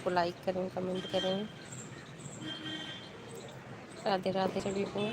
को लाइक करें, कमेंट करें। राधे राधे सभी को।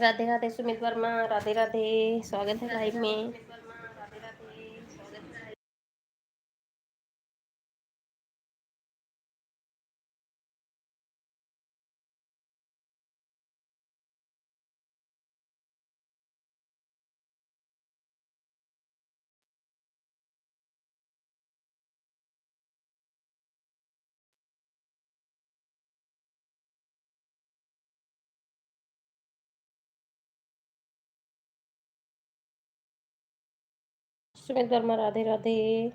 राधे राधे सुमित वर्मा, राधे राधे, स्वागत है लाइव में। सुमित वर्मा राधे राधे।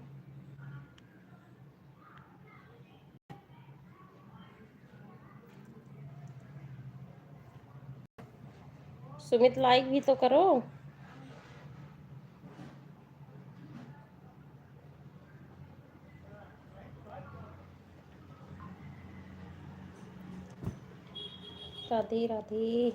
सुमित लाइक भी तो करो। राधे राधे।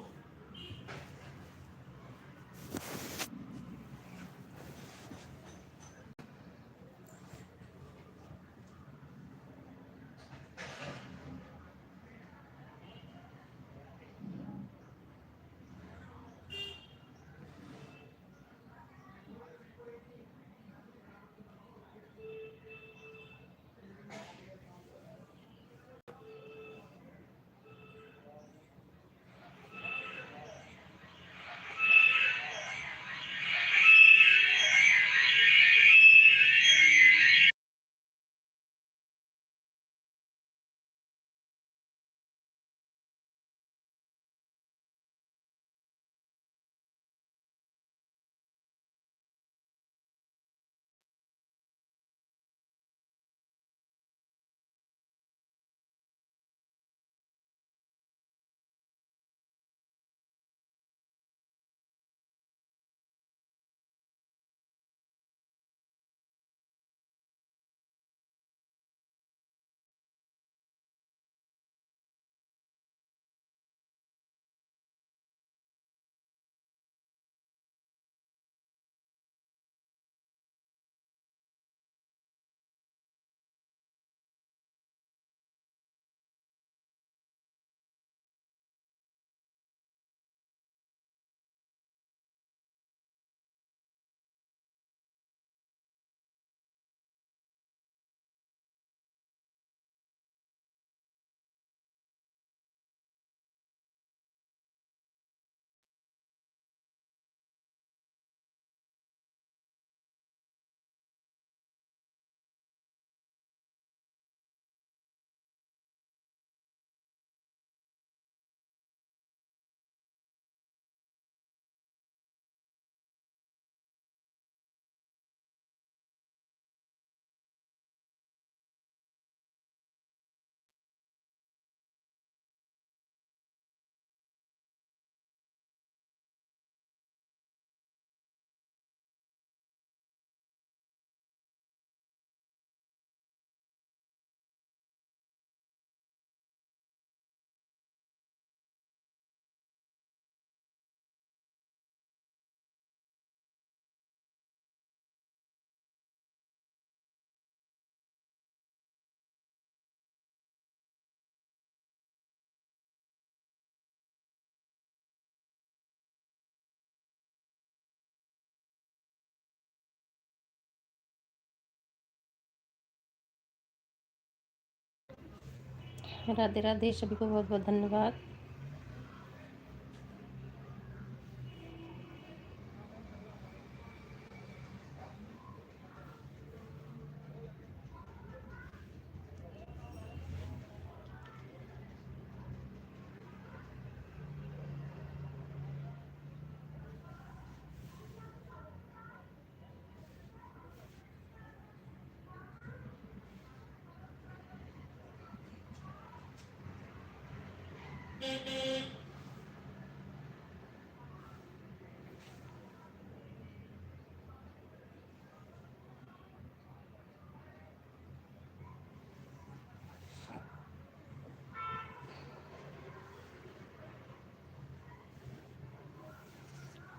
राधे राधे, सभी को बहुत बहुत धन्यवाद।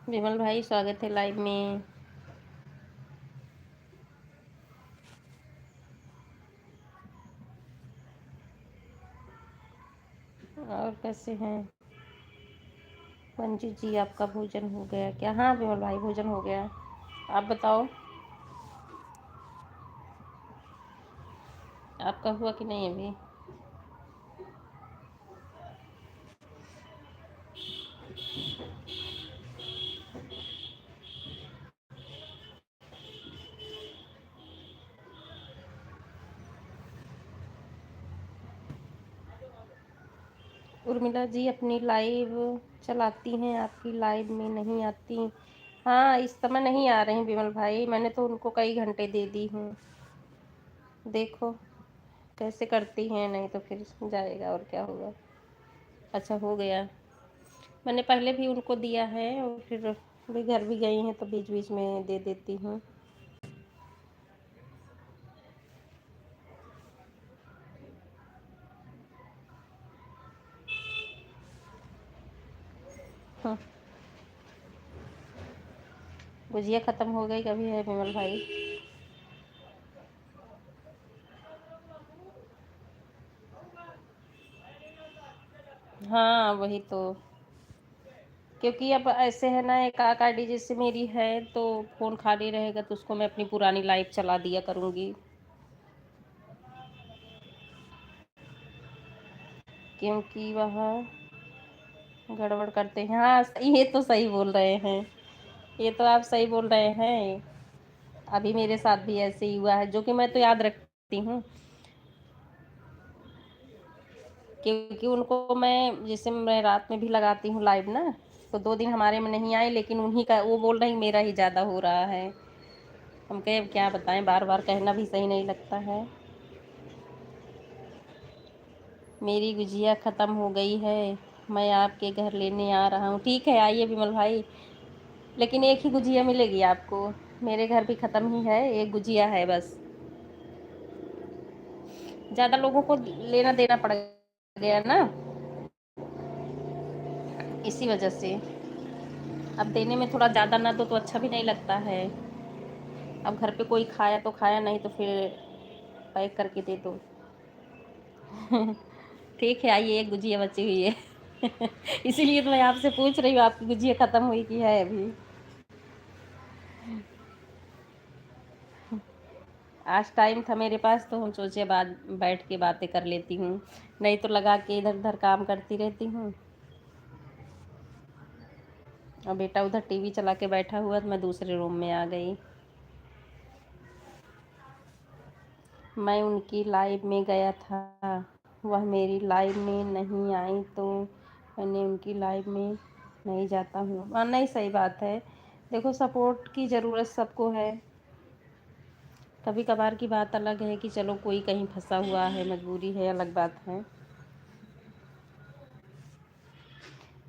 विमल भाई, स्वागत है लाइव में। और कैसे हैं मंजू जी? आपका भोजन हो गया क्या? हाँ विमल भाई, भोजन हो गया। आप बताओ, आपका हुआ कि नहीं अभी? उर्मिला जी अपनी लाइव चलाती हैं, आपकी लाइव में नहीं आती। हाँ, इस समय नहीं आ रही विमल भाई, मैंने तो उनको कई घंटे दे दी हूँ। देखो कैसे करती हैं, नहीं तो फिर जाएगा और क्या होगा। अच्छा हो गया, मैंने पहले भी उनको दिया है और फिर भी घर भी गई हैं तो बीच बीच में दे देती हूँ। हाँ, गुजिया ख़त्म हो गई कभी है विमल भाई? हाँ वही तो, क्योंकि अब ऐसे है ना, एक आईडी जैसे मेरी है तो फ़ोन खाली रहेगा तो उसको मैं अपनी पुरानी लाइव चला दिया करूँगी, क्योंकि वह गड़बड़ करते हैं। हाँ ये तो सही बोल रहे हैं, ये तो आप सही बोल रहे हैं। अभी मेरे साथ भी ऐसे ही हुआ है, जो कि मैं तो याद रखती हूँ, क्योंकि उनको मैं जैसे मैं रात में भी लगाती हूँ लाइव ना, तो 2 दिन हमारे में नहीं आए, लेकिन उन्हीं का वो बोल रही मेरा ही ज़्यादा हो रहा है। हम कहे अब क्या बताएं, बार बार कहना भी सही नहीं लगता है। मेरी गुजिया ख़त्म हो गई है, मैं आपके घर लेने आ रहा हूँ। ठीक है आइए विमल भाई, लेकिन एक ही गुजिया मिलेगी आपको, मेरे घर भी ख़त्म ही है, एक गुजिया है बस। ज़्यादा लोगों को लेना देना पड़ गया ना, इसी वजह से। अब देने में थोड़ा ज़्यादा ना दो तो अच्छा भी नहीं लगता है। अब घर पे कोई खाया तो खाया, नहीं तो फिर पैक करके दे दो। ठीक है आइए, एक गुजिया बची हुई है। इसीलिए तो मैं आपसे पूछ रही हूँ आपकी गुजिया ख़त्म हुई कि है अभी। आज टाइम था मेरे पास तो हम सोचे बाद बैठ के बातें कर लेती हूँ, नहीं तो लगा के इधर उधर काम करती रहती हूँ। और बेटा उधर टीवी चला के बैठा हुआ तो मैं दूसरे रूम में आ गई। मैं उनकी लाइव में गया था, वह मेरी लाइव में नहीं आई तो मैंने उनकी लाइव में नहीं जाता हूँ। हाँ नहीं, सही बात है। देखो सपोर्ट की ज़रूरत सबको है, कभी कभार की बात अलग है कि चलो कोई कहीं फंसा हुआ है, मजबूरी है, अलग बात है।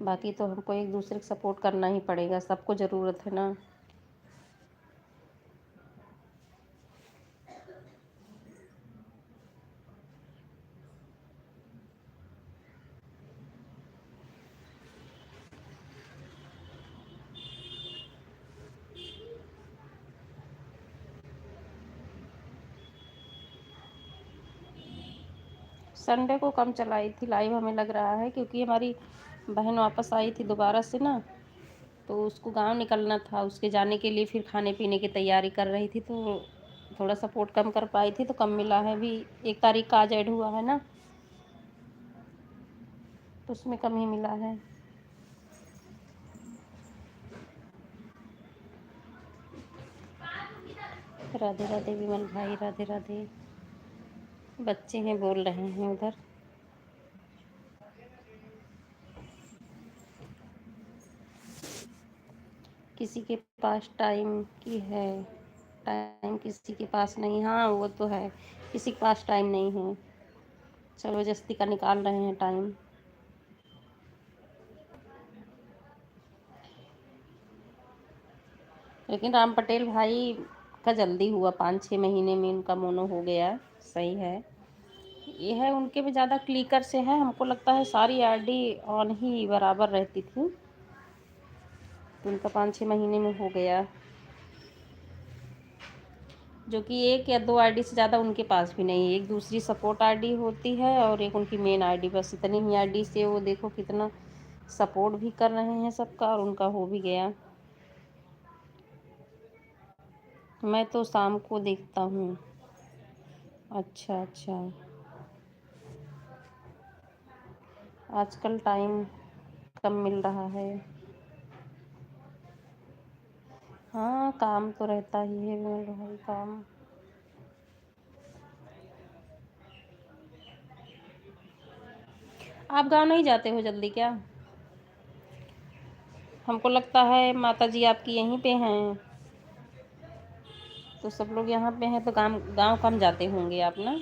बाकी तो हमको एक दूसरे को सपोर्ट करना ही पड़ेगा, सबको ज़रूरत है ना। संडे को कम चलाई थी लाइव हमें लग रहा है, क्योंकि हमारी बहन वापस आई थी दोबारा से ना, तो उसको गांव निकलना था, उसके जाने के लिए फिर खाने पीने की तैयारी कर रही थी, तो थोड़ा सपोर्ट कम कर पाई थी, तो कम मिला है। अभी 1 तारीख का आज ऐड हुआ है ना। तो उसमें कम ही मिला है। राधे राधे विमल भाई, राधे राधे। बच्चे हैं, बोल रहे हैं उधर। किसी के पास टाइम की है, टाइम किसी के पास नहीं। हाँ वो तो है, किसी के पास टाइम नहीं है। जबरदस्ती का निकाल रहे हैं टाइम। लेकिन राम पटेल भाई का जल्दी हुआ, 5-6 महीने में उनका मोनो हो गया। सही है। ये है उनके भी ज़्यादा क्लिकर से है, हमको लगता है सारी आईडी ऑन ही बराबर रहती थी, तो उनका 5-6 महीने में हो गया। जो कि 1 या 2 आईडी से ज़्यादा उनके पास भी नहीं है। एक दूसरी सपोर्ट आईडी होती है और एक उनकी मेन आईडी, बस इतनी ही आईडी से वो देखो कितना सपोर्ट भी कर रहे हैं सबका, और उनका हो भी गया। मैं तो शाम को देखता हूँ। अच्छा अच्छा। आजकल टाइम कम मिल रहा है। हाँ काम तो रहता ही है विमल भाई, काम। आप गाँव नहीं जाते हो जल्दी क्या? हमको लगता है माता जी आपकी यहीं पे हैं, तो सब लोग यहाँ पे हैं, तो गाँव गाँव कम जाते होंगे आप ना?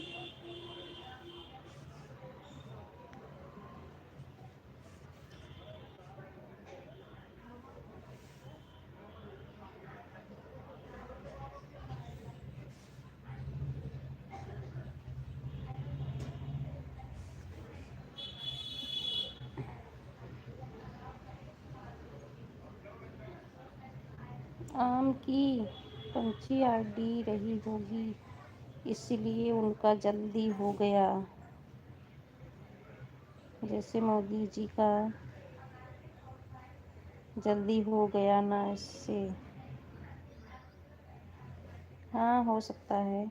आम की पंछी आईडी रही होगी, इसलिए उनका जल्दी हो गया। जैसे मोदी जी का जल्दी हो गया ना इससे। हाँ हो सकता है।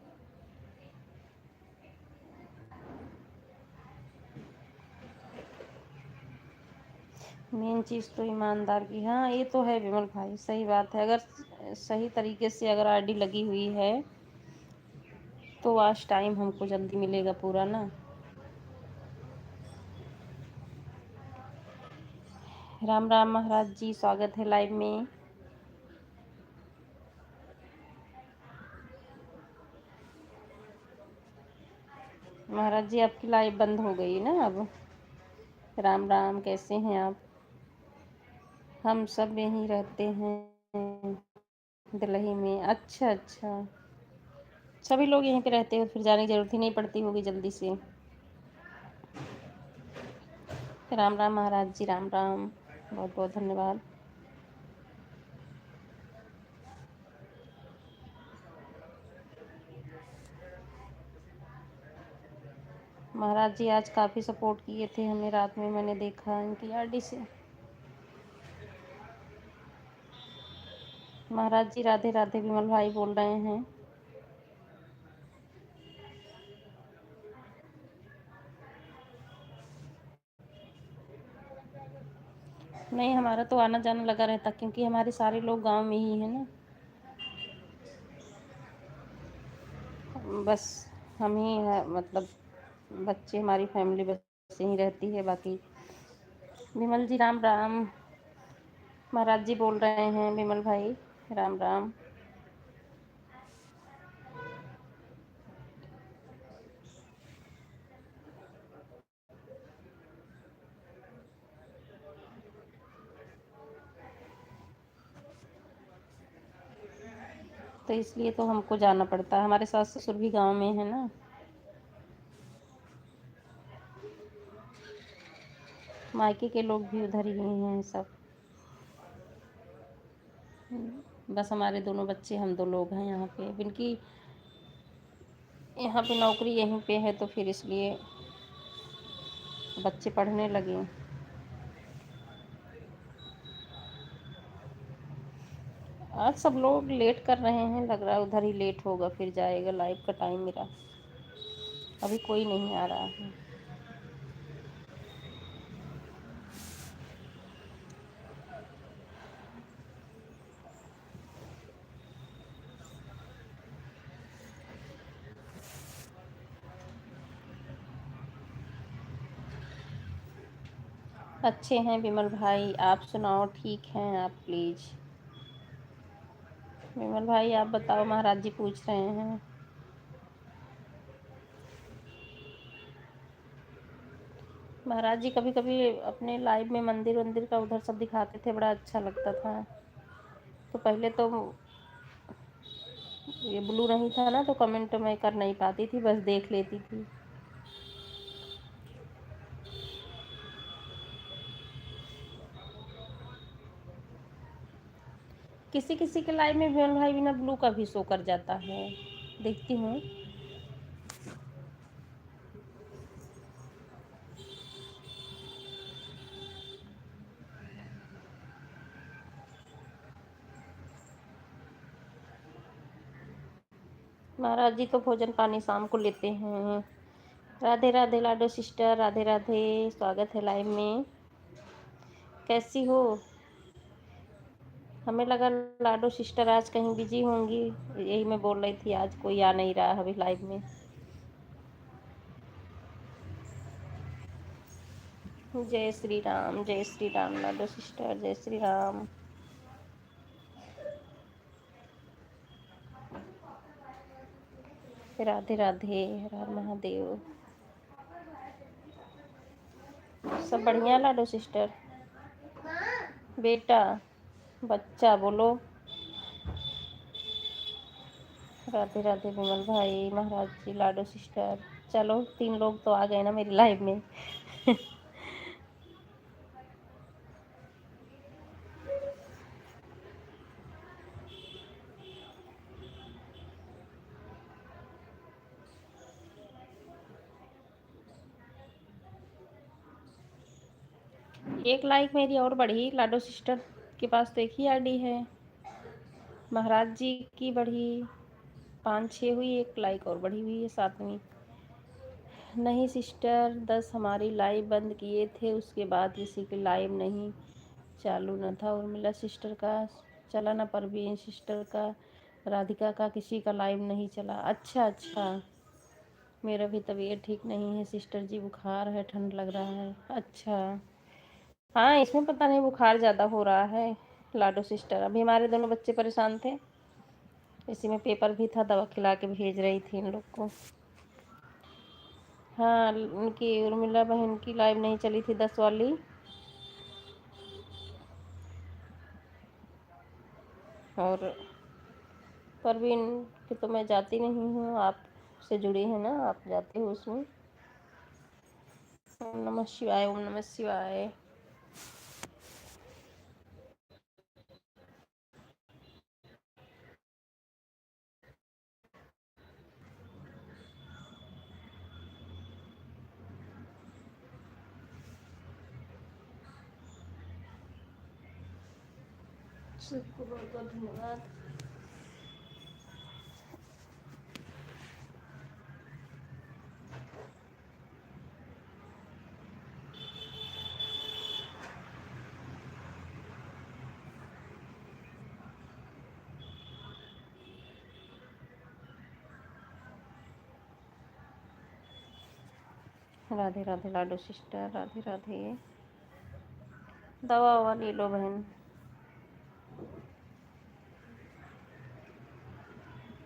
मेन चीज़ तो ईमानदार की। हाँ ये तो है विमल भाई, सही बात है। अगर सही तरीके से अगर आईडी लगी हुई है तो आज टाइम हमको जल्दी मिलेगा पूरा ना। राम राम महाराज जी, स्वागत है लाइव में। महाराज जी आपकी लाइव बंद हो गई ना अब। राम राम, कैसे हैं आप? हम सब यहीं रहते हैं दिल्ली में। अच्छा अच्छा, सभी लोग यहीं पे रहते हो, फिर जाने की जरूरत ही नहीं पड़ती होगी जल्दी से। राम राम महाराज जी, राम राम, बहुत बहुत धन्यवाद। महाराज जी आज काफ़ी सपोर्ट किए थे हमें, रात में मैंने देखा इनकी आरडी से। महाराज जी राधे राधे, विमल भाई बोल रहे हैं। नहीं हमारा तो आना जाना लगा रहता, क्योंकि हमारे सारे लोग गांव में ही हैं ना। बस हम ही है, मतलब बच्चे, हमारी फैमिली बस यहीं रहती है बाकी। विमल जी राम राम, महाराज जी बोल रहे हैं विमल भाई, राम राम। तो इसलिए तो हमको जाना पड़ता है, हमारे सास ससुर भी गांव में है ना। मायके के लोग भी उधर ही हैं सब। बस हमारे दोनों बच्चे, हम 2 लोग हैं यहाँ पे। अब इनकी यहाँ पे नौकरी यहीं पे है, तो फिर इसलिए बच्चे पढ़ने लगे। आज सब लोग लेट कर रहे हैं, लग रहा है उधर ही लेट होगा, फिर जाएगा। लाइव का टाइम मेरा अभी कोई नहीं आ रहा है। अच्छे हैं विमल भाई, आप सुनाओ, ठीक हैं आप प्लीज। विमल भाई आप बताओ, महाराज जी पूछ रहे हैं। महाराज जी कभी कभी अपने लाइव में मंदिर वंदिर का उधर सब दिखाते थे, बड़ा अच्छा लगता था। तो पहले तो ये ब्लू नहीं था ना, तो कमेंट मैं कर नहीं पाती थी, बस देख लेती थी। किसी किसी के लाइव में विमल भाई बिना ब्लू का भी शो कर जाता है, देखती हूँ। महाराज जी तो भोजन पानी शाम को लेते हैं। राधे राधे लाडो सिस्टर, राधे राधे, स्वागत है लाइव में। कैसी हो? हमें लगा लाडो सिस्टर आज कहीं बिजी होंगी, यही मैं बोल रही थी, आज कोई आ नहीं रहा अभी लाइव में। जय श्री राम लाडो सिस्टर, जय श्री राम। राधे राधे, हर हर महादेव। सब बढ़िया लाडो सिस्टर? बेटा, बच्चा बोलो। राधे राधे विमल भाई, महाराज जी, लाडो सिस्टर। चलो 3 लोग तो आ गए ना मेरी लाइव में। एक लाइक मेरी और बढ़ी लाडो सिस्टर के पास, तो एक ही आईडी है। महाराज जी की बढ़ी 5-6 हुई, एक लाइक और बढ़ी हुई है 7वीं। नहीं सिस्टर, 10 हमारी लाइव बंद किए थे, उसके बाद किसी की लाइव नहीं चालू न था। उर्मिला सिस्टर का चला ना, परवीन सिस्टर का, राधिका का, किसी का लाइव नहीं चला। अच्छा अच्छा, मेरा भी तबीयत ठीक नहीं है सिस्टर जी, बुखार है, ठंड लग रहा है। अच्छा, हाँ इसमें पता नहीं बुखार ज़्यादा हो रहा है लाडो सिस्टर। अभी हमारे दोनों बच्चे परेशान थे, इसी में पेपर भी था, दवा खिला के भेज रही थी इन लोग को। हाँ, उनकी उर्मिला बहन की लाइव नहीं चली थी 10 वाली। और परवीन की तो मैं जाती नहीं हूँ, आप से जुड़ी है ना, आप जाते हो उसमें। ओम नमः शिवाय, ओम नमः शिवाय। सबको बहुत बहुत धन्यवाद। राधे राधे लाडो सिस्टर, राधे राधे। दवा ववा ले लो बहन,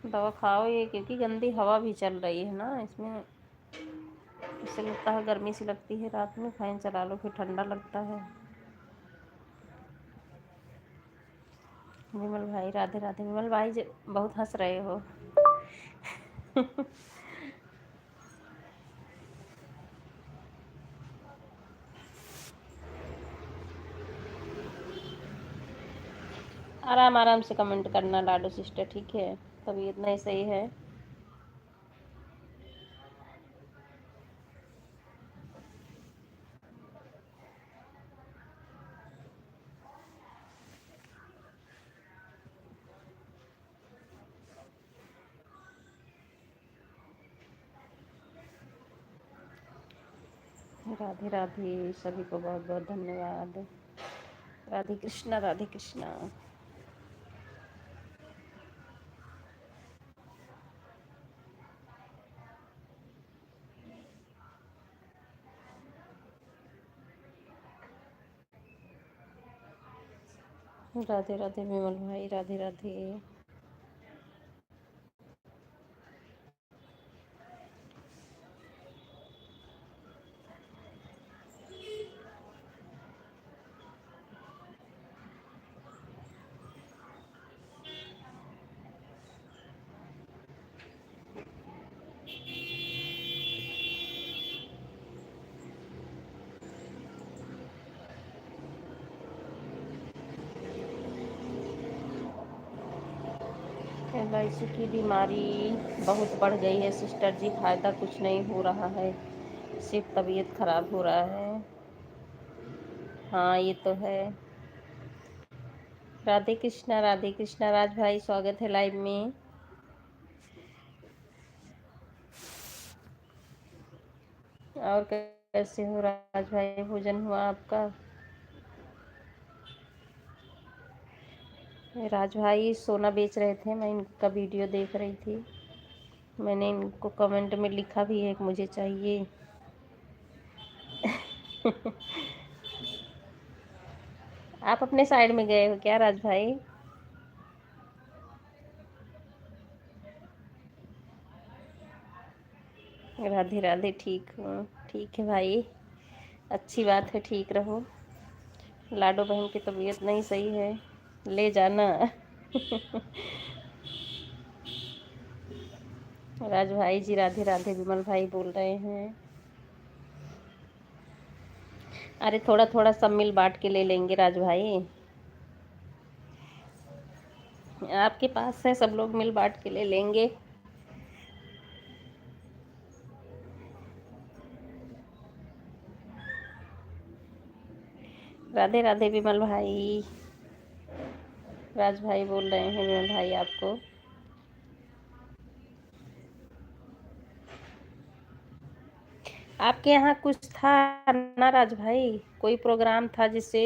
दवा खाओ ये, क्योंकि गंदी हवा भी चल रही है ना इसमें, इससे लगता है गर्मी सी लगती है। रात में फैन चला लो फिर ठंडा लगता है। विमल भाई राधे राधे। विमल भाई बहुत हंस रहे हो। आराम आराम से कमेंट करना लाडो सिस्टर, ठीक है? तबीयत नहीं सही है। राधे राधे, सभी को बहुत बहुत धन्यवाद। राधे कृष्णा, राधे कृष्णा। राधे राधे विमल भाई, राधे राधे। एलआईसी की बीमारी बहुत बढ़ गई है सिस्टर जी, फायदा कुछ नहीं हो रहा है, सिर्फ तबीयत खराब हो रहा है। हाँ ये तो है। राधे कृष्णा, राधे कृष्णा। राज भाई स्वागत है लाइव में। और कैसे हो राज भाई, भोजन हुआ आपका? राज भाई सोना बेच रहे थे, मैं इनका वीडियो देख रही थी। मैंने इनको कमेंट में लिखा भी है कि मुझे चाहिए। आप अपने साइड में गए हो क्या राज भाई? राधे राधे, ठीक हूँ। ठीक है भाई, अच्छी बात है, ठीक रहो। लाडो बहन की तबीयत नहीं सही है, ले जाना। राज भाई जी राधे राधे, विमल भाई बोल रहे हैं। अरे थोड़ा थोड़ा सब मिल बांट के ले लेंगे राज भाई, आपके पास है, सब लोग मिल बांट के ले लेंगे। राधे राधे विमल भाई। राज भाई बोल रहे हैं विमल भाई आपको। आपके यहाँ कुछ था ना राज भाई, कोई प्रोग्राम था जिससे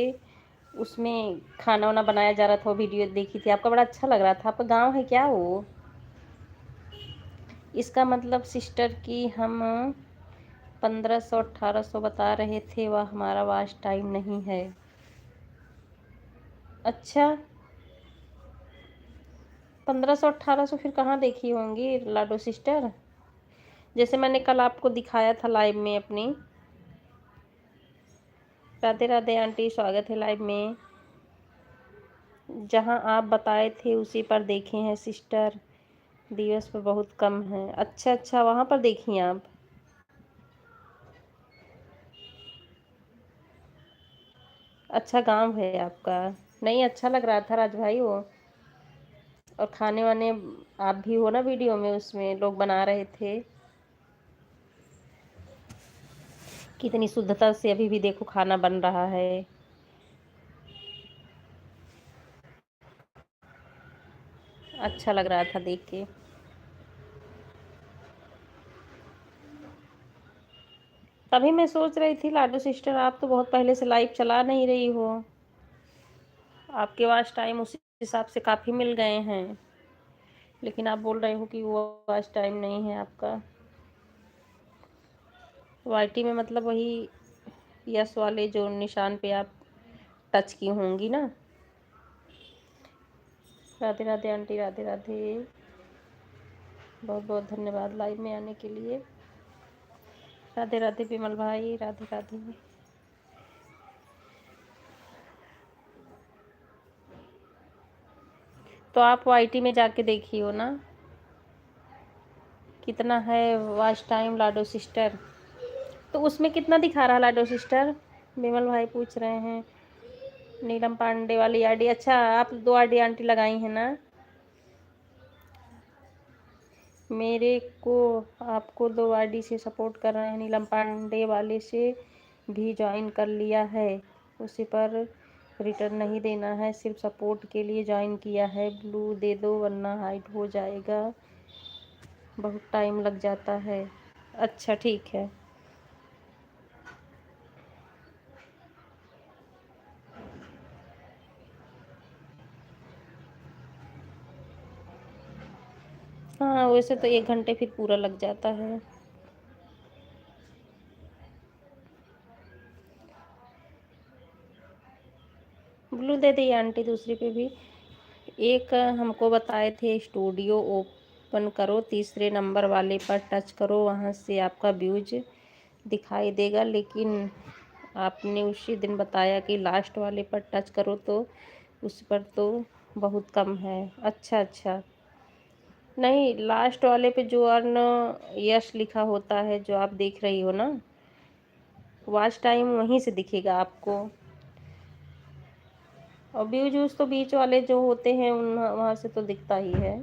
उसमें खाना वाना बनाया जा रहा था, वो वीडियो देखी थी, आपका बड़ा अच्छा लग रहा था। आपका गांव है क्या वो? इसका मतलब सिस्टर की हम 1500 1800 बता रहे थे, वह हमारा वाच टाइम नहीं है। अच्छा, 1500 1800 फिर कहाँ देखी होंगी लाडो सिस्टर? जैसे मैंने कल आपको दिखाया था लाइव में अपनी। राधे राधे आंटी, स्वागत है लाइव में। जहाँ आप बताए थे उसी पर देखे हैं सिस्टर, दिवस पर बहुत कम है। अच्छा अच्छा, वहाँ पर देखी आप? अच्छा गांव है आपका। नहीं, अच्छा लग रहा था राज भाई वो। और खाने वाने आप भी हो ना वीडियो में, उसमें लोग बना रहे थे। कितनी शुद्धता से अभी भी देखो खाना बन रहा है। अच्छा लग रहा था देख के। तभी मैं सोच रही थी लाडो सिस्टर, आप तो बहुत पहले से लाइव चला नहीं रही हो, आपके पास टाइम उसी हिसाब से काफ़ी मिल गए हैं, लेकिन आप बोल रहे हो कि वो आज टाइम नहीं है आपका। वाईटी में मतलब वही यस वाले जो निशान पे आप टच की होंगी ना। राधे राधे आंटी, राधे राधे, बहुत बहुत धन्यवाद लाइव में आने के लिए। राधे राधे विमल भाई, राधे राधे। तो आप वाईटी में जाके देखी हो ना, कितना है वॉच टाइम लाडो सिस्टर? तो उसमें कितना दिखा रहा लाडो सिस्टर? विमल भाई पूछ रहे हैं। नीलम पांडे वाली आईडी, अच्छा आप 2 आईडी आंटी लगाई हैं ना? मेरे को आपको 2 आईडी से सपोर्ट कर रहे हैं, नीलम पांडे वाले से भी ज्वाइन कर लिया है, उसी पर रिटर्न नहीं देना है, सिर्फ सपोर्ट के लिए ज्वाइन किया है। ब्लू दे दो वरना हाइड हो जाएगा, बहुत टाइम लग जाता है। अच्छा ठीक है। हाँ वैसे तो 1 घंटे फिर पूरा लग जाता है। ब्लू दे दी आंटी, दूसरी पे भी। एक हमको बताए थे स्टूडियो ओपन करो, तीसरे नंबर वाले पर टच करो, वहाँ से आपका व्यूज दिखाई देगा, लेकिन आपने उसी दिन बताया कि लास्ट वाले पर टच करो तो उस पर तो बहुत कम है। अच्छा अच्छा, नहीं लास्ट वाले पे जो अर्न यश लिखा होता है जो आप देख रही हो ना, वॉच टाइम वहीं से दिखेगा आपको। और व्यूज व्यूज तो बीच वाले जो होते हैं उन वहाँ से तो दिखता ही है,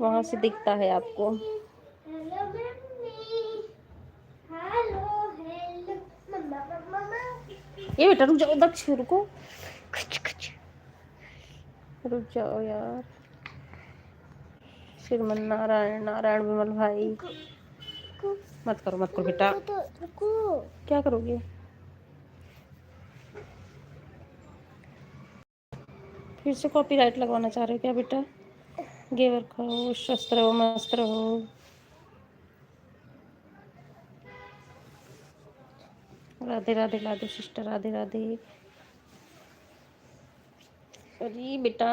वहाँ से दिखता है आपको। ये बेटा रुक जाओ, दक्ष रुको, रुक जाओ यार। श्रीमन नारायण नारायण विमल भाई, मत करो मत करो बेटा। क्या करोगे? फिर से कॉपीराइट लगवाना चाह रहे हो क्या बेटा? गेवर खाओ, स्वस्थ रहो, मस्त रहो। राधे राधे लाडो सिस्टर, राधे राधे। अरे बेटा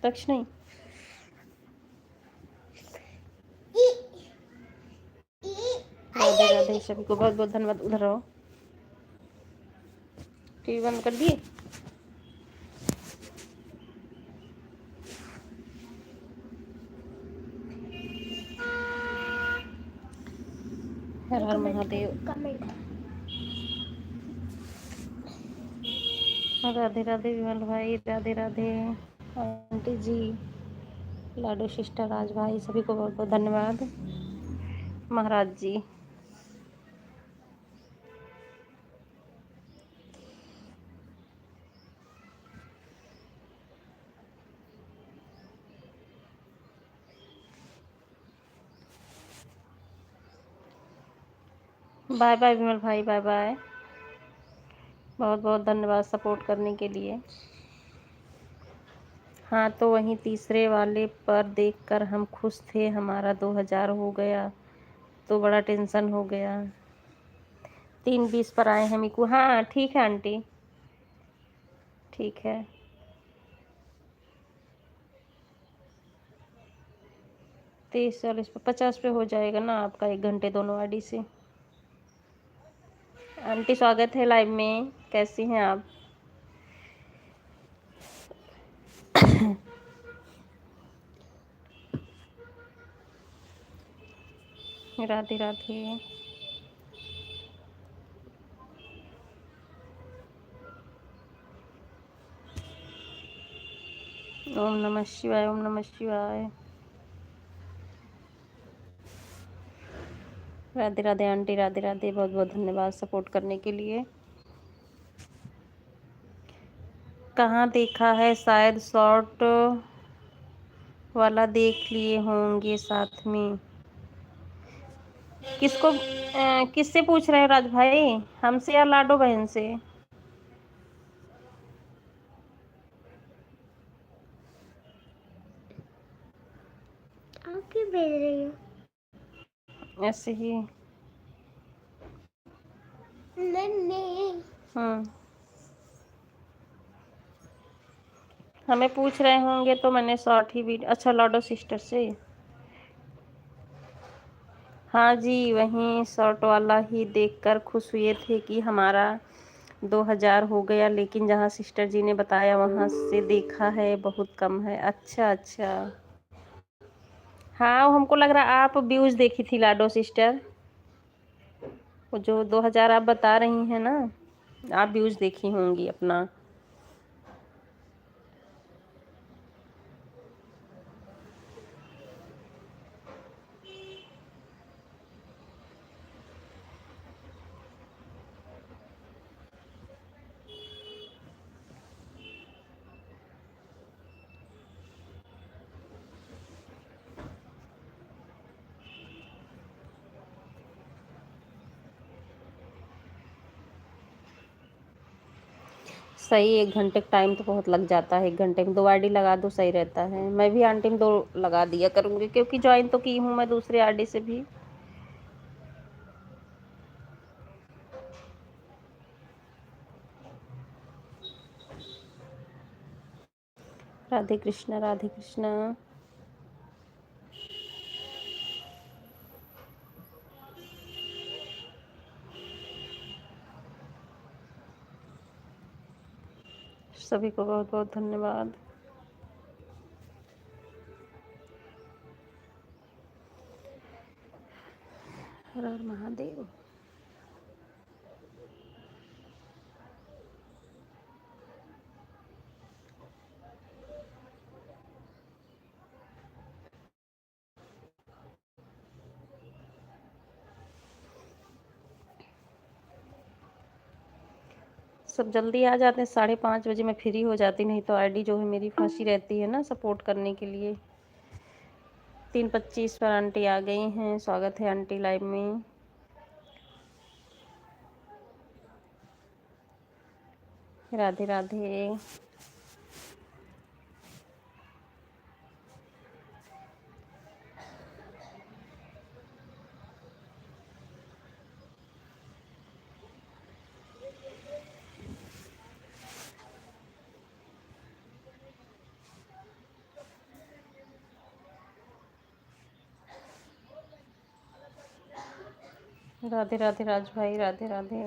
दक्ष नहीं, राधे राधे सभी को बहुत बहुत धन्यवाद। उधर रहो, टीवी बंद कर दिए। हर हर महादेव। राधे राधे विमल भाई, राधे राधे आंटी जी, लाडो सिस्टर, राज भाई, सभी को बहुत बहुत धन्यवाद। महाराज जी, बाय बाय विमल भाई, बाय बाय। बहुत बहुत धन्यवाद सपोर्ट करने के लिए। हाँ तो वहीं तीसरे वाले पर देखकर हम खुश थे, हमारा 2000 हो गया तो बड़ा टेंशन हो गया। 3:20 पर आए हैं मिकू। हाँ ठीक है आंटी, ठीक है। 30-40 पे 50 पे हो जाएगा ना आपका, 1 घंटे दोनों आईडी से। आंटी स्वागत है लाइव में, कैसी हैं आप? राधे राधे। ओम नमः शिवाय, ओम नमः शिवाय। राधे राधे आंटी, राधे राधे, बहुत बहुत धन्यवाद सपोर्ट करने के लिए। कहाँ देखा है? शायद शॉर्ट वाला देख लिए होंगे साथ में। किसको किससे पूछ रहे हो राज भाई, हमसे या लाडो बहन से? आप क्यों भेज रही हो? ऐसे ही। नहीं। हमें पूछ रहे होंगे तो मैंने शॉर्ट ही वीडियो। अच्छा लाडो सिस्टर से। हाँ जी, वहीं शॉर्ट वाला ही देखकर खुश हुए थे कि हमारा 2000 हो गया, लेकिन जहाँ सिस्टर जी ने बताया वहाँ से देखा है बहुत कम है। अच्छा अच्छा, हाँ हमको लग रहा आप व्यूज देखी थी लाडो सिस्टर, वो जो 2000 आप बता रही हैं ना, आप व्यूज देखी होंगी अपना। सही, 1 घंटे का टाइम तो बहुत लग जाता है। 1 घंटे में 2 आईडी लगा दो, सही रहता है। मैं भी आंटी में 2 लगा दिया करूँगी, क्योंकि ज्वाइन तो की हूँ मैं दूसरे आईडी से भी। राधे कृष्णा राधे कृष्णा। सभी को बहुत बहुत धन्यवाद। हर हर महादेव। सब जल्दी आ जाते हैं, 5:30 बजे मैं फ्री हो जाती, नहीं तो आईडी जो है मेरी फंसी रहती है ना सपोर्ट करने के लिए। 3:25 पर आंटी आ गई हैं। स्वागत है आंटी लाइव में। राधे राधे। राधे राधे राज भाई, राधे राधे।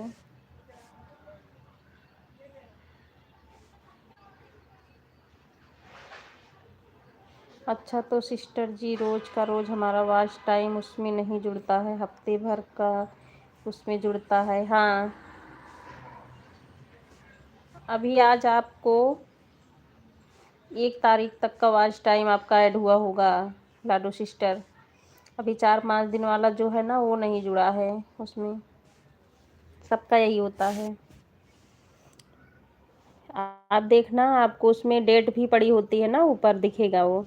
अच्छा तो सिस्टर जी, रोज़ का रोज़ हमारा वॉच टाइम उसमें नहीं जुड़ता है, हफ्ते भर का उसमें जुड़ता है। हाँ, अभी आज आपको 1 तारीख तक का वॉच टाइम आपका ऐड हुआ होगा लाडो सिस्टर। अभी 4-5 दिन वाला जो है ना वो नहीं जुड़ा है उसमें। सबका यही होता है। आप देखना, आपको उसमें डेट भी पड़ी होती है ना, ऊपर दिखेगा वो।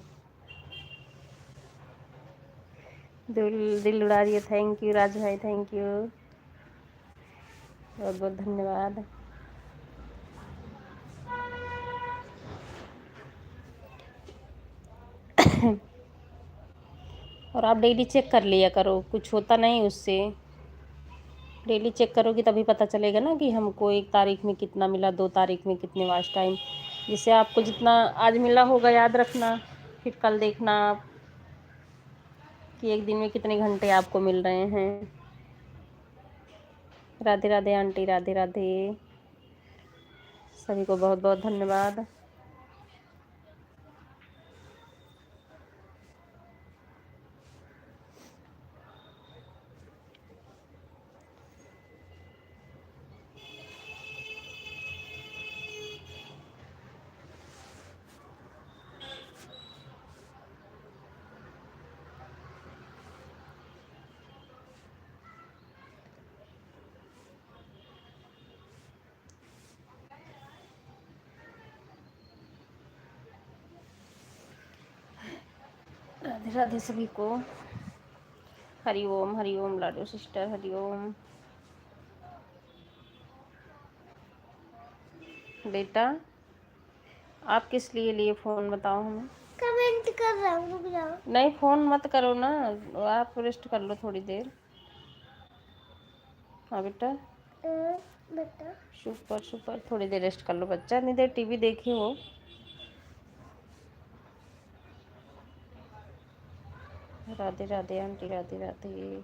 दिल दिल उड़ा रही है। थैंक यू राज भाई, थैंक यू, बहुत बहुत धन्यवाद। और आप डेली चेक कर लिया करो, कुछ होता नहीं उससे। डेली चेक करोगी तभी पता चलेगा ना कि हमको 1 तारीख में कितना मिला, 2 तारीख में कितने वॉच टाइम। जिससे आपको जितना आज मिला होगा याद रखना, फिर कल देखना आप कि एक दिन में कितने घंटे आपको मिल रहे हैं। राधे राधे आंटी, राधे राधे। सभी को बहुत बहुत धन्यवाद। राधे राधे सभी को। हरि ओम लाडो सिस्टर, हरि ओम। बेटा आप किस लिए फ़ोन बताओ हमें। कमेंट कर रहा हूँ, रुक जाओ। नहीं फ़ोन मत करो ना, आप रेस्ट कर लो थोड़ी देर। हाँ बेटा, बेटा सुपर सुपर, थोड़ी देर रेस्ट कर लो बच्चा, नहीं देर टीवी देखे हो। राधे राधे आंटी, राधे राधे।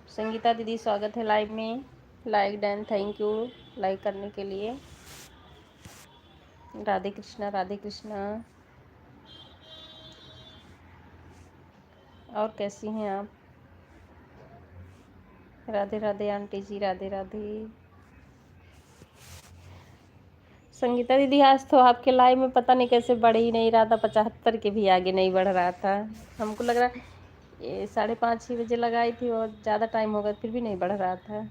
संगीता दीदी स्वागत है लाइव में। Like done, thank you like करने के लिए। राधे कृष्णा राधे कृष्णा। और कैसी हैं आप। राधे राधे आंटी जी, राधे राधे। संगीता दीदी आज तो आपके लाइव में पता नहीं कैसे बढ़ ही नहीं रहा था, 75 के भी आगे नहीं बढ़ रहा था। हमको लग रहा ये 5:30-6 बजे लगाई थी और ज़्यादा टाइम हो गया फिर भी नहीं बढ़ रहा था।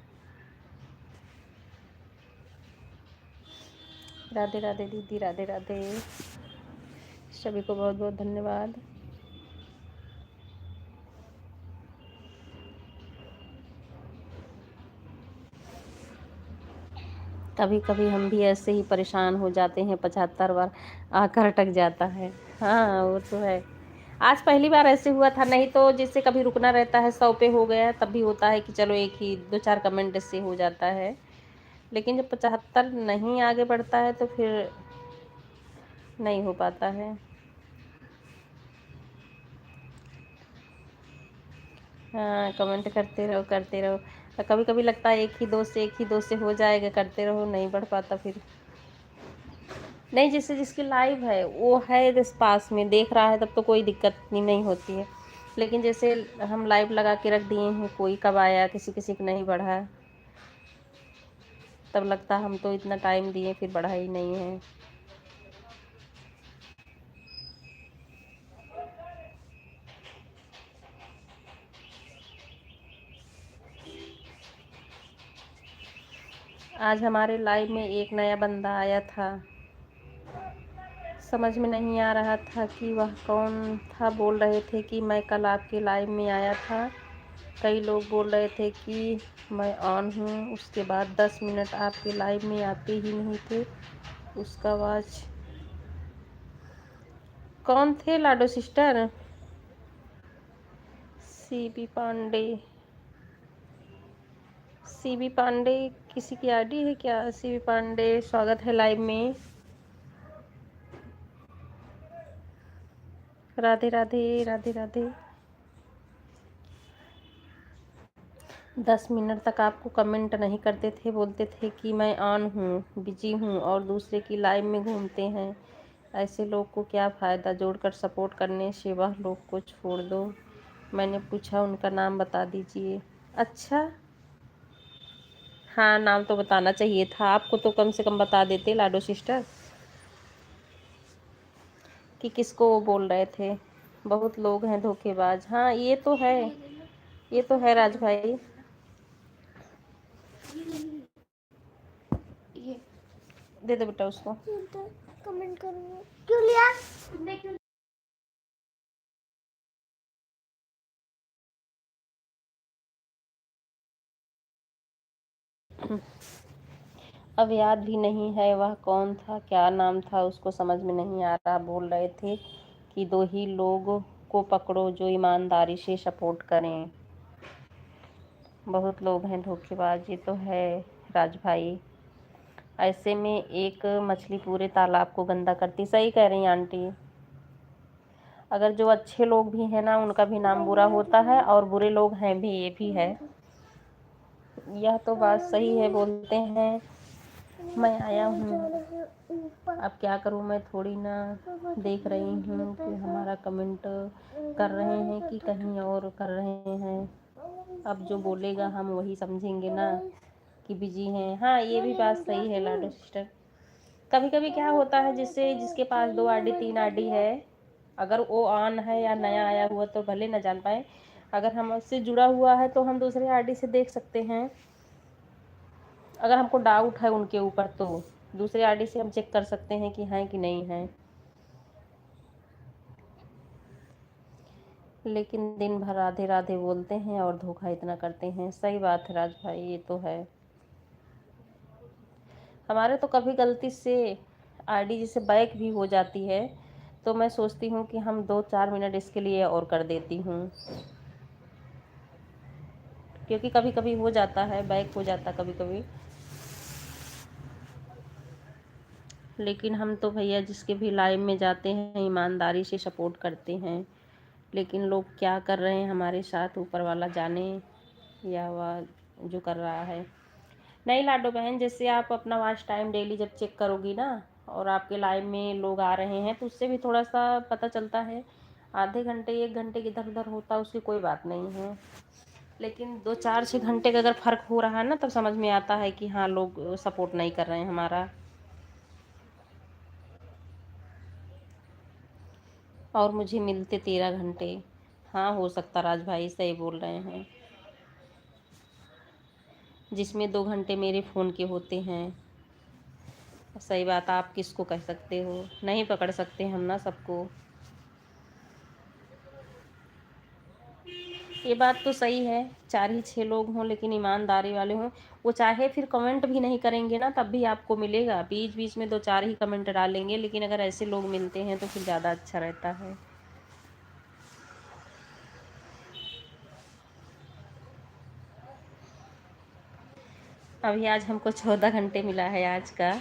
राधे राधे दीदी, राधे राधे। सभी को बहुत बहुत धन्यवाद। कभी कभी हम भी ऐसे ही परेशान हो जाते हैं, 75 बार आकर अटक जाता है। हाँ वो तो है। आज पहली बार ऐसे हुआ था, नहीं तो जैसे कभी रुकना रहता है 100 पे हो गया तब भी होता है कि चलो एक ही 2-4 कमेंट से हो जाता है, लेकिन जब 75 नहीं आगे बढ़ता है तो फिर नहीं हो पाता है। हाँ, कमेंट करते रहो। कभी कभी लगता है एक ही दो से हो जाएगा, करते रहो, नहीं बढ़ पाता फिर। नहीं, जिससे जिसकी लाइव है वो है इस पास में देख रहा है तब तो कोई दिक्कत नहीं होती है, लेकिन जैसे हम लाइव लगा के रख दिए हैं, कोई कब आया, किसी किसी को नहीं बढ़ा, तब लगता है हम तो इतना टाइम दिए फिर बढ़ा ही नहीं है। आज हमारे लाइव में एक नया बंदा आया था, समझ में नहीं आ रहा था कि वह कौन था। बोल रहे थे कि मैं कल आपके लाइव में आया था, कई लोग बोल रहे थे कि मैं ऑन हूँ, उसके बाद 10 मिनट आपके लाइव में आते ही नहीं थे। उसका आवाज़ कौन थे? Lado sister, CB Pandey. CB Pandey किसी की आईडी है क्या? सीबी पांडे, स्वागत है लाइव में। राधे राधे राधे राधे। 10 मिनट तक आपको कमेंट नहीं करते थे, बोलते थे कि मैं ऑन हूँ, बिजी हूँ, और दूसरे की लाइव में घूमते हैं। ऐसे लोग को क्या फ़ायदा, जोड़कर सपोर्ट करने से वह लोग को छोड़ दो। मैंने पूछा उनका नाम बता दीजिए। अच्छा, हाँ, नाम तो बताना चाहिए था आपको, तो कम से कम बता देते लाडो सिस्टर कि किसको वो बोल रहे थे। बहुत लोग हैं धोखेबाज। हाँ, ये तो है, ये तो है राज भाई। ये दे दे बेटा उसको। कमेंट करूँगा। क्यों लिया? अब याद भी नहीं है वह कौन था, क्या नाम था, उसको समझ में नहीं आ रहा। बोल रहे थे कि 2 ही लोग को पकड़ो जो ईमानदारी से सपोर्ट करें। बहुत लोग हैं धोखेबाज, ये तो है राज भाई। ऐसे में एक मछली पूरे तालाब को गंदा करती। सही कह रही हैं आंटी। अगर जो अच्छे लोग भी हैं ना, उनका भी नाम बुरा होता है, और बुरे लोग हैं भी, ये भी है। यह तो बात सही है। बोलते हैं मैं आया हूँ, अब क्या करूँ, मैं थोड़ी ना देख रही हूँ कि हमारा कमेंट कर रहे हैं कि कहीं और कर रहे हैं। अब जो बोलेगा हम वही समझेंगे ना कि बिजी हैं। हाँ, ये भी बात सही है लाडो सिस्टर। कभी कभी क्या होता है, जिससे जिसके पास 2 आईडी 3 आईडी है, अगर वो ऑन है या नया आया हुआ तो भले न जान पाए, अगर हम उससे जुड़ा हुआ है तो हम दूसरे आईडी से देख सकते हैं। अगर हमको डाउट है उनके ऊपर तो दूसरे आईडी से हम चेक कर सकते हैं कि हैं कि नहीं हैं। लेकिन दिन भर राधे राधे बोलते हैं और धोखा इतना करते हैं। सही बात है राज भाई, ये तो है। हमारे तो कभी गलती से आईडी जैसे बैक भी हो जाती है तो मैं सोचती हूँ कि हम 2-4 मिनट इसके लिए और कर देती हूँ, क्योंकि कभी कभी हो जाता है, बैक हो जाता कभी कभी। लेकिन हम तो भैया जिसके भी लाइव में जाते हैं ईमानदारी से सपोर्ट करते हैं। लेकिन लोग क्या कर रहे हैं हमारे साथ, ऊपर वाला जाने, या वह जो कर रहा है। नहीं लाडो बहन, जैसे आप अपना वॉच टाइम डेली जब चेक करोगी ना, और आपके लाइव में लोग आ रहे हैं, तो उससे भी थोड़ा सा पता चलता है। आधे घंटे 1 घंटे की इधर उधर होता है, उसकी कोई बात नहीं है। लेकिन 2-4-6 घंटे का अगर फ़र्क हो रहा है ना, तब समझ में आता है कि हाँ, लोग सपोर्ट नहीं कर रहे हैं हमारा। और मुझे मिलते 13 घंटे। हाँ, हो सकता राज भाई, सही बोल रहे हैं। जिसमें 2 घंटे मेरे फ़ोन के होते हैं। सही बात, आप किसको कह सकते हो, नहीं पकड़ सकते हम ना सबको। ये बात तो सही है, 4 ही 6 लोग हों लेकिन ईमानदारी वाले हों, वो चाहे फिर कमेंट भी नहीं करेंगे ना तब भी आपको मिलेगा। बीच बीच में 2-4 ही कमेंट डालेंगे, लेकिन अगर ऐसे लोग मिलते हैं तो फिर ज़्यादा अच्छा रहता है। अभी आज हमको 14 घंटे मिला है आज का,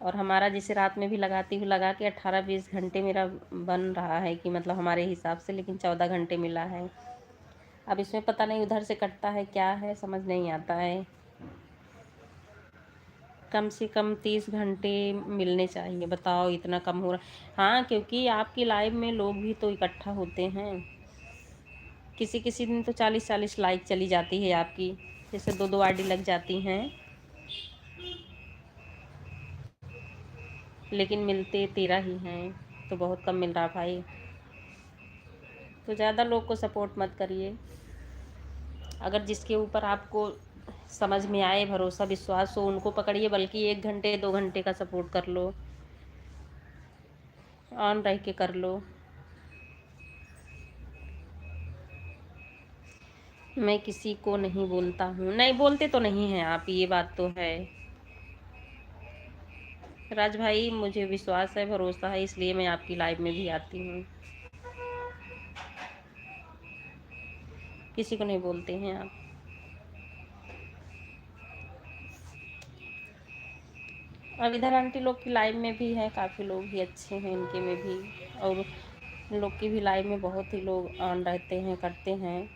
और हमारा जिसे रात में भी लगाती हूँ लगा के 18-20 घंटे मेरा बन रहा है कि मतलब हमारे हिसाब से, लेकिन 14 घंटे मिला है। अब इसमें पता नहीं उधर से कटता है क्या है, समझ नहीं आता है। कम से कम 30 घंटे मिलने चाहिए, बताओ इतना कम हो रहा। हाँ, क्योंकि आपकी लाइव में लोग भी तो इकट्ठा होते हैं। किसी किसी दिन तो 40-40 लाइक चली जाती है आपकी, जैसे 2-2 आईडी लग जाती हैं, लेकिन मिलते 13 ही हैं, तो बहुत कम मिल रहा भाई। तो ज़्यादा लोग को सपोर्ट मत करिए। अगर जिसके ऊपर आपको समझ में आए, भरोसा विश्वास हो, उनको पकड़िए, बल्कि 1 घंटे 2 घंटे का सपोर्ट कर लो, ऑन रह के कर लो। मैं किसी को नहीं बोलता हूँ, नहीं बोलते तो नहीं हैं आप, ये बात तो है राज भाई, मुझे विश्वास है, भरोसा है, इसलिए मैं आपकी लाइव में भी आती हूँ। किसी को नहीं बोलते हैं आप। अब इधर आंटी लोग की लाइव में भी हैं, काफ़ी लोग ही अच्छे हैं इनके में भी, और इन लोग की भी लाइव में बहुत ही लोग ऑन रहते हैं, करते हैं।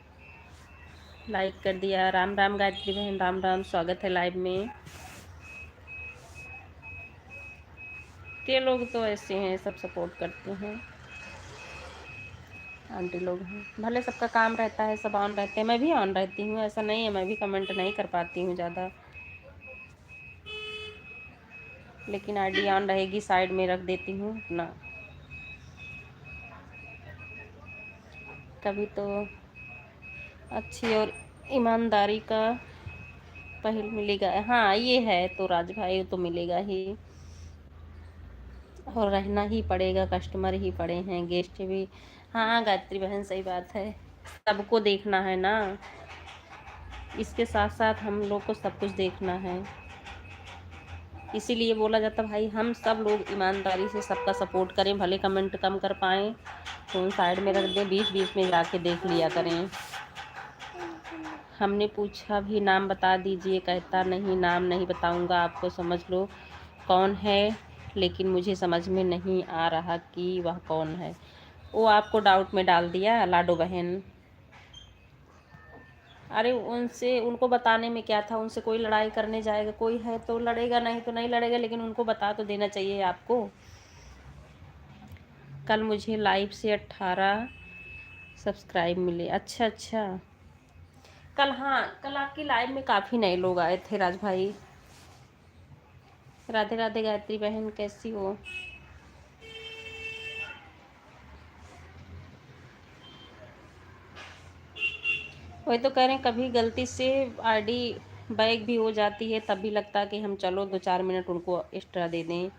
लाइक कर दिया। राम राम गायत्री बहन, राम राम, स्वागत है लाइव में। के लोग तो ऐसे हैं, सब सपोर्ट करते हैं, आंटी लोग हैं, भले सबका काम रहता है, सब ऑन रहते हैं, मैं भी ऑन रहती हूँ, ऐसा नहीं है, मैं भी कमेंट नहीं कर पाती हूँ ज़्यादा, लेकिन आईडी ऑन रहेगी, साइड में रख देती हूँ अपना। कभी तो अच्छी और ईमानदारी का पहल मिलेगा। हाँ ये है तो राज भाई, तो मिलेगा ही, और रहना ही पड़ेगा, कस्टमर ही पड़े हैं, गेस्ट भी। हाँ गायत्री बहन, सही बात है, सबको देखना है ना, इसके साथ साथ हम लोग को सब कुछ देखना है, इसीलिए बोला जाता भाई हम सब लोग ईमानदारी से सबका सपोर्ट करें, भले कमेंट कम कर पाएँ, फ़ोन साइड में रख दें, बीच बीच में जाके देख लिया करें। हमने पूछा भी नाम बता दीजिए, कहता नहीं नाम नहीं बताऊंगा आपको, समझ लो कौन है, लेकिन मुझे समझ में नहीं आ रहा कि वह कौन है। वो आपको डाउट में डाल दिया लाडो बहन। अरे उनसे, उनको बताने में क्या था, उनसे कोई लड़ाई करने जाएगा, कोई है तो लड़ेगा, नहीं तो नहीं लड़ेगा, लेकिन उनको बता तो देना चाहिए आपको। कल मुझे लाइव से 18 सब्सक्राइब मिले। अच्छा अच्छा, कल, हाँ कल आपकी लाइव में काफ़ी नए लोग आए थे राज भाई। राधे राधे गायत्री बहन, कैसी हो? वही तो कह रहे हैं, कभी गलती से आईडी बैग भी हो जाती है, तब भी लगता है कि हम चलो 2-4 मिनट उनको एक्स्ट्रा दे दें।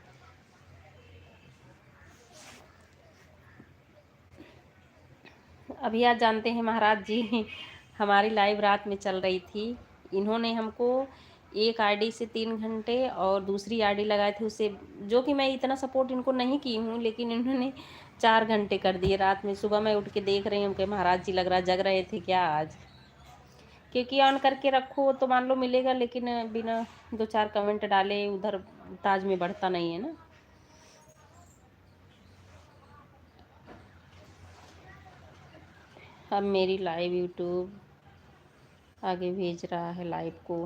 अभी आज जानते हैं महाराज जी, हमारी लाइव रात में चल रही थी, इन्होंने हमको एक आईडी से 3 घंटे और दूसरी आईडी लगाए थे उससे, जो कि मैं इतना सपोर्ट इनको नहीं की हूँ, लेकिन इन्होंने 4 घंटे कर दिए रात में। सुबह मैं उठ के देख रही हूँ कि महाराज जी लग रहा जग रहे थे क्या आज, क्योंकि ऑन करके रखो तो मान लो मिलेगा, लेकिन बिना 2-4 कमेंट डाले उधर ताज में बढ़ता नहीं है ना। अब मेरी लाइव यूट्यूब आगे भेज रहा है लाइव को।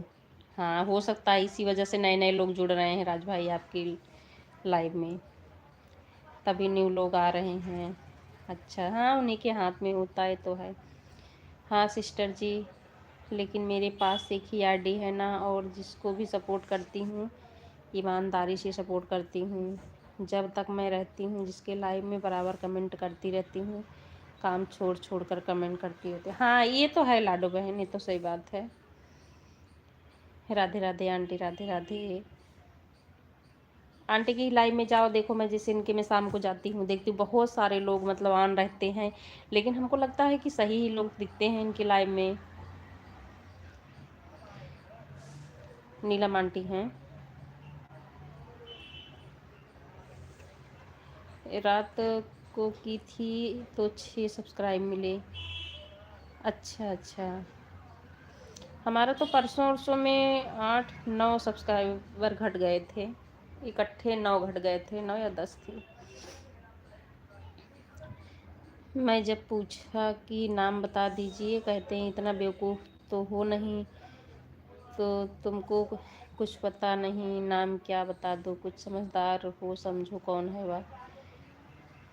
हाँ हो सकता है इसी वजह से नए नए लोग जुड़ रहे हैं राज भाई आपकी लाइव में, तभी न्यू लोग आ रहे हैं। अच्छा, हाँ उन्हीं के हाथ में होता है तो है। हाँ सिस्टर जी, लेकिन मेरे पास एक ही आईडी है ना, और जिसको भी सपोर्ट करती हूँ ईमानदारी से सपोर्ट करती हूँ, जब तक मैं रहती हूँ जिसके लाइव में बराबर कमेंट करती रहती हूँ, काम छोड़ छोड़ कर कमेंट करती होती। हाँ ये तो है लाडो बहन, ये तो सही बात है। राधे राधे आंटी, राधे राधे। आंटी की लाइव में जाओ, देखो मैं जैसे इनके में शाम को जाती हूँ, देखती हूँ बहुत सारे लोग मतलब ऑन रहते हैं, लेकिन हमको लगता है कि सही ही लोग दिखते हैं इनकी लाइव में। नीलम आंटी हैं। रात को की थी तो 6 सब्सक्राइब मिले। अच्छा अच्छा, हमारा तो परसों वरसों में 8-9 सब्सक्राइबर घट गए थे, इकट्ठे 9 घट गए थे, 9 या 10 थे। मैं जब पूछा कि नाम बता दीजिए, कहते हैं इतना बेवकूफ़ तो हो नहीं, तो तुमको कुछ पता नहीं, नाम क्या बता दो, कुछ समझदार हो समझो कौन है वह।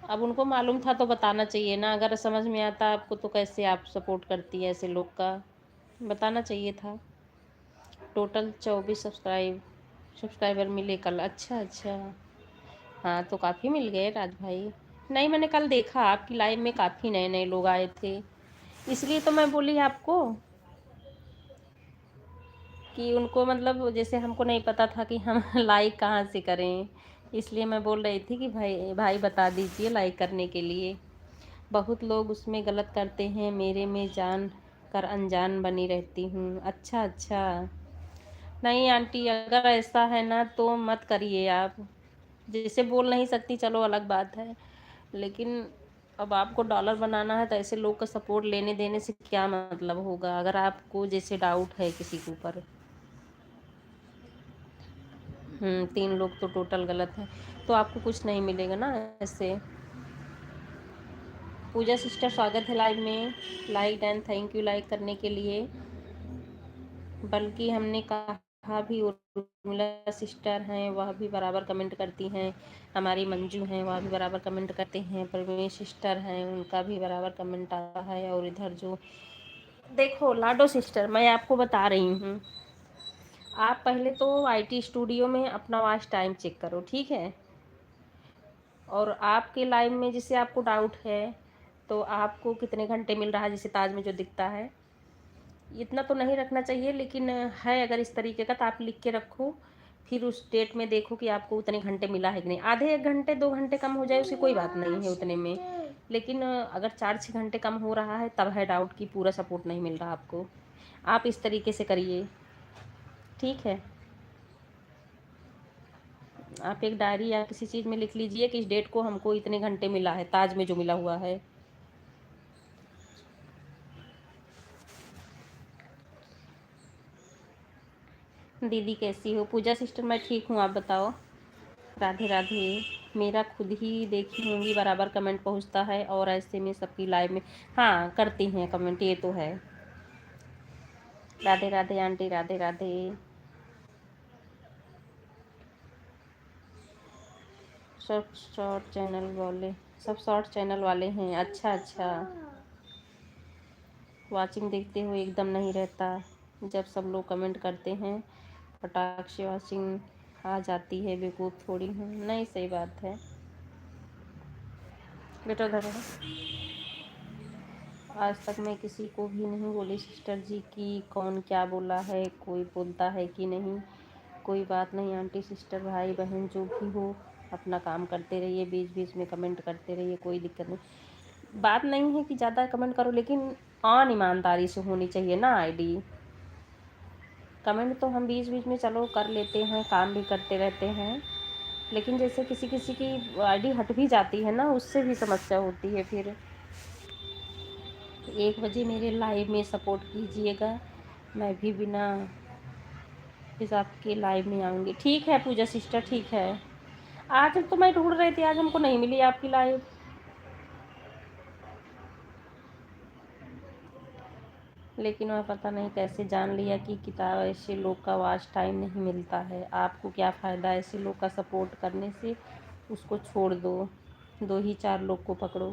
अब उनको मालूम था तो बताना चाहिए ना, अगर समझ में आता आपको तो कैसे आप सपोर्ट करती है ऐसे लोग का, बताना चाहिए था। टोटल 24 सब्सक्राइबर मिले कल। अच्छा अच्छा, हाँ तो काफ़ी मिल गए राज भाई। नहीं, मैंने कल देखा आपकी लाइव में काफ़ी नए नए लोग आए थे, इसलिए तो मैं बोली आपको कि उनको मतलब जैसे हमको नहीं पता था कि हम लाइक कहाँ से करें, इसलिए मैं बोल रही थी कि भाई भाई बता दीजिए लाइक करने के लिए। बहुत लोग उसमें गलत करते हैं, मेरे में जान कर अनजान बनी रहती हूँ। अच्छा अच्छा, नहीं आंटी, अगर ऐसा है ना तो मत करिए आप। जैसे बोल नहीं सकती चलो अलग बात है, लेकिन अब आपको डॉलर बनाना है तो ऐसे लोग का सपोर्ट लेने देने से क्या मतलब होगा, अगर आपको जैसे डाउट है किसी के ऊपर। 3 लोग तो टोटल गलत हैं, तो आपको कुछ नहीं मिलेगा ना ऐसे। पूजा सिस्टर स्वागत है लाइव में, like and thank you like करने के लिए। बल्कि हमने कहा भी, उर्मिला सिस्टर हैं वह भी बराबर कमेंट करती हैं, हमारी मंजू हैं वह भी बराबर कमेंट करते हैं, परवीन सिस्टर हैं उनका भी बराबर कमेंट आता है। और इधर जो देखो लाडो सिस्टर, मैं आपको बता रही हूँ, आप पहले तो आईटी स्टूडियो में अपना वॉच टाइम चेक करो, ठीक है। और आपके लाइव में जिससे आपको डाउट है तो आपको कितने घंटे मिल रहा है, जैसे ताज में जो दिखता है, इतना तो नहीं रखना चाहिए, लेकिन है अगर इस तरीके का तो आप लिख के रखो। फिर उस डेट में देखो कि आपको उतने घंटे मिला है कि नहीं। आधे 1 घंटे 2 घंटे कम हो जाए उसकी कोई बात नहीं है उतने में, लेकिन अगर 4-6 घंटे कम हो रहा है तब है डाउट कि पूरा सपोर्ट नहीं मिल रहा आपको। आप इस तरीके से करिए, ठीक है। आप एक डायरी या किसी चीज़ में लिख लीजिए कि इस डेट को हमको इतने घंटे मिला है, ताज में जो मिला हुआ है। दीदी कैसी हो? पूजा सिस्टर मैं ठीक हूँ, आप बताओ। राधे राधे। मेरा खुद ही देखी होंगी बराबर कमेंट पहुँचता है, और ऐसे में सबकी लाइव में हाँ करती हैं कमेंट, ये तो है। राधे राधे आंटी, राधे राधे। सब शॉर्ट चैनल वाले, सब शॉर्ट चैनल वाले हैं। अच्छा अच्छा, वाचिंग देखते हुए एकदम नहीं रहता, जब सब लोग कमेंट करते हैं फटाक से वाचिंग आ जाती है, बेवकूफ़ थोड़ी हूँ। नहीं, सही बात है बेटा। धरो, आज तक मैं किसी को भी नहीं बोली सिस्टर जी कि कौन क्या बोला है, कोई बोलता है कि नहीं। कोई बात नहीं आंटी, सिस्टर, भाई बहन जो भी हो, अपना काम करते रहिए, बीच बीच में कमेंट करते रहिए, कोई दिक्कत नहीं। बात नहीं है कि ज़्यादा कमेंट करो, लेकिन ऑन ईमानदारी से होनी चाहिए ना आईडी। कमेंट तो हम बीच बीच में चलो कर लेते हैं, काम भी करते रहते हैं, लेकिन जैसे किसी किसी की आईडी हट भी जाती है ना, उससे भी समस्या होती है फिर। 1 बजे मेरे लाइव में सपोर्ट कीजिएगा, मैं भी बिना हिसाब के लाइव में आऊँगी। ठीक है पूजा सिस्टर, ठीक है। आज तो मैं ढूंढ रही थी, आज हमको नहीं मिली आपकी लाइव। लेकिन वह पता नहीं कैसे जान लिया कि किताब ऐसे लोग का वॉच टाइम नहीं मिलता है। आपको क्या फ़ायदा ऐसे लोग का सपोर्ट करने से, उसको छोड़ दो, 2 ही 4 लोग को पकड़ो।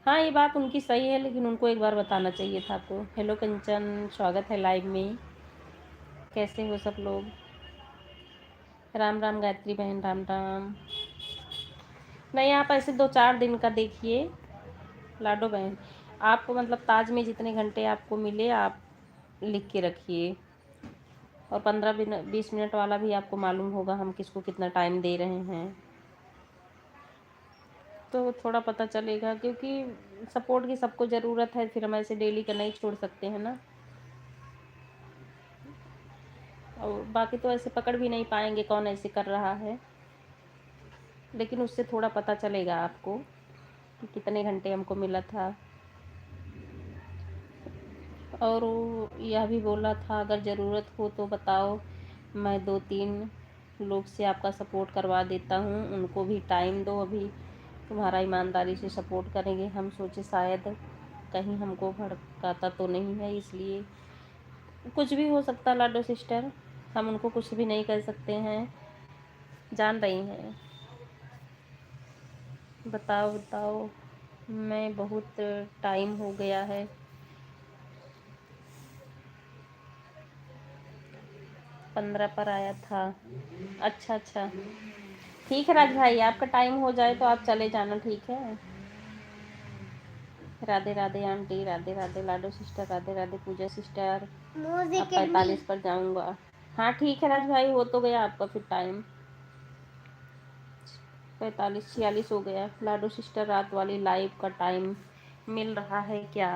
हाँ ये बात उनकी सही है, लेकिन उनको एक बार बताना चाहिए था आपको। हेलो कंचन, स्वागत है लाइव में, कैसे हो सब लोग? राम राम गायत्री बहन, राम राम। नहीं, आप ऐसे 2-4 दिन का देखिए लाडो बहन, आपको मतलब ताज में जितने घंटे आपको मिले आप लिख के रखिए, और 15-20 मिनट वाला भी आपको मालूम होगा हम किसको कितना टाइम दे रहे हैं, तो थोड़ा पता चलेगा। क्योंकि सपोर्ट की सबको ज़रूरत है, फिर हम ऐसे डेली का नहीं छोड़ सकते हैं ना। और बाकी तो ऐसे पकड़ भी नहीं पाएंगे कौन ऐसे कर रहा है, लेकिन उससे थोड़ा पता चलेगा आपको कि कितने घंटे हमको मिला था। और वो यह भी बोला था अगर ज़रूरत हो तो बताओ, मैं 2-3 लोग से आपका सपोर्ट करवा देता हूँ, उनको भी टाइम दो, अभी तुम्हारा ईमानदारी से सपोर्ट करेंगे। हम सोचे शायद कहीं हमको भड़काता तो नहीं है, इसलिए कुछ भी हो सकता है लाडो सिस्टर, हम उनको कुछ भी नहीं कर सकते हैं, जान रही हैं। बताओ बताओ, मैं बहुत टाइम हो गया है। 15 पर आया था। अच्छा अच्छा, ठीक है राज भाई, आपका टाइम हो जाए तो आप चले जाना, ठीक है। राधे राधे आंटी, राधे राधे लाडो सिस्टर, राधे राधे पूजा सिस्टर। अब 45 पर जाऊंगा। हाँ ठीक है राज भाई, हो तो गया आपका फिर टाइम, 45-46 हो गया। लाडो सिस्टर रात वाली लाइव का टाइम मिल रहा है क्या?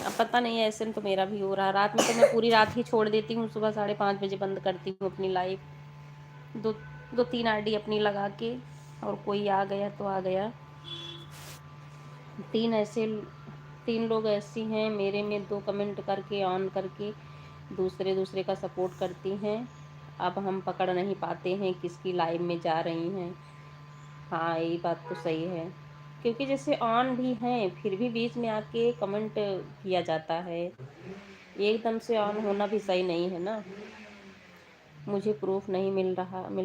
अब पता नहीं है, ऐसे में तो मेरा भी हो रहा है। रात में तो मैं पूरी रात ही छोड़ देती हूँ, सुबह 5:30 बजे बंद करती हूँ अपनी लाइव। दो 2-3 आईडी अपनी लगा के, और कोई आ गया तो आ गया। 3 लोग ऐसी हैं मेरे में, 2 कमेंट करके ऑन करके दूसरे दूसरे का सपोर्ट करती हैं। अब हम पकड़ नहीं पाते हैं किसकी लाइव में जा रही हैं। हाँ ये बात तो सही है, क्योंकि जैसे ऑन भी हैं फिर भी बीच में आके कमेंट किया जाता है, एकदम से ऑन होना भी सही नहीं है ना। मुझे प्रूफ नहीं मिल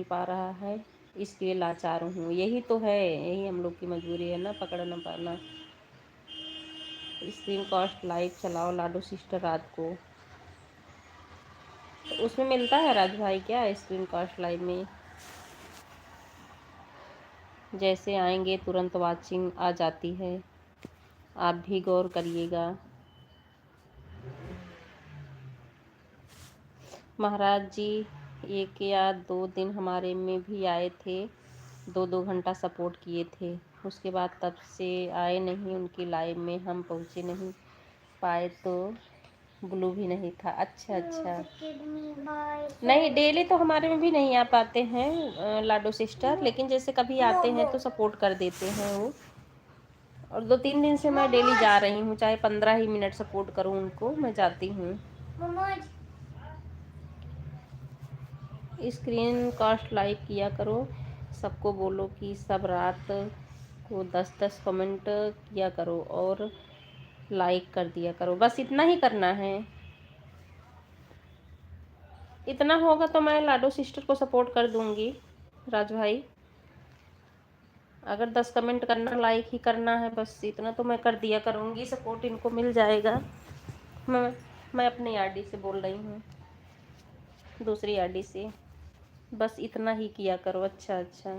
पा रहा है, इसलिए लाचार हूँ। यही तो है, यही हम लोग की मजबूरी है ना, पकड़ ना पाना। स्क्रीन कास्ट लाइव चलाओ लाडो सिस्टर रात को, तो उसमें मिलता है राज भाई क्या स्क्रीन कास्ट लाइव में? जैसे आएंगे तुरंत वाचिंग आ जाती है, आप भी गौर करिएगा। महाराज जी 1 या 2 दिन हमारे में भी आए थे, 2-2 घंटा सपोर्ट किए थे, उसके बाद तब से आए नहीं उनकी लाइव में, हम पहुँचे नहीं पाए तो ब्लू भी नहीं था। अच्छा अच्छा, नहीं डेली तो हमारे में भी नहीं आ पाते हैं लाडो सिस्टर, लेकिन जैसे कभी आते हैं तो सपोर्ट कर देते हैं वो। और 2-3 दिन से मैं डेली जा रही हूँ, चाहे 15 ही मिनट सपोर्ट करूँ उनको, मैं जाती हूँ। स्क्रीन कास्ट लाइव किया करो, सबको बोलो कि सब रात को 10-10 कमेंट किया करो और लाइक कर दिया करो, बस इतना ही करना है। इतना होगा तो मैं लाडो सिस्टर को सपोर्ट कर दूंगी राज भाई। अगर 10 कमेंट करना, लाइक ही करना है, बस इतना तो मैं कर दिया करूँगी, सपोर्ट इनको मिल जाएगा। मैं अपनी आईडी से बोल रही हूँ, दूसरी आईडी से, बस इतना ही किया करो। अच्छा अच्छा,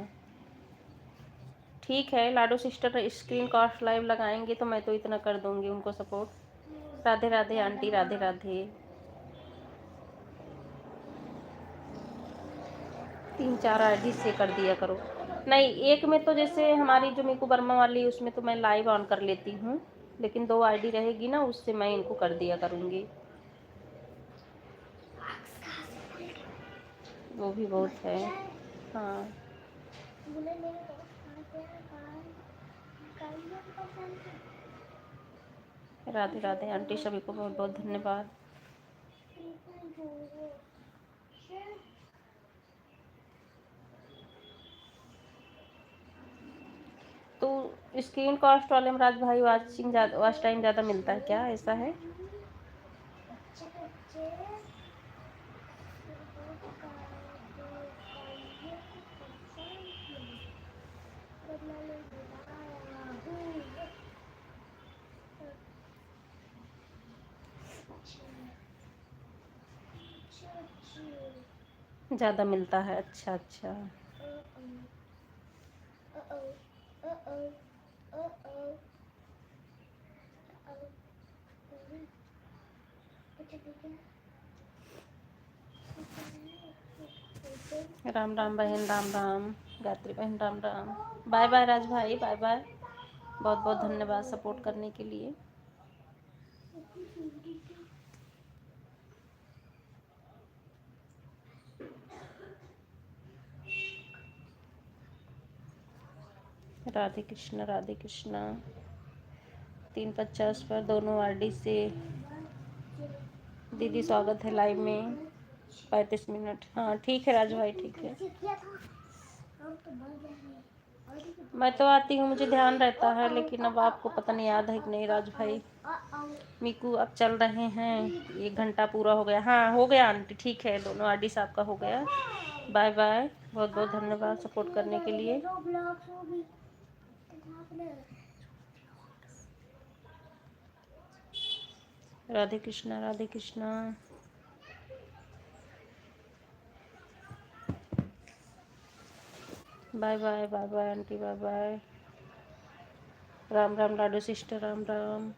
ठीक है लाडो सिस्टर, स्क्रीन कास्ट लाइव लगाएंगे तो मैं तो इतना कर दूंगी उनको support. Radhe Radhe aunty, Radhe Radhe. 3-4 ID से कर दिया करो। नहीं, एक में तो जैसे हमारी जो मीकू वर्मा वाली, उसमें तो मैं लाइव ऑन कर लेती हूँ, लेकिन 2 आईडी रहेगी ना, उससे मैं इनको कर दिया करूँगी, वो भी बहुत है। हाँ राधे राधे आंटी, सभी को बहुत बहुत धन्यवाद। तो स्क्रीन कास्ट वाले में राज भाई वॉच टाइम ज़्यादा मिलता है क्या, ऐसा है? ज़्यादा मिलता है, अच्छा अच्छा। राम राम बहन, राम राम गायत्री बहन, राम राम। बाय बाय राज भाई, बाय बाय, बहुत बहुत धन्यवाद सपोर्ट करने के लिए। राधे कृष्णा, राधे कृष्णा। 3:50 पर दोनों आरडी से। दीदी स्वागत है लाइव में। 35 मिनट। हाँ ठीक है राजू भाई, ठीक है। मैं तो आती हूँ, मुझे ध्यान रहता है, लेकिन अब आपको पता नहीं याद है कि नहीं राजू भाई। मीकू अब चल रहे हैं, 1 घंटा पूरा हो गया। हाँ हो गया आंटी, ठीक है, दोनों आरडी साहब का हो गया। बाय बाय, बहुत बहुत धन्यवाद सपोर्ट करने के लिए। Radhe Krishna Radhe Krishna. Bye bye bye bye aunty, bye bye. Ram Ram Lado sister, Ram Ram.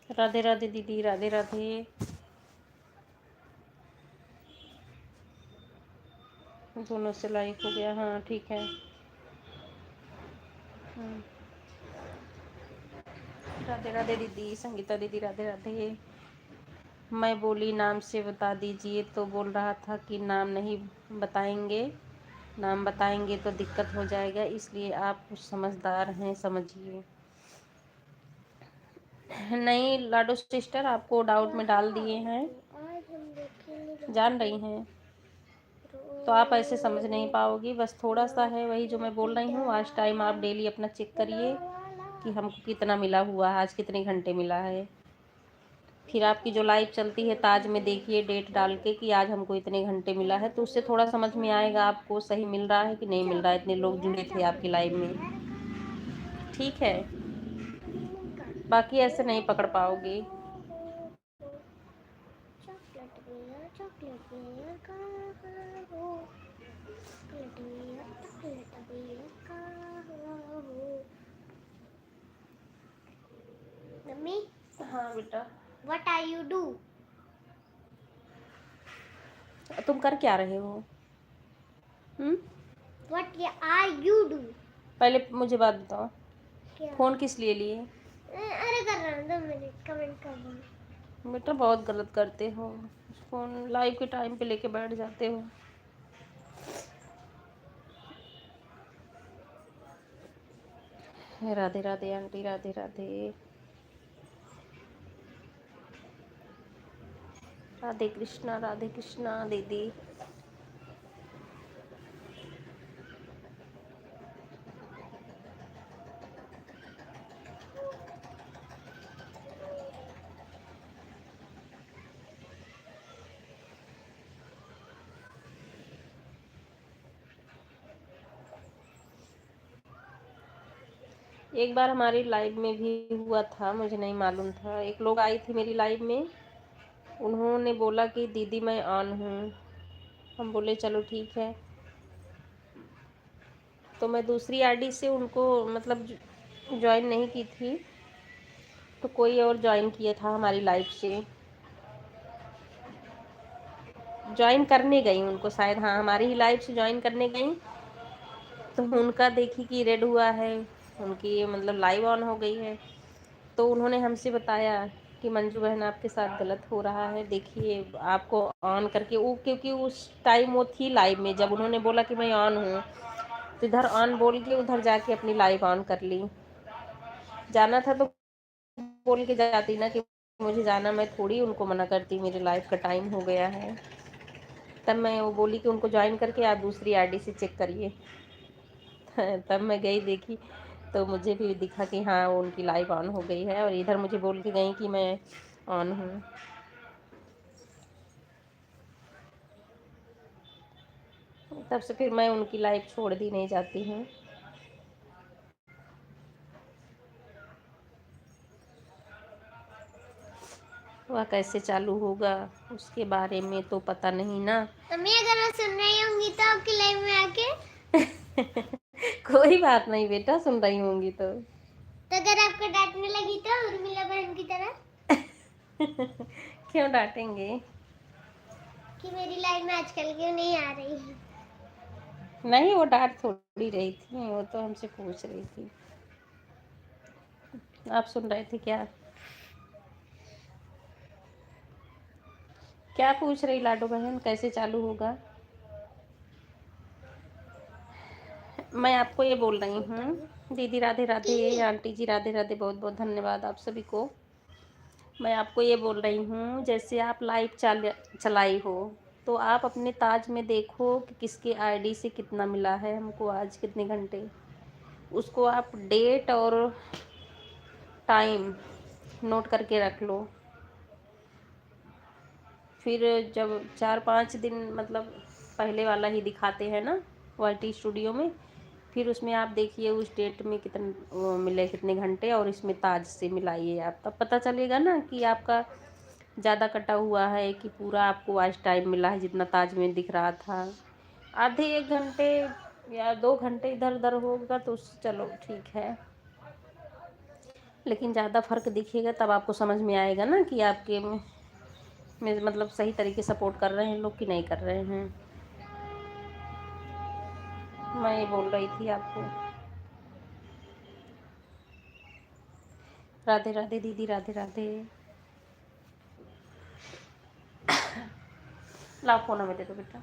Radhe Radhe दीदी, राधे राधे। दोनों से लाइक हो गया, हाँ ठीक है। राधे राधे दीदी, संगीता दीदी, राधे राधे। मैं बोली नाम से बता दीजिए, तो बोल रहा था कि नाम नहीं बताएंगे, नाम बताएंगे तो दिक्कत हो जाएगा, इसलिए आप कुछ समझदार हैं, समझिए। नहीं लाडो सिस्टर, आपको डाउट में डाल दिए हैं, जान रही हैं, तो आप ऐसे समझ नहीं पाओगी। बस थोड़ा सा है, वही जो मैं बोल रही हूँ। आज टाइम आप डेली अपना चेक करिए कि हमको कितना मिला हुआ है, आज कितने घंटे मिला है। फिर आपकी जो लाइव चलती है ताज में देखिए डेट डाल के कि आज हमको इतने घंटे मिला है, तो उससे थोड़ा समझ में आएगा आपको सही मिल रहा है कि नहीं मिल रहा है। इतने लोग जुड़े थे आपकी लाइव में, ठीक है। बाकी ऐसे नहीं पकड़ पाओगी। मम्मी, हाँ बेटा। What are you do? तुम कर क्या रहे हो? What are you do? पहले मुझे बात बताओ, क्या? फोन किस लिए लिए? अरे कर रहा हूँ, 2 मिनट कमेंट कर रहा हूँ। बेटा बहुत गलत करते हो, फोन लाइव के टाइम पे लेके बैठ जाते हो। राधे राधे आंटी, राधे राधे। राधे कृष्णा दीदी। एक बार हमारी लाइव में भी हुआ था, मुझे नहीं मालूम था। एक लोग आई थी मेरी लाइव में, उन्होंने बोला कि दीदी मैं ऑन हूँ। हम बोले चलो ठीक है, तो मैं दूसरी आईडी से उनको मतलब ज्वाइन नहीं की थी, तो कोई और ज्वाइन किया था हमारी लाइव से। ज्वाइन करने गई उनको शायद, हाँ हमारी ही लाइव से ज्वाइन करने गई, तो उनका देखी कि रेड हुआ है, उनकी मतलब लाइव ऑन हो गई है। तो उन्होंने हमसे बताया कि मंजू बहन आपके साथ गलत हो रहा है, देखिए आपको ऑन करके वो, क्योंकि उस टाइम वो थी लाइव में, जब उन्होंने बोला कि मैं ऑन हूँ, तो इधर ऑन बोल के उधर जाके अपनी लाइव ऑन कर ली। जाना था तो बोल के जाती ना कि मुझे जाना, मैं थोड़ी उनको मना करती, मेरे लाइव का टाइम हो गया है। तब मैं वो बोली कि उनको ज्वाइन करके आप दूसरी आईडी से चेक करिए। तब मैं गई देखी, तो मुझे भी दिखा कि हाँ उनकी लाइव ऑन हो गई है, और इधर मुझे बोल के गई कि मैं ऑन हूँ। तब से फिर मैं उनकी लाइव छोड़ दी, नहीं जाती हूँ। वह कैसे चालू होगा उसके बारे में तो पता नहीं ना। मम्मी अगर मैं सुन रही होंगी तो आपकी लाइव में आके कोई बात नहीं बेटा, सुन रही होंगी तो अगर आपको डांटने लगी तो उर्मिला बहन की तरह क्यों डांटेंगे? कि मेरी लाइव में आजकल क्यों नहीं आ रही है? नहीं वो डांट थोड़ी रही थी, वो तो हमसे पूछ रही थी। आप सुन रहे थे क्या? क्या पूछ रही लाडो बहन, कैसे चालू होगा? मैं आपको ये बोल रही हूँ दीदी राधे राधे, आंटी जी राधे राधे, बहुत बहुत धन्यवाद आप सभी को। मैं आपको ये बोल रही हूँ, जैसे आप लाइव चलाई हो तो आप अपने ताज में देखो कि किसके आईडी से कितना मिला है हमको, आज कितने घंटे। उसको आप डेट और टाइम नोट करके रख लो। फिर जब 4-5 दिन मतलब पहले वाला ही दिखाते हैं ना YT स्टूडियो में, फिर उसमें आप देखिए उस डेट में कितने मिले, कितने घंटे, और इसमें ताज से मिलाइए आप, तब पता चलेगा ना कि आपका ज़्यादा कटा हुआ है कि पूरा आपको आज टाइम मिला है जितना ताज में दिख रहा था। आधे 1 घंटे या 2 घंटे इधर उधर होगा तो चलो ठीक है, लेकिन ज़्यादा फ़र्क दिखेगा तब आपको समझ में आएगा ना कि आपके में मतलब सही तरीके सपोर्ट कर रहे हैं लोग कि नहीं कर रहे हैं। मैं ये बोल रही थी आपको। राधे राधे दीदी, राधे राधे। ला फोन में दे दो बेटा।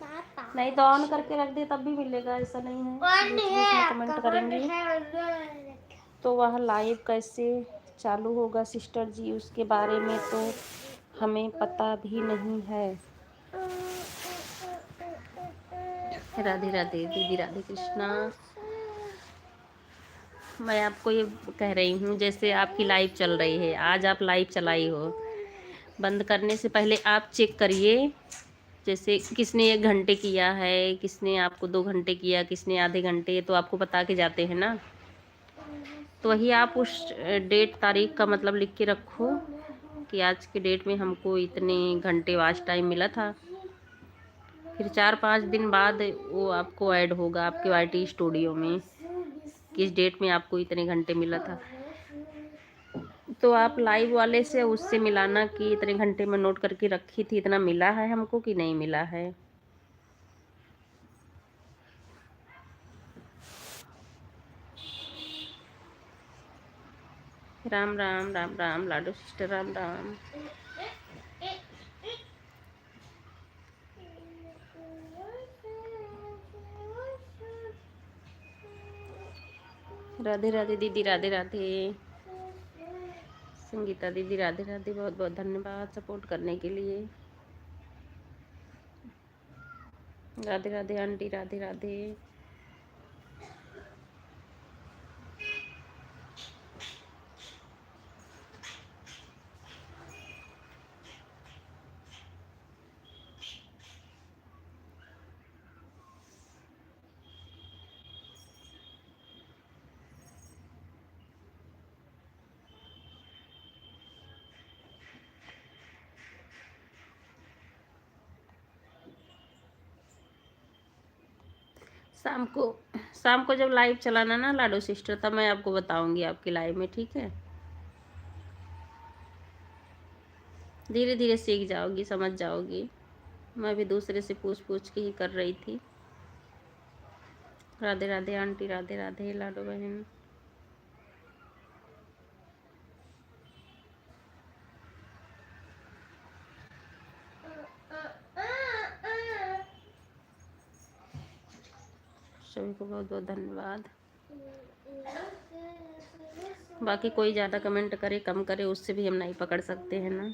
पापा नहीं तो ऑन करके रख दे तब भी मिलेगा, ऐसा नहीं है कौन बीच बीच है में आपका? कमेंट कौन करेंगे। है? तो वह लाइव कैसे चालू होगा सिस्टर जी, उसके बारे में तो हमें पता भी नहीं है। राधे राधे दीदी, राधे कृष्णा। मैं आपको ये कह रही हूँ, जैसे आपकी लाइव चल रही है, आज आप लाइव चलाई हो, बंद करने से पहले आप चेक करिए, जैसे किसने 1 घंटे किया है, किसने आपको 2 घंटे किया, किसने आधे घंटे, तो आपको बता के जाते हैं ना। तो वही आप उस डेट तारीख का मतलब लिख के रखो कि आज के डेट में हमको इतने घंटे वॉच टाइम मिला था। फिर 4-5 दिन बाद वो आपको ऐड होगा आपके YT स्टूडियो में, किस डेट में आपको इतने घंटे मिला था। तो आप लाइव वाले से उससे मिलाना कि इतने घंटे में नोट करके रखी थी, इतना मिला है हमको कि नहीं मिला है। राम राम राम राम लाडो सिस्टर, राम राम। राधे राधे दीदी, राधे राधे। संगीता दीदी राधे राधे, बहुत बहुत धन्यवाद सपोर्ट करने के लिए। राधे राधे आंटी, राधे राधे। शाम को जब लाइव चलाना ना लाडो सिस्टर, तब मैं आपको बताऊंगी आपकी लाइव में, ठीक है। धीरे धीरे सीख जाओगी, समझ जाओगी। मैं भी दूसरे से पूछ पूछ के ही कर रही थी। राधे राधे आंटी, राधे राधे लाडो बहन। सभी को बहुत बहुत धन्यवाद। बाकी कोई ज़्यादा कमेंट करे कम करे उससे भी हम नहीं पकड़ सकते हैं ना,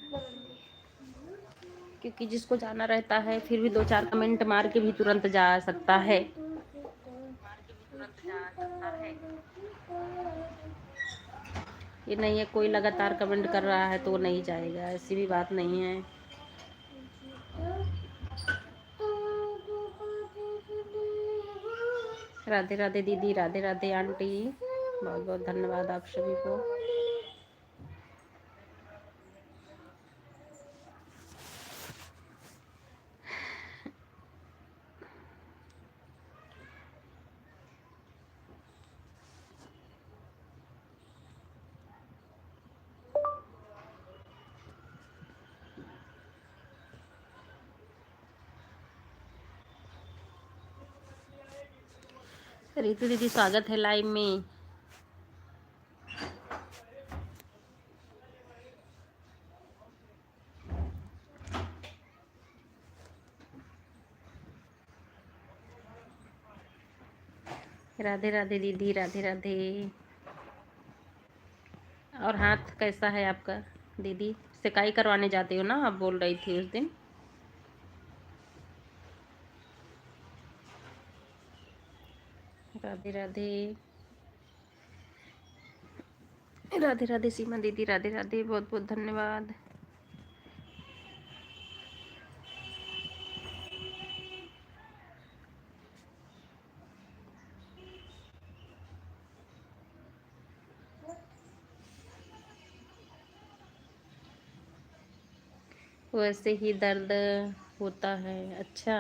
क्योंकि जिसको जाना रहता है फिर भी 2-4 कमेंट मार के भी तुरंत जा सकता है। ये नहीं है कोई लगातार कमेंट कर रहा है तो वो नहीं जाएगा, ऐसी भी बात नहीं है। राधे राधे दीदी, राधे राधे आंटी, बहुत बहुत धन्यवाद आप सभी को। रितु दीदी स्वागत है लाइव में। राधे राधे दीदी, राधे राधे। और हाथ कैसा है आपका दीदी? सिकाई करवाने जाते हो ना आप, बोल रही थी उस दिन। राधे राधे, राधे राधे सीमा दीदी, राधे राधे, बहुत बहुत धन्यवाद। वैसे ही दर्द होता है, अच्छा।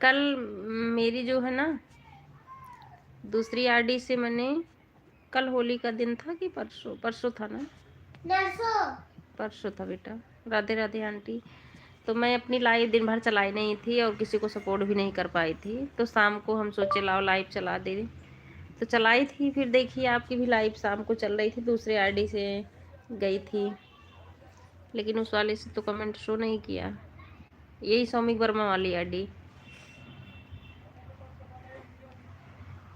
कल मेरी जो है ना दूसरी आरडी से मैंने, कल होली का दिन था कि परसों, परसों था ना, परसों था बेटा। राधे राधे आंटी। तो मैं अपनी लाइव दिन भर चलाई नहीं थी और किसी को सपोर्ट भी नहीं कर पाई थी, तो शाम को हम सोचे लाओ लाइव चला दे, तो चलाई थी। फिर देखिए आपकी भी लाइव शाम को चल रही थी, दूसरे आईडी से गई थी, लेकिन उस वाले से तो कमेंट शो नहीं किया। यही सौमिक वर्मा वाली आईडी।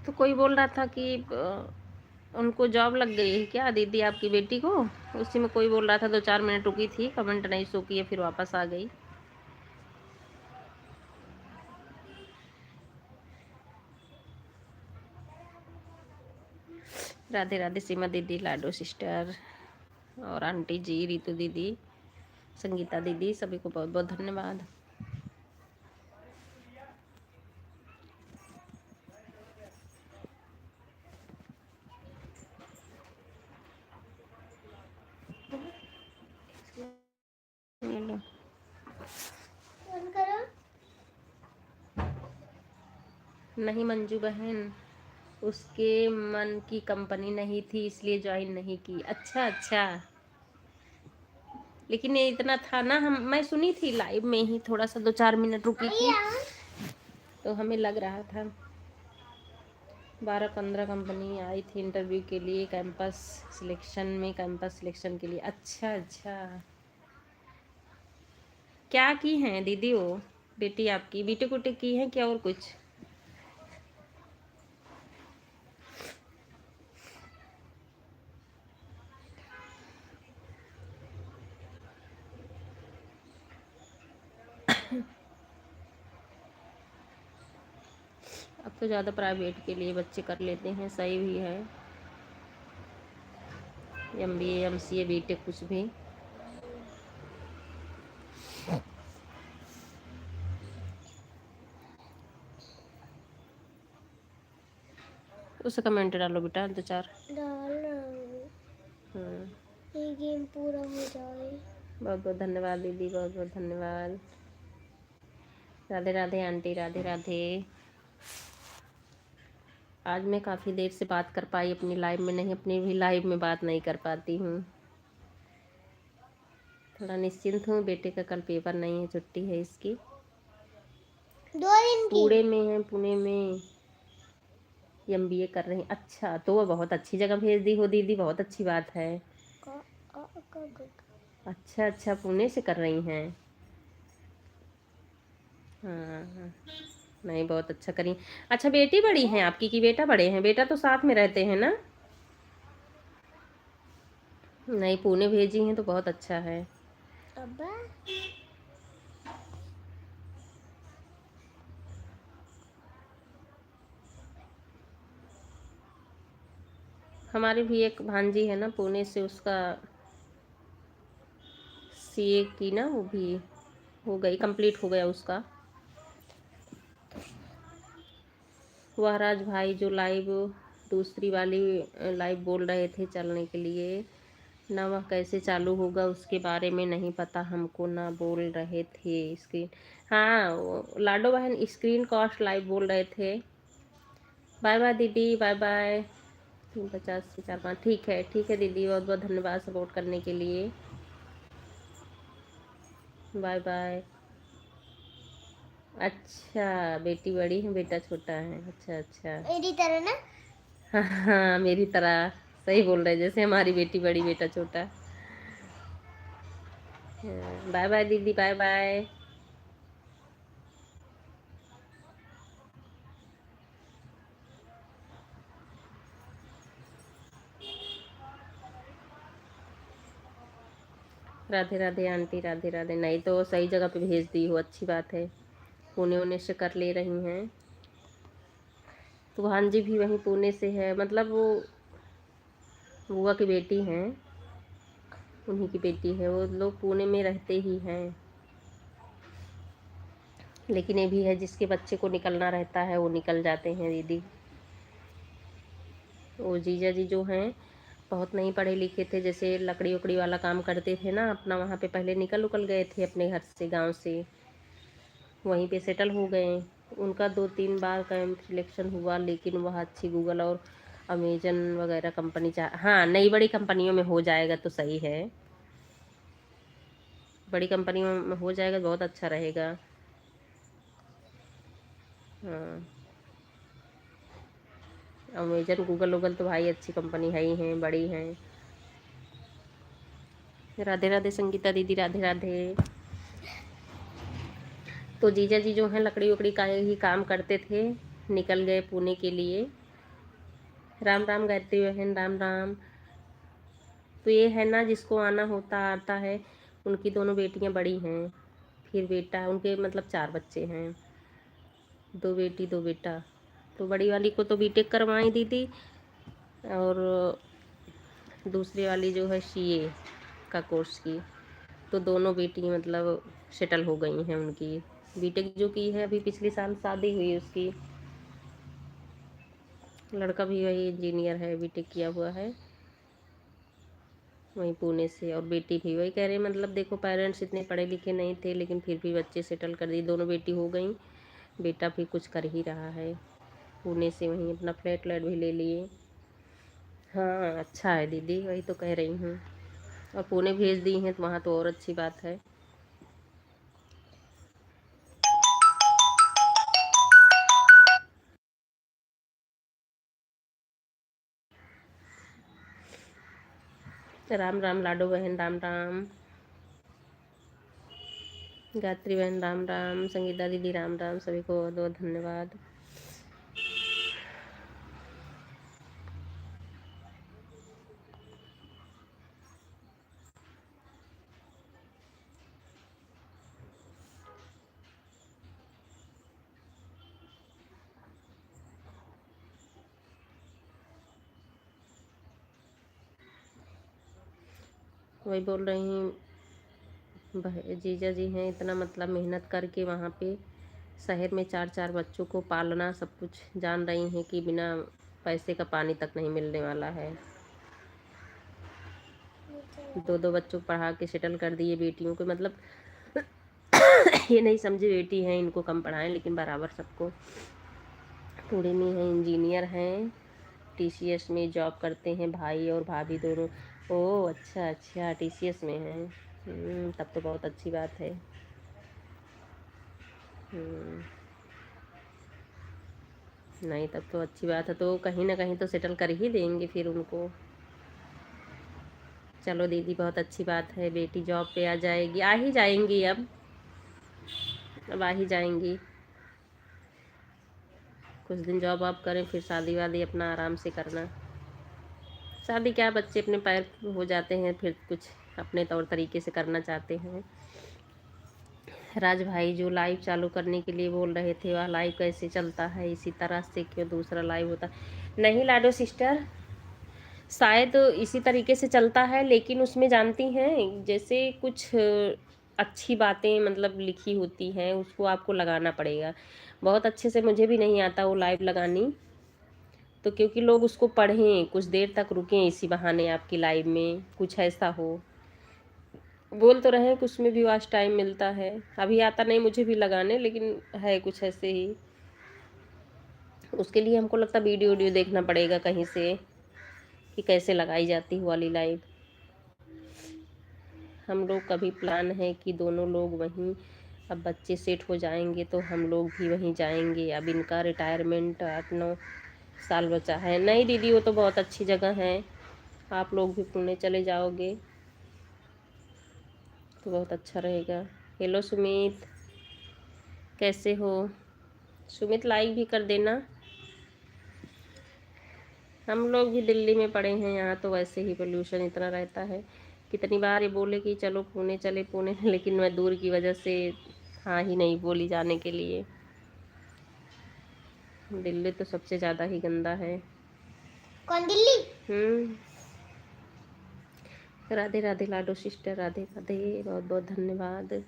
तो कोई बोल रहा था कि उनको जॉब लग गई है क्या दीदी आपकी बेटी को, उसी में कोई बोल रहा था। 2-4 मिनट रुकी थी, कमेंट नहीं शो किए, फिर वापस आ गई। राधे राधे सीमा दीदी, लाडो सिस्टर और आंटी जी, रितु दीदी, संगीता दीदी, सभी को बहुत बहुत धन्यवाद। नहीं मंजू बहन, उसके मन की कंपनी नहीं थी इसलिए ज्वाइन नहीं की। अच्छा अच्छा, लेकिन ये इतना था ना, मैं सुनी थी लाइव में ही, थोड़ा सा 2-4 मिनट रुकी थी, तो हमें लग रहा था 12-15 कंपनी आई थी इंटरव्यू के लिए, कैंपस सिलेक्शन में, कैंपस सिलेक्शन के लिए। अच्छा अच्छा, क्या की हैं दीदी वो बेटी आपकी, बीटेक उटेक की है क्या और कुछ? अब तो ज़्यादा प्राइवेट के लिए बच्चे कर लेते हैं, सही भी है। MBA MCA बीटेक कुछ भी। उसे कमेंट डालो बेटा 2-4 ये गेम पूरा हो जाए। बहुत बहुत धन्यवाद दीदी, बहुत बहुत धन्यवाद। राधे राधे आंटी, राधे राधे। आज मैं काफ़ी देर से बात कर पाई अपनी लाइव में, नहीं अपनी भी लाइव में बात नहीं कर पाती हूँ। थोड़ा निश्चिंत हूँ, बेटे का कल पेपर नहीं है, छुट्टी है इसकी, 2 दिन की। पुणे में है, पुणे में MBA कर रही। अच्छा, तो वो बहुत अच्छी जगह भेज दी हो दीदी, बहुत अच्छी बात है। अच्छा अच्छा, पुणे से कर रही हैं। हाँ हाँ, नहीं बहुत अच्छा करी। अच्छा, बेटी बड़ी हैं आपकी कि बेटा बड़े हैं? बेटा तो साथ में रहते हैं ना? नहीं, पुणे भेजी हैं तो बहुत अच्छा है। अब्बा हमारी भी एक भांजी है ना पुणे से, उसका CA की ना, वो भी हो गई, कंप्लीट हो गया उसका। वहराज भाई जो लाइव दूसरी वाली लाइव बोल रहे थे चलने के लिए ना, वह कैसे चालू होगा उसके बारे में नहीं पता हमको ना, बोल रहे थे स्क्रीन। हाँ, लाडो बहन स्क्रीन कॉस्ट लाइव बोल रहे थे। बाय बाय दीदी, बाय बाय। 350 से 4-5, ठीक है ठीक है दीदी, बहुत बहुत धन्यवाद सपोर्ट करने के लिए। Bye bye. अच्छा, बेटी बड़ी है बेटा छोटा है, अच्छा अच्छा। मेरी तरह ना। हाँ हाँ, मेरी तरह सही बोल रहे, जैसे हमारी बेटी बड़ी बेटा छोटा। बाय बाय दीदी, bye bye. Radhe Radhe aunty, Radhe Radhe. नहीं तो सही जगह पे भेज दी हो, अच्छी बात है। पुणे उन्ने से कर ले रही हैं। तो भांजी भी वहीं पुणे से है, मतलब वो बुआ की बेटी हैं, उन्हीं की बेटी है। वो लोग पुणे में रहते ही हैं, लेकिन ये भी है जिसके बच्चे को निकलना रहता है वो निकल जाते हैं दीदी। वो जीजा जी जो हैं बहुत नहीं पढ़े लिखे थे, जैसे लकड़ी उकड़ी वाला काम करते थे ना अपना, वहाँ पे पहले निकल उकल गए थे अपने घर से, गांव से, वहीं पे सेटल हो गए। उनका 2-3 बार कैंप सिलेक्शन हुआ, लेकिन वह अच्छी गूगल और अमेजन वगैरह कंपनी हाँ, नई बड़ी कंपनियों में हो जाएगा तो सही है, बड़ी कंपनियों में हो जाएगा बहुत अच्छा रहेगा। हाँ, अमेजन गूगल वूगल तो भाई अच्छी कंपनी है ही, हैं बड़ी हैं। राधे राधे संगीता दीदी, राधे राधे। तो जीजा जी जो हैं लकड़ी उकड़ी का ही काम करते थे, निकल गए पुणे के लिए। राम राम गायत्री बहन, राम राम। तो ये है ना, जिसको आना होता आता है। उनकी दोनों बेटियां बड़ी हैं, फिर बेटा, उनके मतलब 4 बच्चे हैं, 2 बेटी 2 बेटा। तो बड़ी वाली को तो बीटेक करवाई दीदी, और दूसरी वाली जो है सीए का कोर्स की। तो दोनों बेटी मतलब सेटल हो गई हैं उनकी। बीटेक जो की है अभी पिछले साल शादी हुई उसकी। लड़का भी वही इंजीनियर है, बीटेक किया हुआ है वहीं पुणे से। और बेटी भी वही कह रहे, मतलब देखो पेरेंट्स इतने पढ़े लिखे नहीं थे, लेकिन फिर भी बच्चे सेटल कर दिए, दोनों बेटी हो गई, बेटा भी कुछ कर ही रहा है पुणे से, वहीं अपना फ्लैट व्लैट भी ले लिए। हाँ अच्छा है दीदी, वही तो कह रही हूँ। और पुणे भेज दी हैं तो वहाँ तो और अच्छी बात है। राम राम लाडो बहन, राम राम। गायत्री बहन, राम राम। संगीता दीदी, राम राम। सभी को बहुत बहुत धन्यवाद। वही बोल रही हूँ, जीजा जी हैं इतना मतलब मेहनत करके वहाँ पे शहर में 4-4 बच्चों को पालना, सब कुछ जान रही हैं कि बिना पैसे का पानी तक नहीं मिलने वाला है। 2-2 बच्चों को पढ़ा के सेटल कर दिए बेटियों को, मतलब ये नहीं समझे बेटी हैं इनको कम पढ़ाएं, लेकिन बराबर सबको। पुणे में हैं, इंजीनियर हैं, टीसीएस में जॉब करते हैं भाई और भाभी दोनों। ओह अच्छा अच्छा, टीसीएस में हैं। तब तो बहुत अच्छी बात है। नहीं तब तो अच्छी बात है, तो कहीं ना कहीं तो सेटल कर ही देंगे फिर उनको। चलो दीदी बहुत अच्छी बात है, बेटी जॉब पे आ जाएगी, आ ही जाएंगी अब आ ही जाएंगी। कुछ दिन जॉब आप करें, फिर शादी वादी अपना आराम से करना। शादी क्या, बच्चे अपने पैर हो जाते हैं, फिर कुछ अपने तौर तरीके से करना चाहते हैं। राज भाई जो लाइव चालू करने के लिए बोल रहे थे, वह लाइव कैसे चलता है, इसी तरह से क्यों दूसरा लाइव होता? नहीं लाडो सिस्टर, शायद इसी तरीके से चलता है, लेकिन उसमें जानती हैं जैसे कुछ अच्छी बातें मतलब लिखी होती हैं, उसको आपको लगाना पड़ेगा। बहुत अच्छे से मुझे भी नहीं आता वो लाइव लगानी, तो क्योंकि लोग उसको पढ़ें, कुछ देर तक रुकें इसी बहाने आपकी लाइव में, कुछ ऐसा हो। बोल तो रहे हैं कि उसमें भी वॉच टाइम मिलता है, अभी आता नहीं मुझे भी लगाने, लेकिन है कुछ ऐसे ही। उसके लिए हमको लगता वीडियो वीडियो देखना पड़ेगा कहीं से कि कैसे लगाई जाती है वाली लाइव। हम लोग का भी प्लान है कि दोनों लोग वहीं, अब बच्चे सेट हो जाएंगे तो हम लोग भी वहीं जाएंगे। अब इनका रिटायरमेंट 8-9 साल बचा है। नहीं दीदी वो तो बहुत अच्छी जगह है, आप लोग भी पुणे चले जाओगे तो बहुत अच्छा रहेगा। हेलो सुमित, कैसे हो? सुमित लाइक भी कर देना। हम लोग भी दिल्ली में पड़े हैं, यहाँ तो वैसे ही पोल्यूशन इतना रहता है। कितनी बार ये बोले कि चलो पुणे चले पुणे, लेकिन मैं दूर की वजह से हाँ ही नहीं बोली जाने के लिए। दिल्ली तो सबसे ज़्यादा ही गंदा है। कौन दिल्ली? राधे राधे लाडो सिस्टर, राधे राधे, बहुत बहुत धन्यवाद।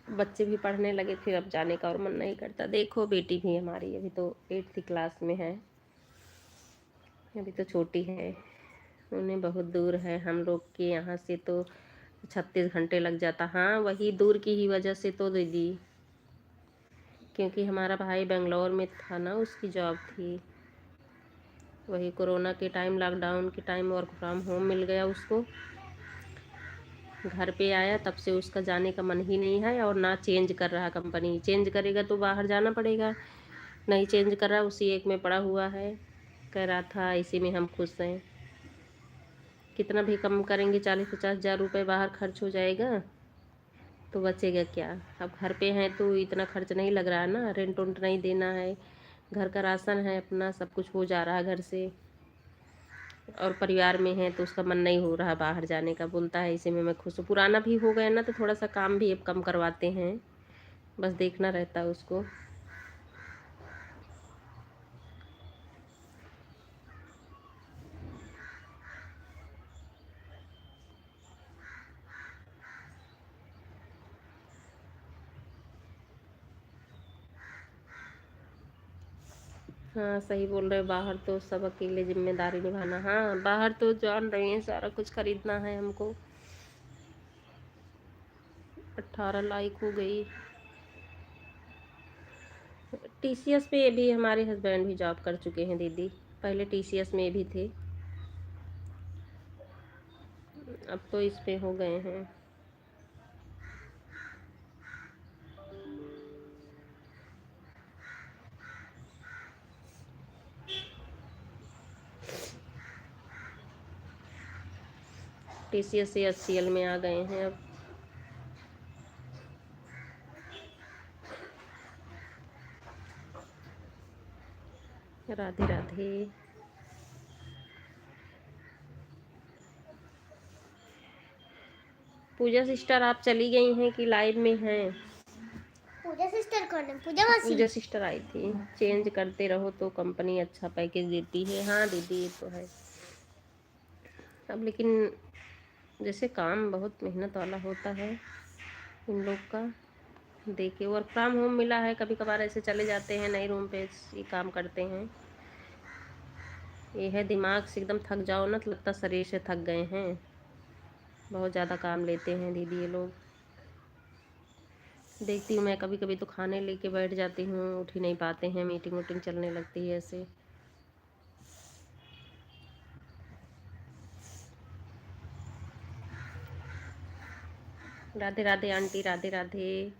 बच्चे भी पढ़ने लगे फिर अब जाने का और मन नहीं करता। देखो बेटी भी हमारी अभी तो 8th क्लास में है, अभी तो छोटी है। उन्हें बहुत दूर है, हम लोग के यहाँ से तो 36 घंटे लग जाता। हाँ वही दूर की ही वजह से तो दीदी, क्योंकि हमारा भाई बेंगलोर में था ना, उसकी जॉब थी। वही कोरोना के टाइम, लॉकडाउन के टाइम वर्क फ्रॉम होम मिल गया उसको, घर पे आया, तब से उसका जाने का मन ही नहीं है। और ना चेंज कर रहा, कंपनी चेंज करेगा तो बाहर जाना पड़ेगा, नहीं चेंज कर रहा, उसी एक में पड़ा हुआ है। कह रहा था इसी में हम खुश हैं। कितना भी कम करेंगे, 40-50 हज़ार रुपये बाहर खर्च हो जाएगा तो बचेगा क्या। अब घर पे हैं तो इतना खर्च नहीं लग रहा है ना, रेंट वेंट नहीं देना है, घर का राशन है अपना, सब कुछ हो जा रहा है घर से। और परिवार में है तो उसका मन नहीं हो रहा बाहर जाने का, बोलता है इसी में मैं खुश हूँ। पुराना भी हो गया ना तो थोड़ा सा काम भी अब कम करवाते हैं, बस देखना रहता है उसको। हाँ सही बोल रहे हो, बाहर तो सब अकेले जिम्मेदारी निभाना। हाँ बाहर तो जान रही हैं, सारा कुछ खरीदना है हमको। 18 लाइक हो गई। TCS पे भी हमारे हस्बैंड भी जॉब कर चुके हैं दीदी, पहले TCS में भी थे, अब तो इस पे हो गए हैं। TCS से HCL में आ गए हैं अब। राधे राधे। पूजा सिस्टर आप चली गई हैं कि लाइव में हैं? पूजा सिस्टर कौन है? पूजा मासी? पूजा सिस्टर आई थी। चेंज करते रहो तो कंपनी अच्छा पैकेज देती है। हाँ दीदी ये तो है। अब लेकिन जैसे काम बहुत मेहनत वाला होता है इन लोग का, देखिए वर्क फ्रॉम होम मिला है, कभी कभार ऐसे चले जाते हैं नई रूम पे ये काम करते हैं। ये है दिमाग से एकदम थक जाओ ना तो लगता शरीर से थक गए हैं, बहुत ज़्यादा काम लेते हैं दीदी ये लोग। देखती हूँ मैं कभी कभी तो खाने लेके बैठ जाती हूँ, उठ ही नहीं पाते हैं, मीटिंग वूटिंग चलने लगती है ऐसे। राधे राधे आंटी, राधे राधे,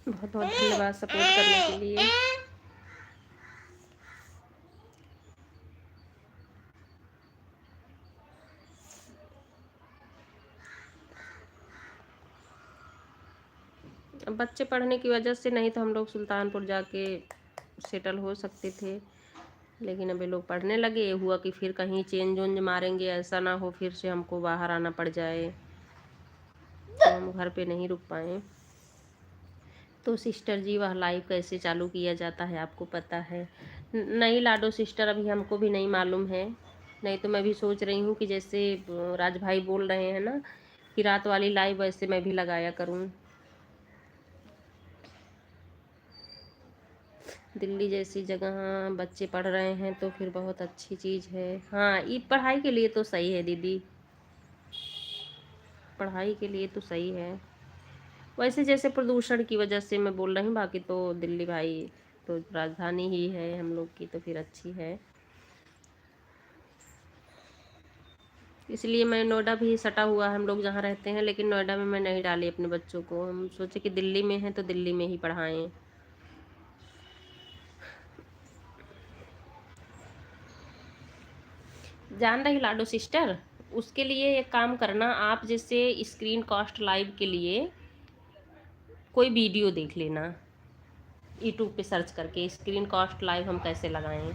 बहुत बहुत धन्यवाद सपोर्ट करने के लिए। अब बच्चे पढ़ने की वजह से नहीं तो हम लोग सुल्तानपुर जाके सेटल हो सकते थे, लेकिन अभी लोग पढ़ने लगे, ये हुआ कि फिर कहीं चेंज वेंज मारेंगे, ऐसा ना हो फिर से हमको बाहर आना पड़ जाए, तो हम घर पे नहीं रुक पाए। तो सिस्टर जी वह लाइव कैसे चालू किया जाता है आपको पता है? नहीं लाडो सिस्टर, अभी हमको भी नहीं मालूम है। नहीं तो मैं भी सोच रही हूँ कि जैसे राज भाई बोल रहे हैं ना कि रात वाली लाइव, वैसे मैं भी लगाया करूँ। दिल्ली जैसी जगह बच्चे पढ़ रहे हैं तो फिर बहुत अच्छी चीज़ है। हाँ ये पढ़ाई के लिए तो सही है दीदी, पढ़ाई के लिए तो सही है। वैसे जैसे प्रदूषण की वजह से मैं बोल रही हूँ, बाकी तो दिल्ली भाई तो राजधानी ही है हम लोग की, तो फिर अच्छी है। इसलिए मैं नोएडा भी सटा हुआ है हम लोग जहाँ रहते हैं, लेकिन नोएडा में मैं नहीं डाली अपने बच्चों को, हम सोचे कि दिल्ली में हैं तो दिल्ली में ही पढ़ाएं। जान रही लाडो सिस्टर, उसके लिए एक काम करना, आप जैसे स्क्रीन कास्ट लाइव के लिए कोई वीडियो देख लेना, यूट्यूब पे सर्च करके स्क्रीन कास्ट लाइव हम कैसे लगाएं।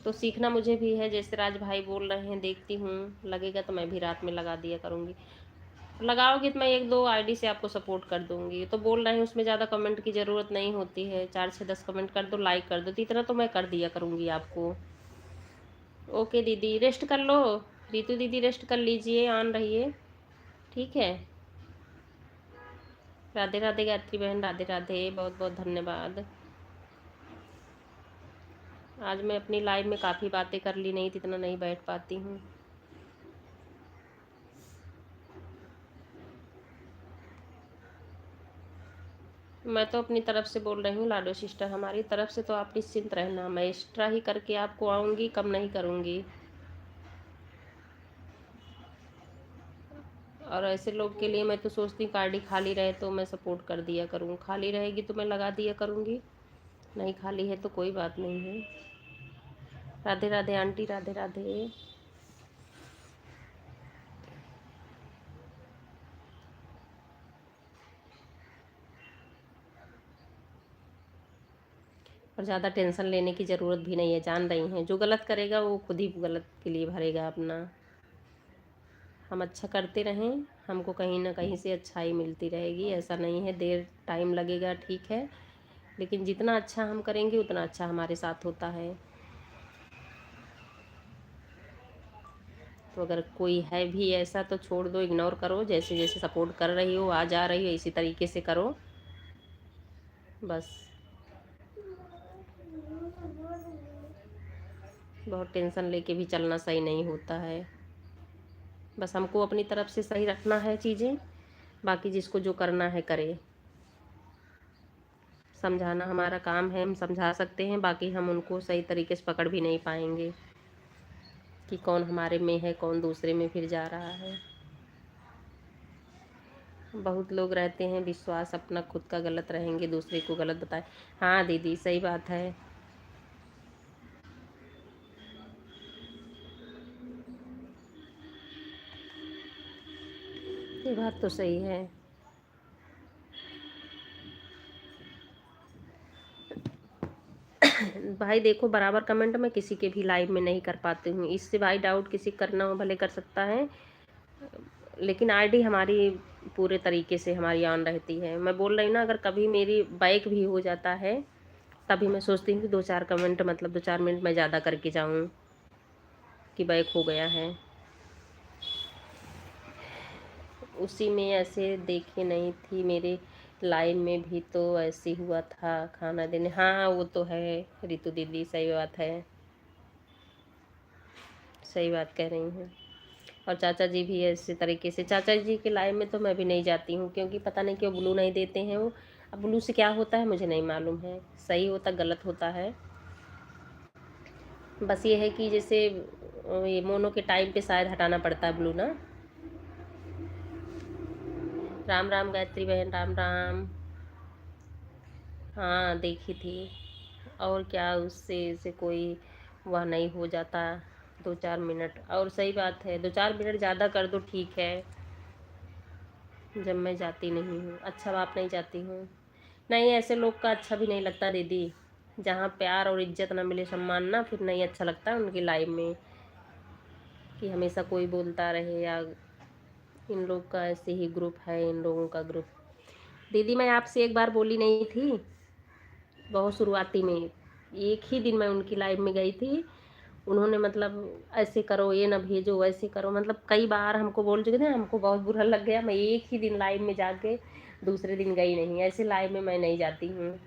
तो सीखना मुझे भी है, जैसे राज भाई बोल रहे हैं, देखती हूँ, लगेगा तो मैं भी रात में लगा दिया करूँगी। लगाओगे तो मैं 1-2 आईडी से आपको सपोर्ट कर दूँगी। तो बोल रहे हैं उसमें ज़्यादा कमेंट की ज़रूरत नहीं होती है, 4 से 10 कमेंट कर दो, लाइक कर दो, तो इतना तो मैं कर दिया करूँगी आपको। ओके दीदी, रेस्ट कर लो। रितु दीदी रेस्ट कर लीजिए, ऑन रहिए, ठीक है। राधे राधे गायत्री बहन, राधे राधे, बहुत बहुत धन्यवाद। आज मैं अपनी लाइव में काफ़ी बातें कर ली, नहीं तो इतना नहीं बैठ पाती हूँ। मैं तो अपनी तरफ से बोल रही हूँ लाडो सिस्टर, हमारी तरफ से तो आप निश्चिंत रहना, मैं एक्स्ट्रा ही करके आपको आऊँगी, कम नहीं करूँगी। और ऐसे लोग के लिए मैं तो सोचती हूँ कार्डी खाली रहे तो मैं सपोर्ट कर दिया करूँ, खाली रहेगी तो मैं लगा दिया करूँगी, नहीं खाली है तो कोई बात नहीं है। राधे राधे आंटी, राधे राधे। और ज़्यादा टेंशन लेने की ज़रूरत भी नहीं है, जान रही हैं, जो गलत करेगा वो खुद ही गलत के लिए भरेगा अपना। हम अच्छा करते रहें, हमको कहीं ना कहीं से अच्छाई मिलती रहेगी, ऐसा नहीं है, देर टाइम लगेगा ठीक है, लेकिन जितना अच्छा हम करेंगे उतना अच्छा हमारे साथ होता है। तो अगर कोई है भी ऐसा तो छोड़ दो, इग्नोर करो, जैसे जैसे सपोर्ट कर रही हो, आ जा रही हो, इसी तरीके से करो बस। बहुत टेंशन लेके भी चलना सही नहीं होता है, बस हमको अपनी तरफ से सही रखना है चीज़ें, बाकी जिसको जो करना है करे। समझाना हमारा काम है, हम समझा सकते हैं, बाकी हम उनको सही तरीके से पकड़ भी नहीं पाएंगे कि कौन हमारे में है, कौन दूसरे में फिर जा रहा है। बहुत लोग रहते हैं विश्वास अपना खुद का गलत रहेंगे, दूसरे को गलत बताए। हाँ दीदी सही बात है, ये बात तो सही है। भाई देखो, बराबर कमेंट मैं किसी के भी लाइव में नहीं कर पाती हूँ, इससे भाई डाउट किसी करना हो भले कर सकता है, लेकिन आईडी हमारी पूरे तरीके से हमारी ऑन रहती है। मैं बोल रही ना, अगर कभी मेरी बैक भी हो जाता है तभी मैं सोचती हूँ कि 2-4 कमेंट, मतलब 2-4 मिनट मैं ज़्यादा करके जाऊँ कि बैक हो गया है। उसी में ऐसे देखे नहीं थी, मेरे लाइव में भी तो ऐसे हुआ था खाना देने। हाँ वो तो है रितु दीदी, सही बात है, सही बात कह रही हैं। और चाचा जी भी ऐसे तरीके से, चाचा जी के लाइव में तो मैं भी नहीं जाती हूँ, क्योंकि पता नहीं क्यों ब्लू नहीं देते हैं वो। अब ब्लू से क्या होता है मुझे नहीं मालूम है, सही होता गलत होता है। बस ये है कि जैसे ये मोनो के टाइम पे शायद हटाना पड़ता है ब्लू ना। राम राम गायत्री बहन, राम राम। हाँ देखी थी, और क्या उससे से कोई वह नहीं हो जाता, 2-4 मिनट, और सही बात है 2-4 मिनट ज़्यादा कर दो ठीक है। जब मैं जाती नहीं हूँ, अच्छा आप नहीं जाती हूँ, नहीं ऐसे लोग का अच्छा भी नहीं लगता दीदी, जहाँ प्यार और इज्जत ना मिले, सम्मान ना, फिर नहीं अच्छा लगता उनकी लाइफ में कि हमेशा कोई बोलता रहे। या इन लोग का ऐसे ही ग्रुप है, इन लोगों का ग्रुप। दीदी मैं आपसे एक बार बोली नहीं थी, बहुत शुरुआती में, एक ही दिन मैं उनकी लाइव में गई थी, उन्होंने मतलब ऐसे करो, ये ना भेजो, ऐसे करो, मतलब कई बार हमको बोल चुके थे, हमको बहुत बुरा लग गया। मैं एक ही दिन लाइव में जाके दूसरे दिन गई नहीं, ऐसे लाइव में मैं नहीं जाती हूँ।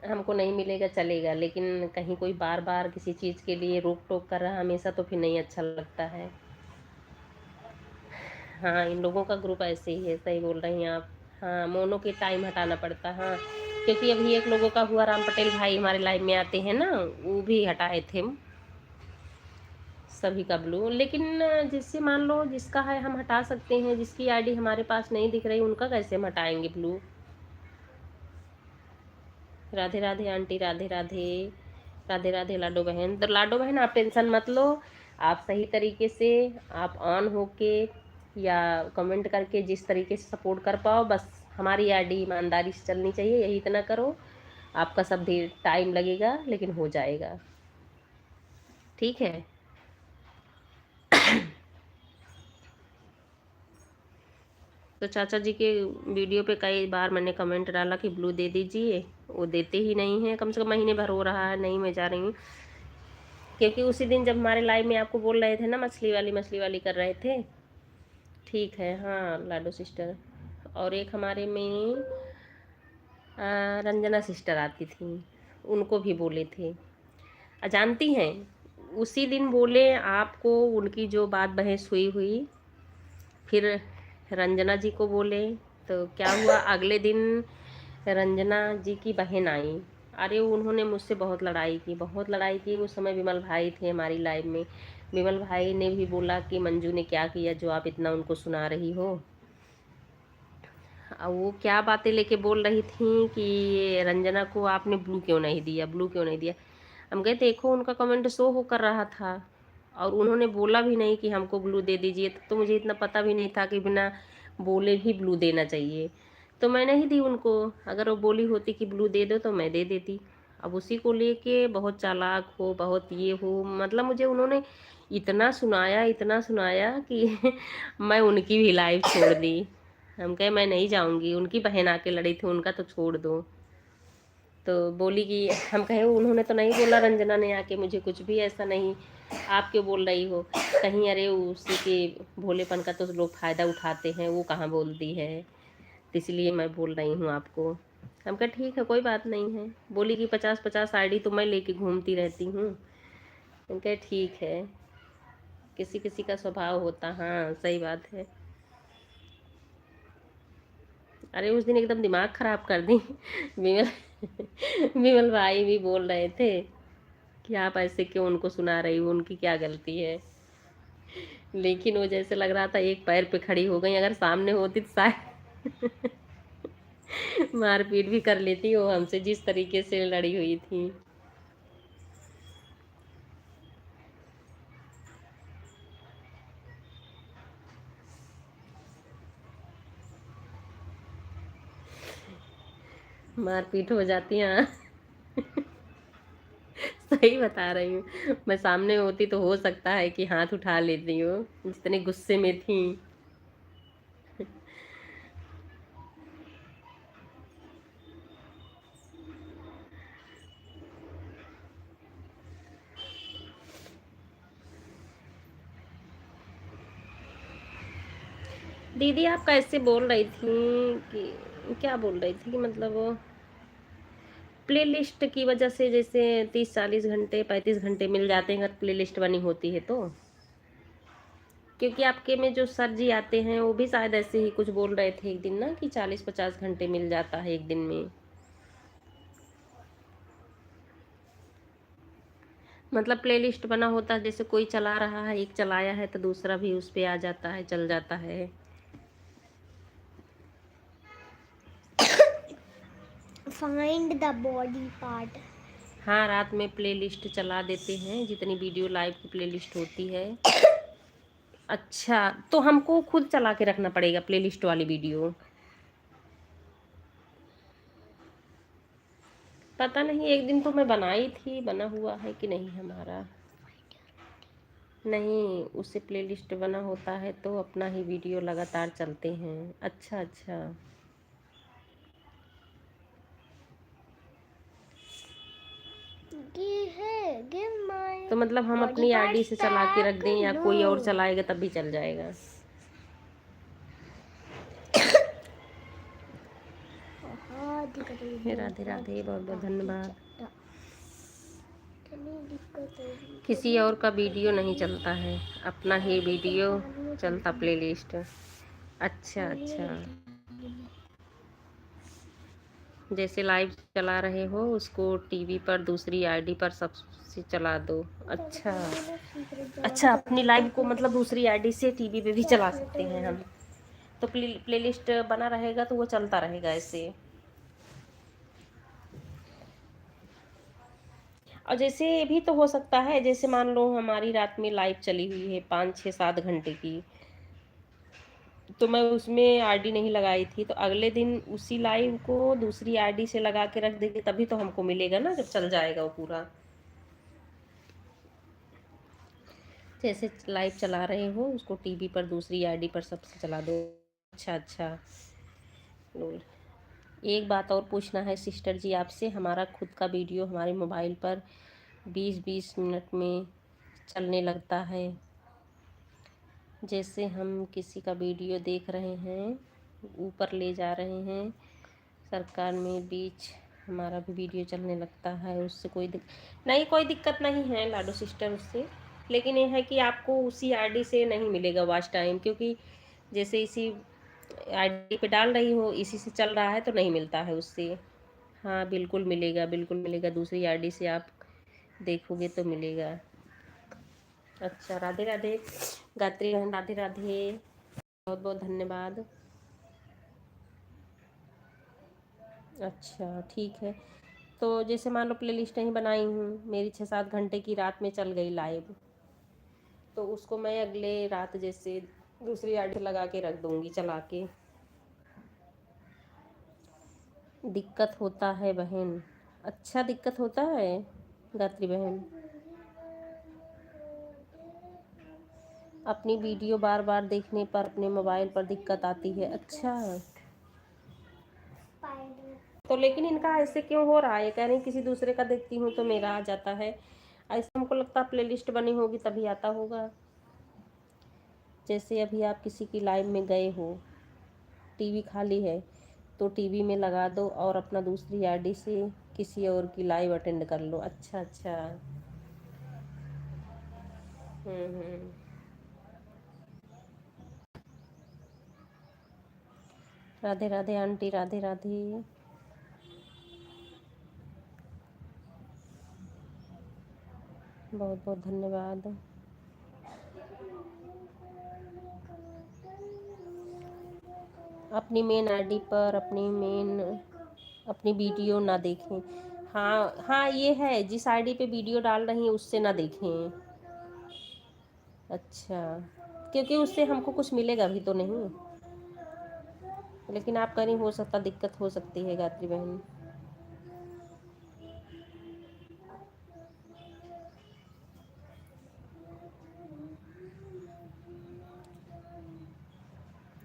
हमको नहीं मिलेगा चलेगा, लेकिन कहीं कोई बार बार किसी चीज़ के लिए रोक टोक कर रहा हमेशा, तो फिर नहीं अच्छा लगता है। हाँ इन लोगों का ग्रुप ऐसे ही है, सही बोल रही हैं आप। हाँ मोनो के टाइम हटाना पड़ता है, हाँ, क्योंकि अभी एक लोगों का हुआ, राम पटेल भाई हमारे लाइव में आते हैं ना, वो भी हटाए थे सभी का ब्लू। लेकिन जिससे मान लो जिसका है हम हटा सकते हैं, जिसकी आईडी हमारे पास नहीं दिख रही उनका कैसे हम हटाएंगे ब्लू। राधे राधे आंटी, राधे राधे, राधे राधे लाडो बहन। तो लाडो बहन आप टेंशन मत लो, आप सही तरीके से आप ऑन होके या कमेंट करके जिस तरीके से सपोर्ट कर पाओ, बस हमारी आईडी ईमानदारी से चलनी चाहिए, यही इतना करो। आपका सब टाइम लगेगा लेकिन हो जाएगा, ठीक है। तो चाचा जी के वीडियो पे कई बार मैंने कमेंट डाला कि ब्लू दे दीजिए, वो देते ही नहीं हैं। कम से कम महीने भर हो रहा है, नहीं मैं जा रही हूँ। क्योंकि उसी दिन जब हमारे लाइव में आपको बोल रहे थे ना, मछली वाली कर रहे थे। ठीक है, हाँ लाडो सिस्टर। और एक हमारे में रंजना सिस्टर आती थी, उनको भी बोले थे। जानती हैं, उसी दिन बोले आपको, उनकी जो बात बहस हुई, फिर रंजना जी को बोले तो क्या हुआ, अगले दिन रंजना जी की बहन आई। अरे उन्होंने मुझसे बहुत लड़ाई की। उस समय विमल भाई थे हमारी लाइव में। विमल भाई ने भी बोला कि मंजू ने क्या किया जो आप इतना उनको सुना रही हो। अब वो क्या बातें लेके बोल रही थी कि रंजना को आपने ब्लू क्यों नहीं दिया। हम कहे देखो उनका कमेंट शो हो कर रहा था और उन्होंने बोला भी नहीं कि हमको ब्लू दे दीजिए। तो मुझे इतना पता भी नहीं था कि बिना बोले भी ब्लू देना चाहिए, तो मैं नहीं दी उनको। अगर वो बोली होती कि ब्लू दे दो तो मैं दे देती। अब उसी को लेके बहुत चालाक हो, बहुत ये हो, मतलब मुझे उन्होंने इतना सुनाया कि मैं उनकी भी लाइव छोड़ दी। हम कहे मैं नहीं जाऊंगी, उनकी बहन आके लड़ी थी, उनका तो छोड़ दो। तो बोली कि हम कहे उन्होंने तो नहीं बोला, रंजना ने आके मुझे कुछ भी ऐसा नहीं, आप क्यों बोल रही हो कहीं। अरे उसी के भोलेपन का तो लोग फ़ायदा उठाते हैं, वो कहाँ बोलती है, तो इसलिए मैं बोल रही हूँ आपको। हम कहे ठीक है कोई बात नहीं है। बोली कि 50-50 आईडी तो मैं लेके घूमती रहती हूँ। हम कहे ठीक है, किसी किसी का स्वभाव होता। हाँ सही बात है। अरे उस दिन एकदम दिमाग ख़राब कर दी। विमल विमल भाई भी बोल रहे थे कि आप ऐसे क्यों उनको सुना रही हो, उनकी क्या गलती है। लेकिन वो जैसे लग रहा था एक पैर पे खड़ी हो गई, अगर सामने होती तो शायद मारपीट भी कर लेती वो हमसे, जिस तरीके से लड़ी हुई थी। मारपीट हो जाती है। सही बता रही हूँ, मैं सामने होती तो हो सकता है कि हाथ उठा लेती हो, जितने गुस्से में थी। दीदी आप कैसे बोल रही थी कि क्या बोल रही थी कि मतलब प्ले लिस्ट की वजह से जैसे 30-40 घंटे 35 घंटे मिल जाते हैं अगर प्ले लिस्ट बनी होती है तो। क्योंकि आपके में जो सर जी आते हैं वो भी शायद ऐसे ही कुछ बोल रहे थे एक दिन ना कि 40-50 घंटे मिल जाता है एक दिन में। मतलब प्ले लिस्ट बना होता है, जैसे कोई चला रहा है, एक चलाया है तो दूसरा भी उस पे आ जाता है, चल जाता है। Find the body part. हाँ रात में प्ले लिस्ट चला देते हैं, जितनी वीडियो लाइव की प्ले लिस्ट होती है। अच्छा तो हमको खुद चला के रखना पड़ेगा प्ले लिस्ट वाली वीडियो। पता नहीं, एक दिन तो मैं बनाई थी, बना हुआ है कि नहीं हमारा। नहीं, उससे प्ले लिस्ट बना होता है तो अपना ही वीडियो लगातार चलते हैं। अच्छा अच्छा, गिव माय तो मतलब हम बॉडी अपनी आईडी पार्ट्स से चला के रख दें या नो। कोई और चलाएगा तब भी चल जाएगा। राधे राधे, बहुत बहुत धन्यवाद। किसी और का वीडियो नहीं चलता है, अपना ही वीडियो चलता प्ले लिस्ट। अच्छा अच्छा, जैसे लाइव चला रहे हो उसको टीवी पर दूसरी आईडी पर सबसे चला दो। अच्छा अच्छा, अपनी लाइव को मतलब दूसरी आईडी से टीवी पे भी चला सकते हैं हम, तो प्ले लिस्ट बना रहेगा तो वो चलता रहेगा ऐसे। और जैसे भी तो हो सकता है, जैसे मान लो हमारी रात में लाइव चली हुई है 5 6 7 घंटे की, तो मैं उसमें आईडी नहीं लगाई थी, तो अगले दिन उसी लाइव को दूसरी आईडी से लगा के रख देंगे, तभी तो हमको मिलेगा ना, जब चल जाएगा वो पूरा। जैसे लाइव चला रहे हो उसको टीवी पर दूसरी आईडी पर सबसे चला दो। अच्छा अच्छा। लोल। एक बात और पूछना है सिस्टर जी आपसे, हमारा खुद का वीडियो हमारे मोबाइल पर 20-20 मिनट में चलने लगता है। जैसे हम किसी का वीडियो देख रहे हैं, ऊपर ले जा रहे हैं सरकार में, बीच हमारा भी वीडियो चलने लगता है, उससे नहीं, कोई दिक्कत नहीं है लाडो सिस्टर उससे। लेकिन ये है कि आपको उसी आईडी से नहीं मिलेगा वॉच टाइम, क्योंकि जैसे इसी आईडी पे डाल रही हो, इसी से चल रहा है, तो नहीं मिलता है उससे। हाँ बिल्कुल मिलेगा, बिल्कुल मिलेगा, दूसरी आईडी से आप देखोगे तो मिलेगा। अच्छा, राधे राधे गायत्री बहन, राधे राधे, बहुत बहुत धन्यवाद। अच्छा ठीक है, तो जैसे मान लो प्ले लिस्ट नहीं बनाई हूँ, मेरी 6 7 घंटे की रात में चल गई लाइव, तो उसको मैं अगले रात जैसे दूसरी आईडी लगा के रख दूँगी चला के। दिक्कत होता है बहन। अच्छा, दिक्कत होता है गायत्री बहन। अपनी वीडियो बार बार देखने पर अपने मोबाइल पर दिक्कत आती है। अच्छा, तो लेकिन इनका ऐसे क्यों हो रहा है? कह रही किसी दूसरे का देखती हूँ तो मेरा आ जाता है। ऐसा हमको लगता प्ले लिस्ट बनी होगी तभी आता होगा। जैसे अभी आप किसी की लाइव में गए हो, टीवी खाली है, तो टीवी में लगा दो और अपना दूसरी आईडी से किसी और की लाइव अटेंड कर लो। अच्छा अच्छा। हम्म। राधे राधे आंटी, राधे राधे। बहुत बहुत धन्यवाद। अपनी मेन आईडी पर अपनी वीडियो ना देखें। हाँ हाँ, ये है, जिस आईडी पे वीडियो डाल रही हैं उससे ना देखें। अच्छा, क्योंकि उससे हमको कुछ मिलेगा भी तो नहीं। लेकिन आप कहीं हो सकता दिक्कत हो सकती है गायत्री बहन।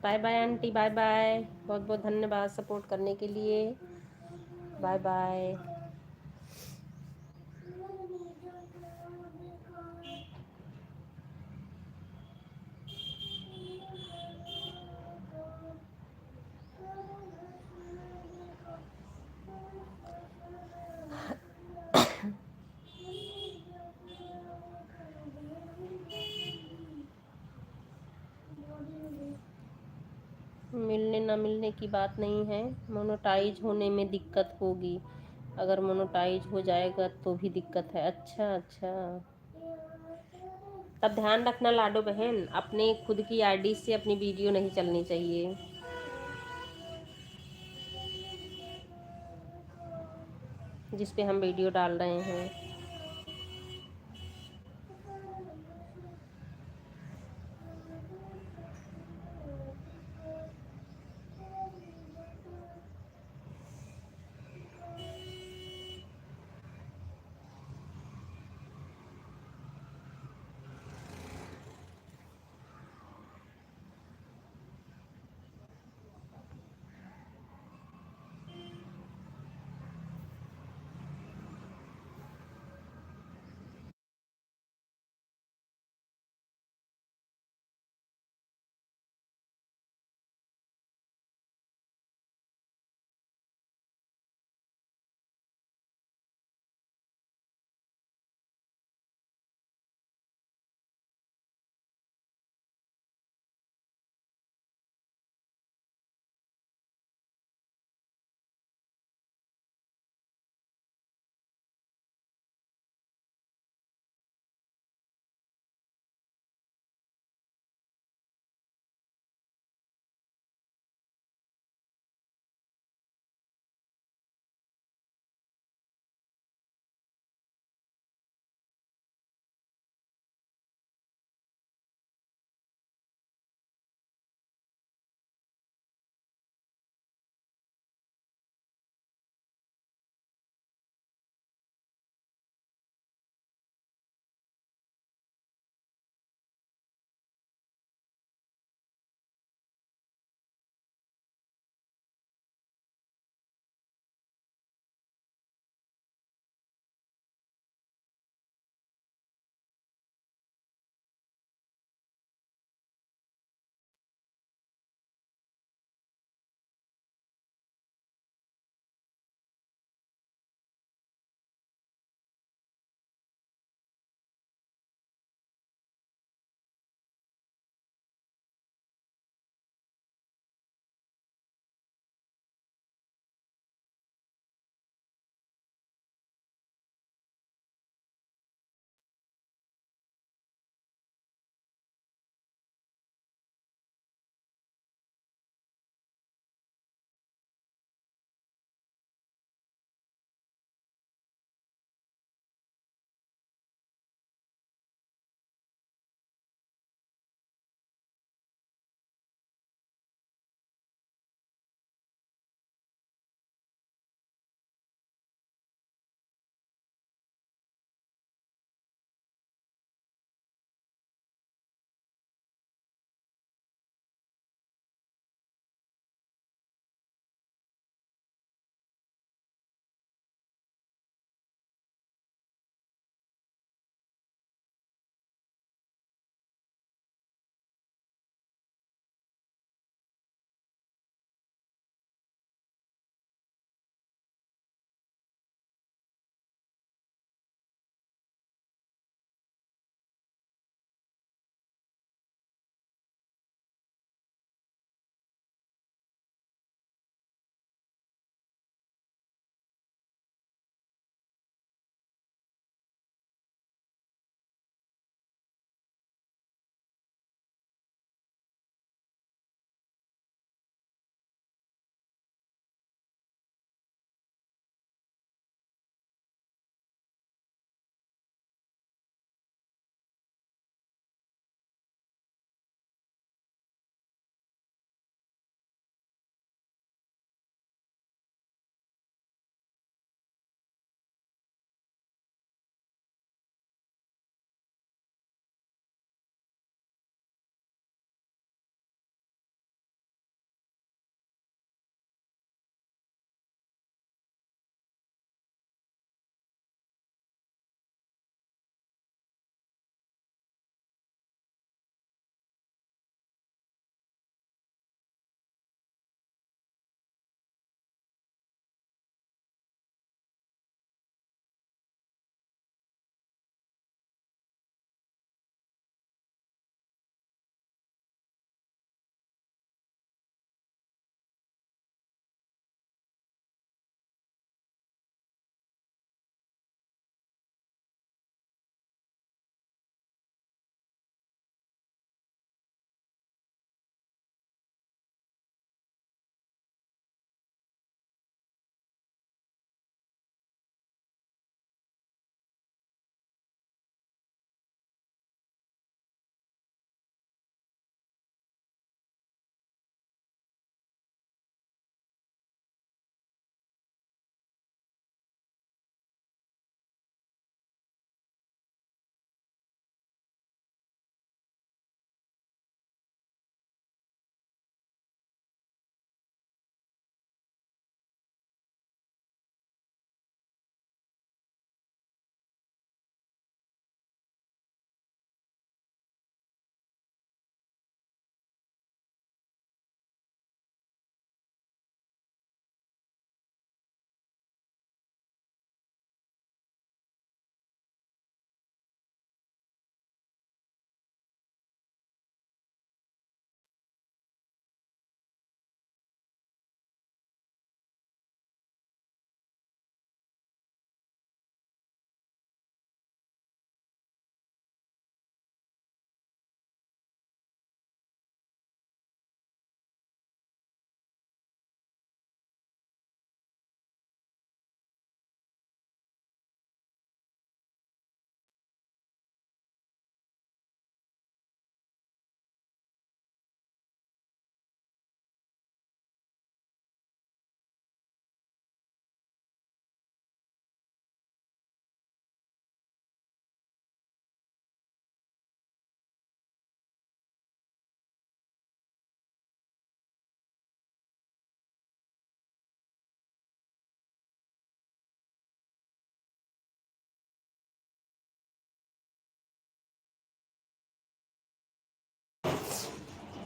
Bye bye aunty, bye bye, बहुत बहुत धन्यवाद सपोर्ट करने के लिए। Bye bye. मिलने ना मिलने की बात नहीं है, मोनेटाइज होने में दिक्कत होगी। अगर मोनेटाइज हो जाएगा तो भी दिक्कत है। अच्छा अच्छा, तब ध्यान रखना लाडो बहन, अपने खुद की आईडी से अपनी वीडियो नहीं चलनी चाहिए। जिस पे हम वीडियो डाल रहे हैं।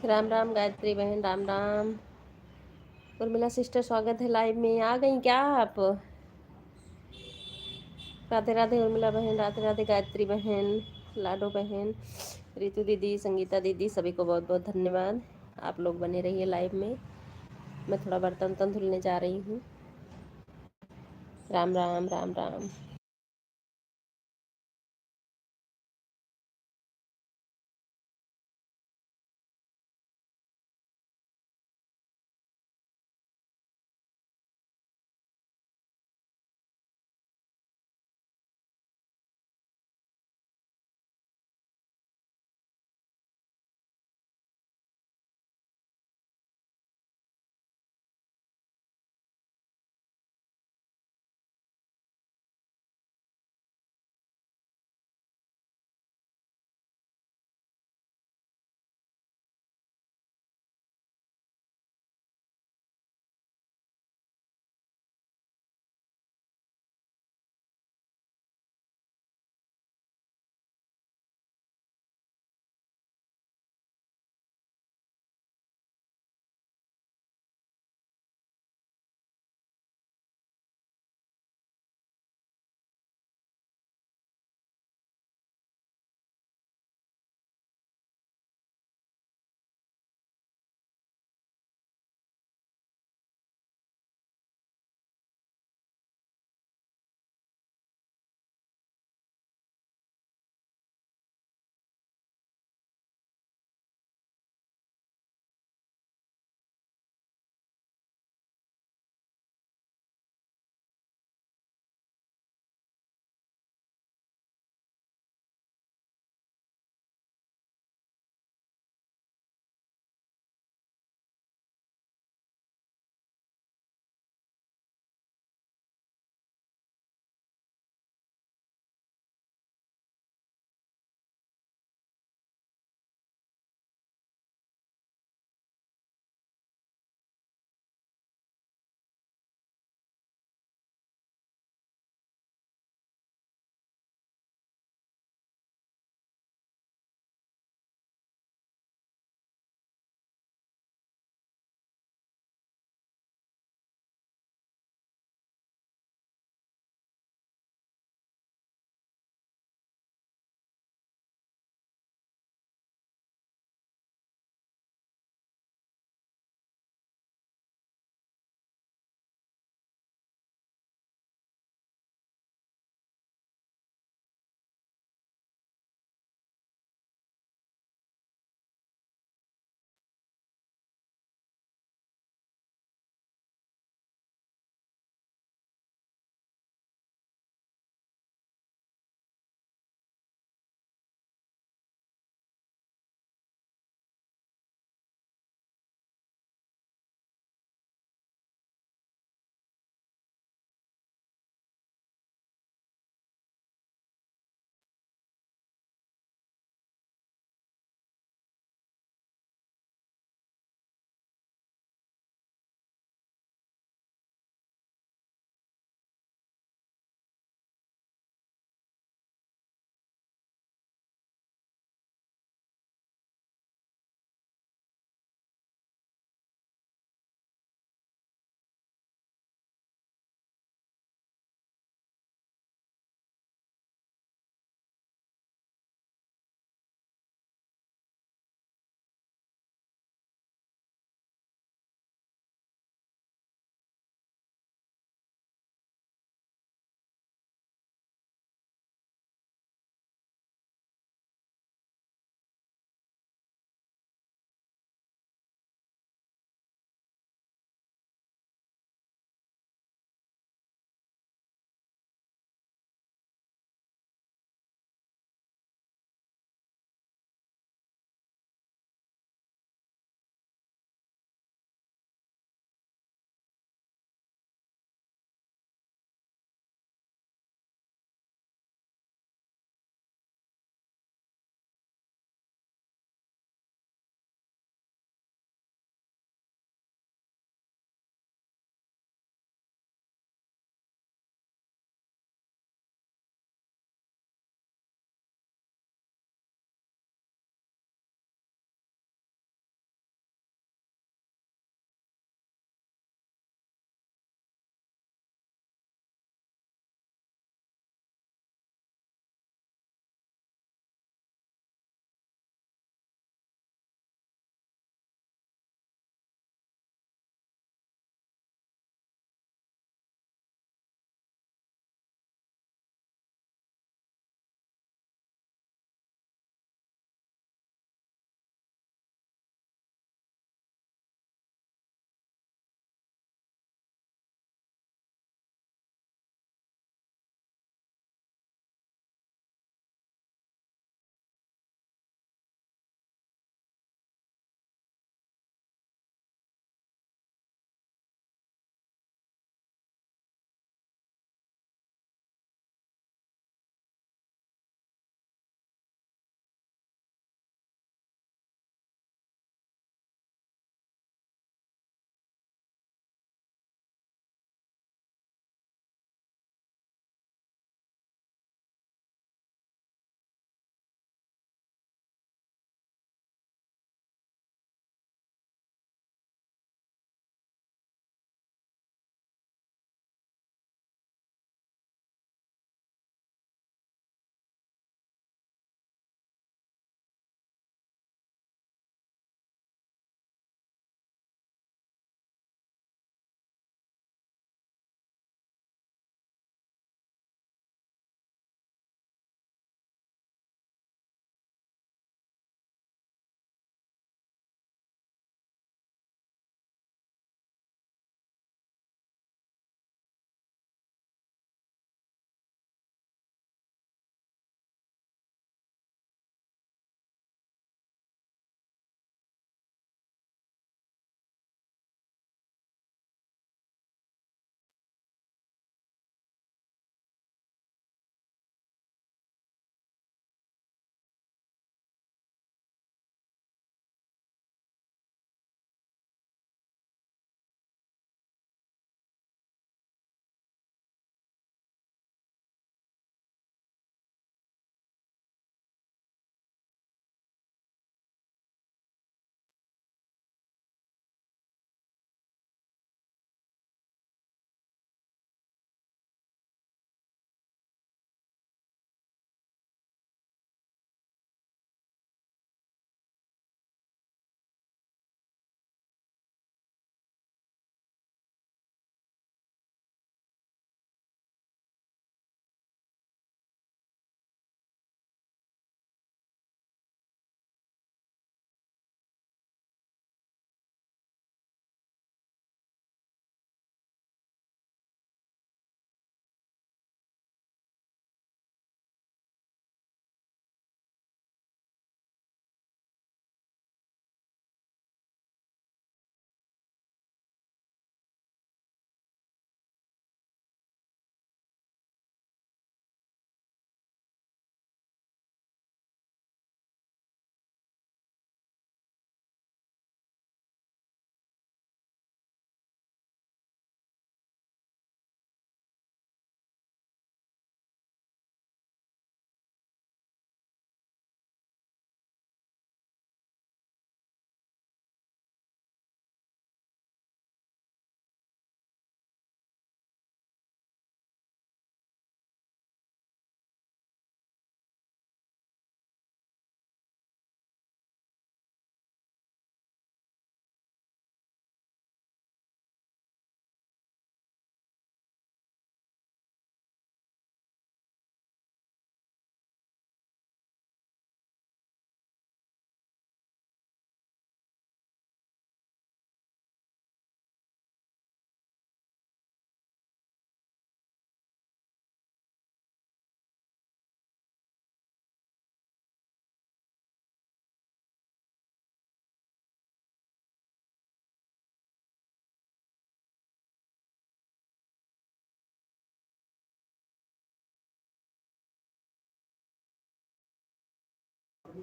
राम राम गायत्री बहन, राम राम। उर्मिला सिस्टर, स्वागत है लाइव में। आ गई क्या आप? राधे राधे उर्मिला बहन, राधे राधे गायत्री बहन, लाडो बहन, रितु दीदी, संगीता दीदी, सभी को बहुत बहुत धन्यवाद। आप लोग बने रहिए लाइव में। मैं थोड़ा बर्तन वर्तन धुलने जा रही हूँ। राम राम, राम राम।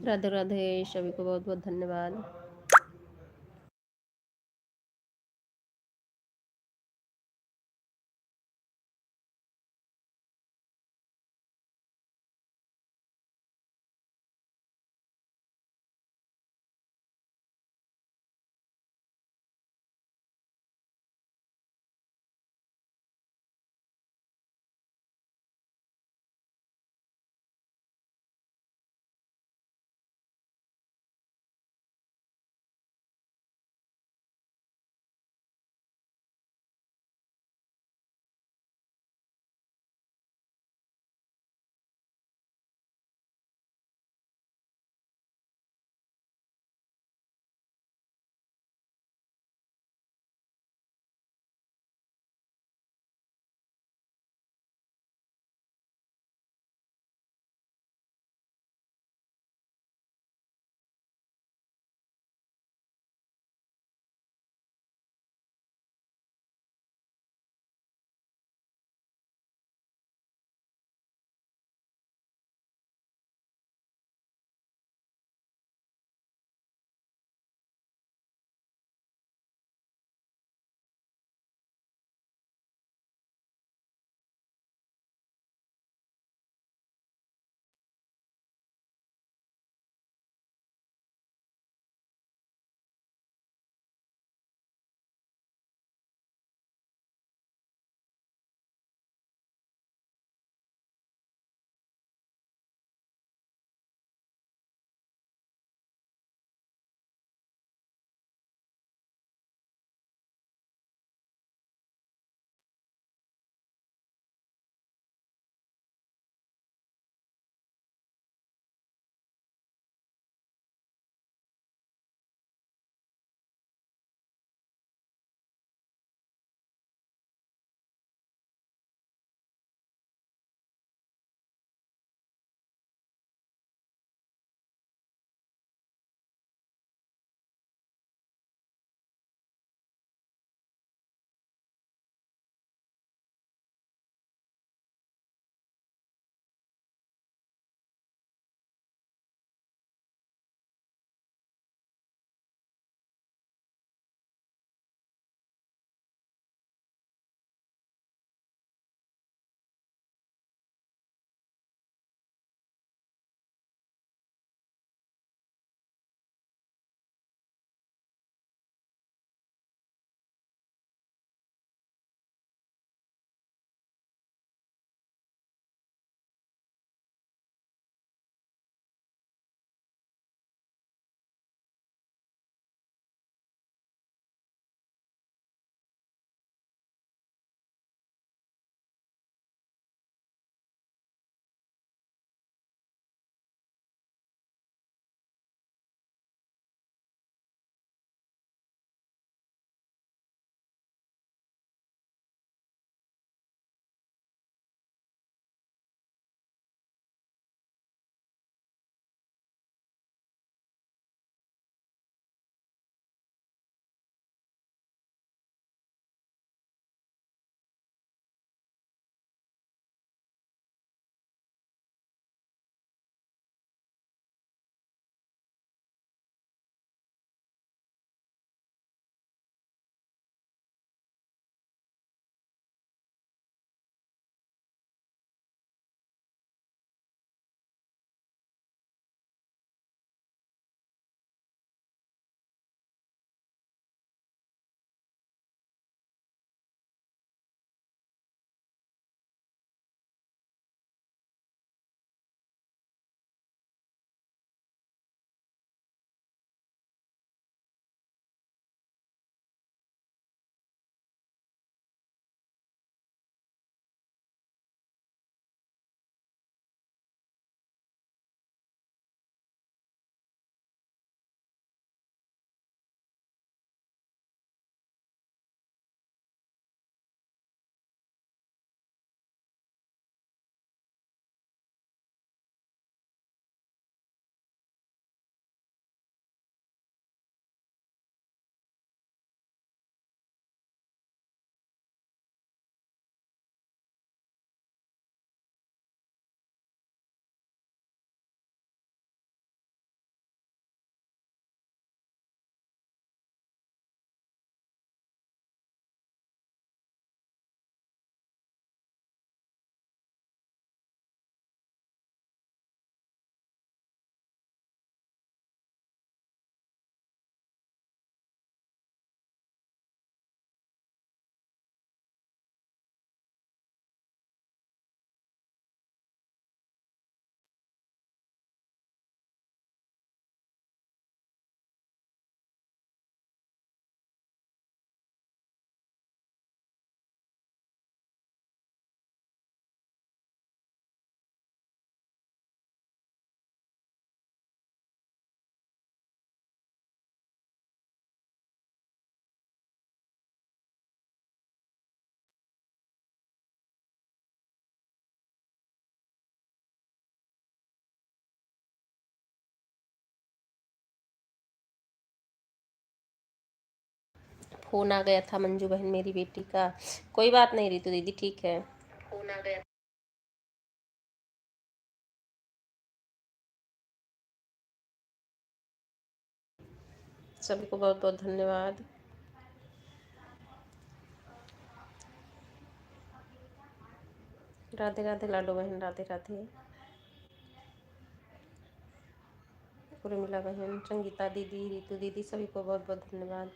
राधे राधे, सभी को बहुत बहुत धन्यवाद। फ़ोन आ गया था मंजू बहन मेरी बेटी का। कोई बात नहीं रितु दीदी, ठीक है। फ़ोन आ गया। सभी को बहुत बहुत धन्यवाद। राधे राधे लाडो बहन, राधे राधे। उर्मिला बहन, संगीता दीदी, रितु दीदी, सभी को बहुत बहुत धन्यवाद।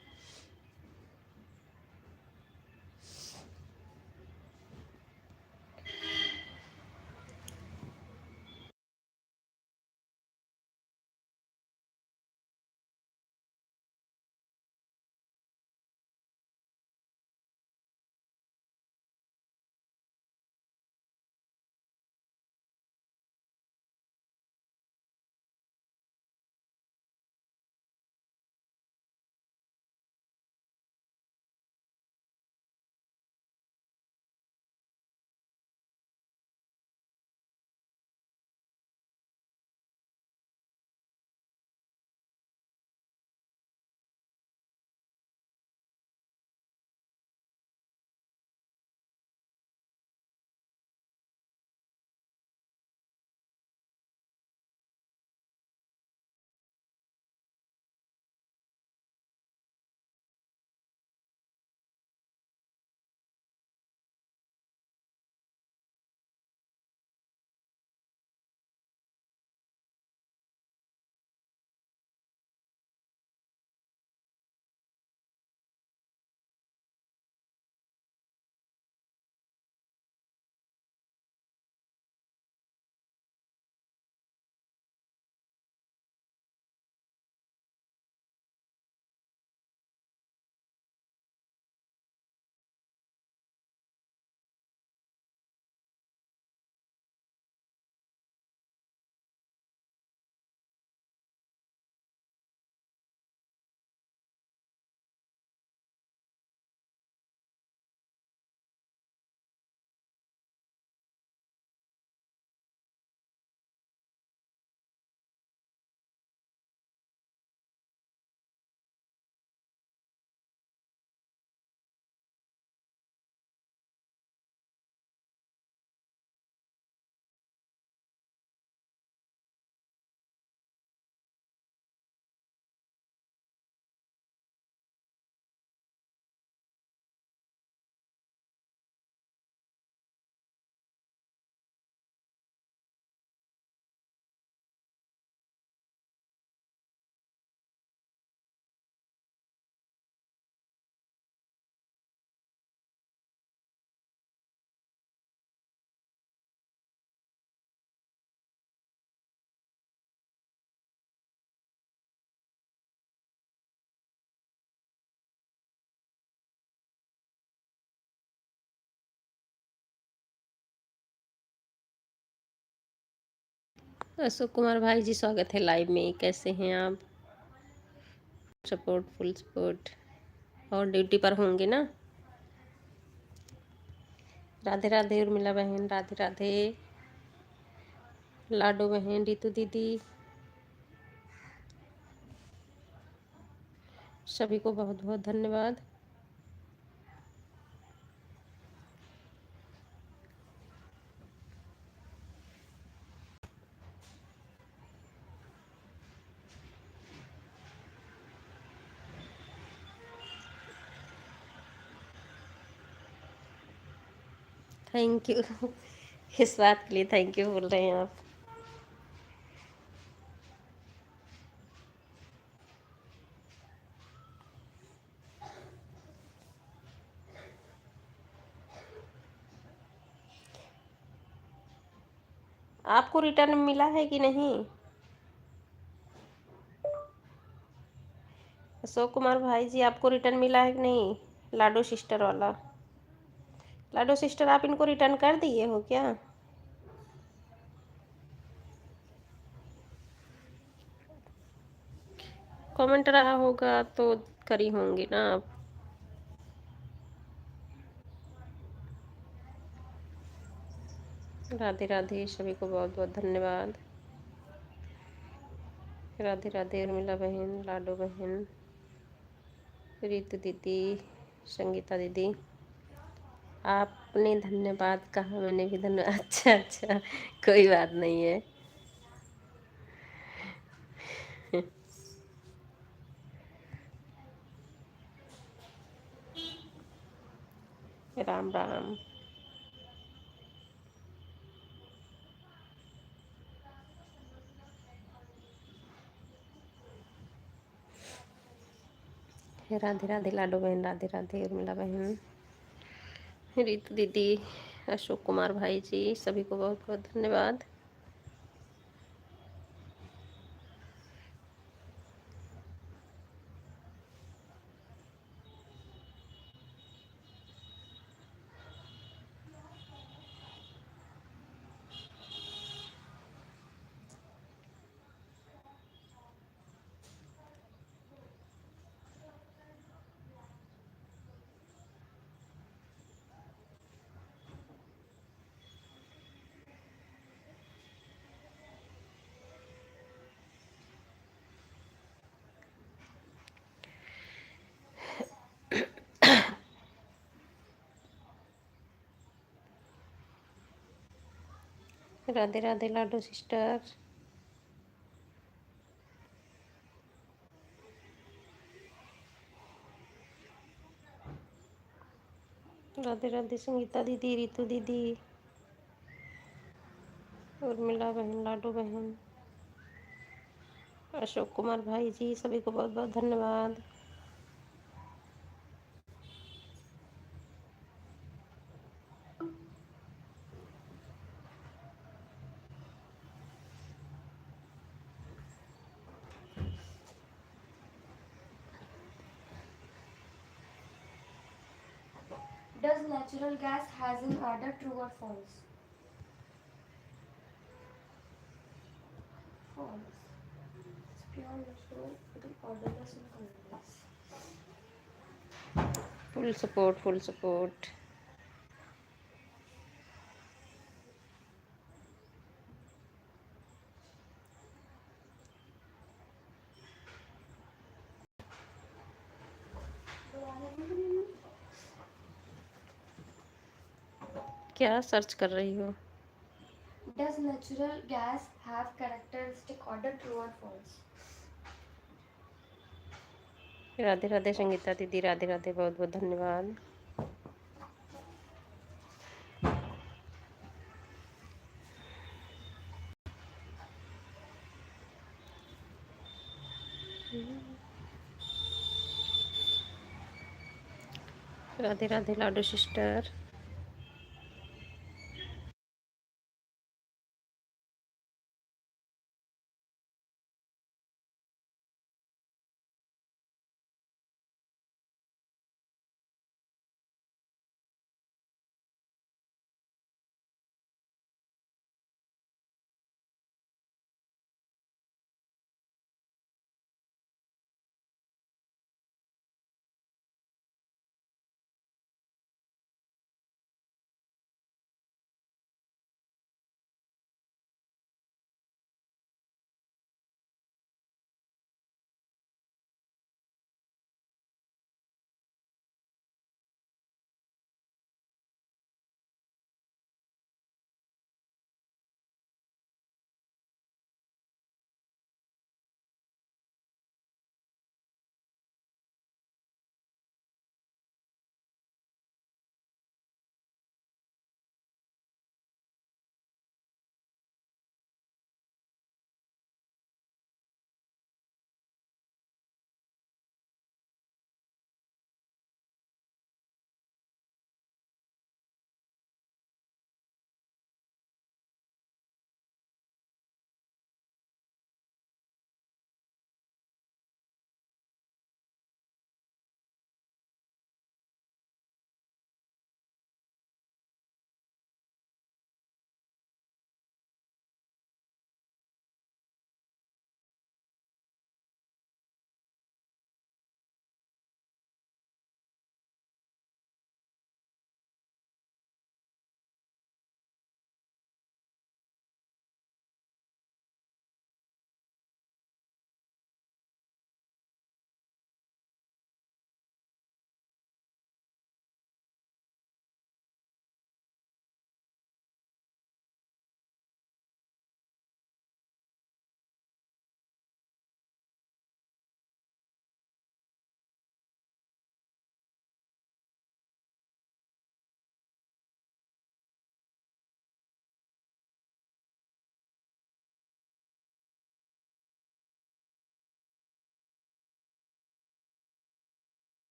अशोक कुमार भाई जी, स्वागत है लाइव में। कैसे हैं आप? Support, full support. और ड्यूटी पर होंगे ना? राधे राधे उर्मिला बहन, राधे राधे लाडो बहन, रितु दीदी, सभी को बहुत बहुत धन्यवाद। Thank you. इस बात के लिए थैंक यू बोल रहे हैं आप। आपको रिटर्न मिला है कि नहीं? अशोक कुमार भाई जी, आपको रिटर्न मिला है कि नहीं? लाडो सिस्टर वाला। लाडो सिस्टर, आप इनको रिटर्न कर दिए हो क्या? कमेंट रहा होगा तो करी होंगी ना आप। राधे राधे, सभी को बहुत बहुत धन्यवाद। राधे राधे उर्मिला बहन, लाडो बहन। रीतु दीदी, संगीता दीदी, आपने धन्यवाद कहा, मैंने भी धन्यवाद। अच्छा अच्छा, कोई बात नहीं है। राम राम। राधे राधे लाडो बहन, राधे राधे उर्मिला बहन, रीतु दीदी, अशोक कुमार भाई जी, सभी को बहुत बहुत धन्यवाद। राधे राधे लाडो सिस्टर। राधे राधे संगीता दीदी, रीतु दीदी, उर्मिला बहन, लाडो बहन, अशोक कुमार भाई जी, सभी को बहुत बहुत धन्यवाद। Does natural gas has an order, true or false? False. It's pure natural, it is odorless and colorless. Full support, full support. क्या सर्च कर रही हो? Does natural gas have characteristic order, true or false? Radhe Radhe Sangeeta दीदी, राधे राधे, बहुत बहुत धन्यवाद। राधे राधे लाडो sister.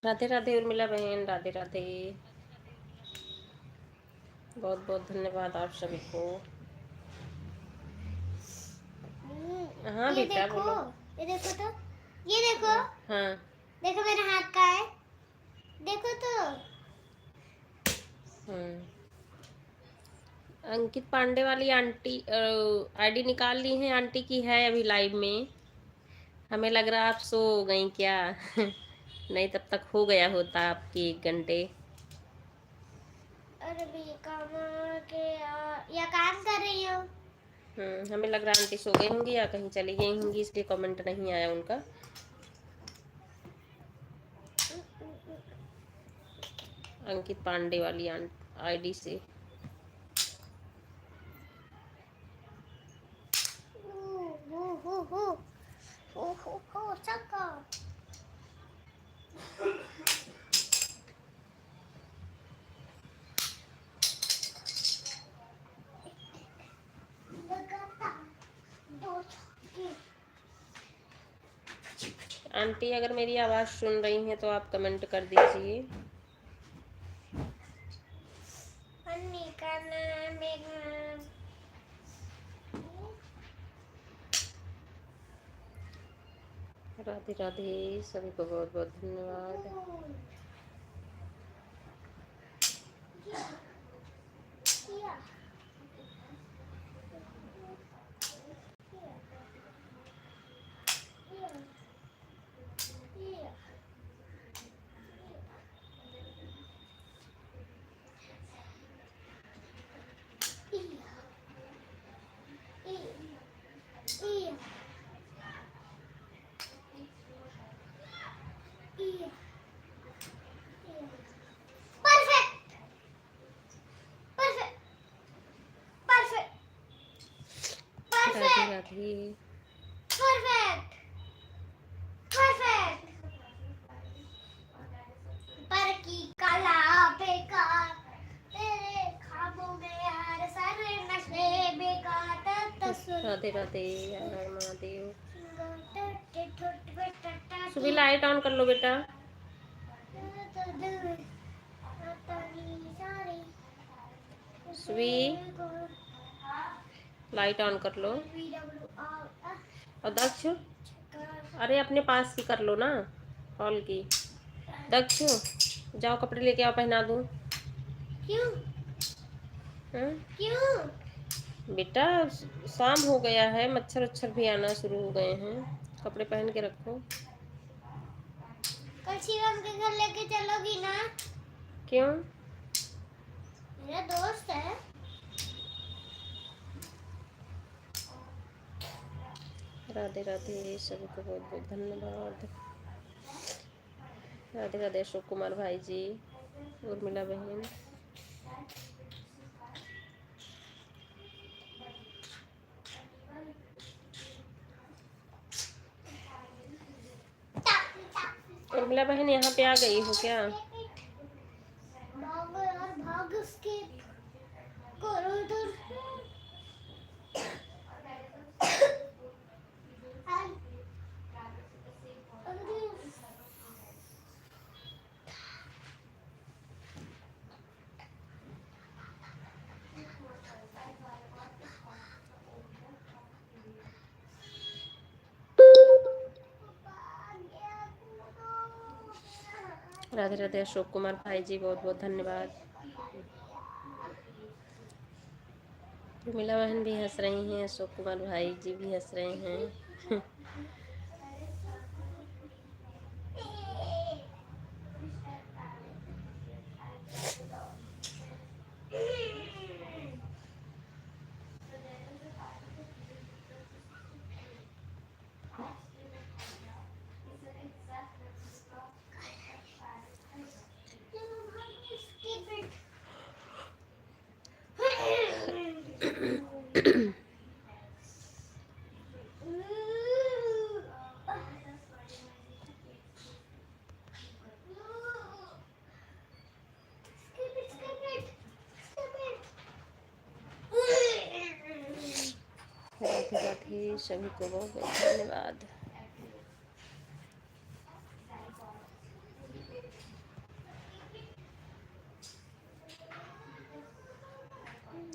Radhe Radhe Urmila बहन, राधे राधे। बहुत बहुत धन्यवाद आप सभी को। हाँ ये बेटा देखो, बोलो। ये देखो तो, ये देखो, हाँ देखो मेरा हाथ का है, देखो तो। अंकित पांडे वाली आंटी आईडी निकाल ली है, आंटी की है अभी लाइव में। हमें लग रहा आप सो गई क्या? नहीं तब तक हो गया होता आपके 1 घंटे। अरे भी काम के या काम कर रही हूँ। हमें लग रहा आंटी सो गई होंगी या कहीं चली गई होंगी, इसलिए कमेंट नहीं आया उनका। अंकित पांडे वाली आईडी से। चक्का। आंटी अगर मेरी आवाज़ सुन रही हैं तो आप कमेंट कर दीजिए। राधे राधे सभी को बहुत बहुत धन्यवाद। राधे राधे। पर की काला बेकार तेरे ख्वाबों में यार सारे नशे बेकार राधे राधे हर महादेव। सुबह लाइट ऑन कर लो बेटा। सुबह लाइट ऑन कर लो। और दक्ष, अरे अपने पास की कर लो ना हॉल की। दक्ष जाओ कपड़े लेके आओ, पहना दूँ। क्यों? हाँ? क्यों? बेटा शाम हो गया है, मच्छर उच्छर भी आना शुरू हो गए हैं, कपड़े पहन के रखो। कल शिवम के घर लेके चलोगी ना? क्यों? मेरा दोस्त है। राधे राधे सभी को बहुत बहुत धन्यवाद। राधे राधे अशोक कुमार भाई जी, उर्मिला बहन। उर्मिला बहन यहाँ पे आ गई हो क्या? भागो यार, भाग उसके करो इधर। राधे राधे अशोक कुमार भाई जी, बहुत बहुत धन्यवाद। उर्मिला बहन भी हंस रही हैं, अशोक कुमार भाई जी भी हंस रहे हैं। राधे राधे सभी को बहुत बहुत धन्यवाद।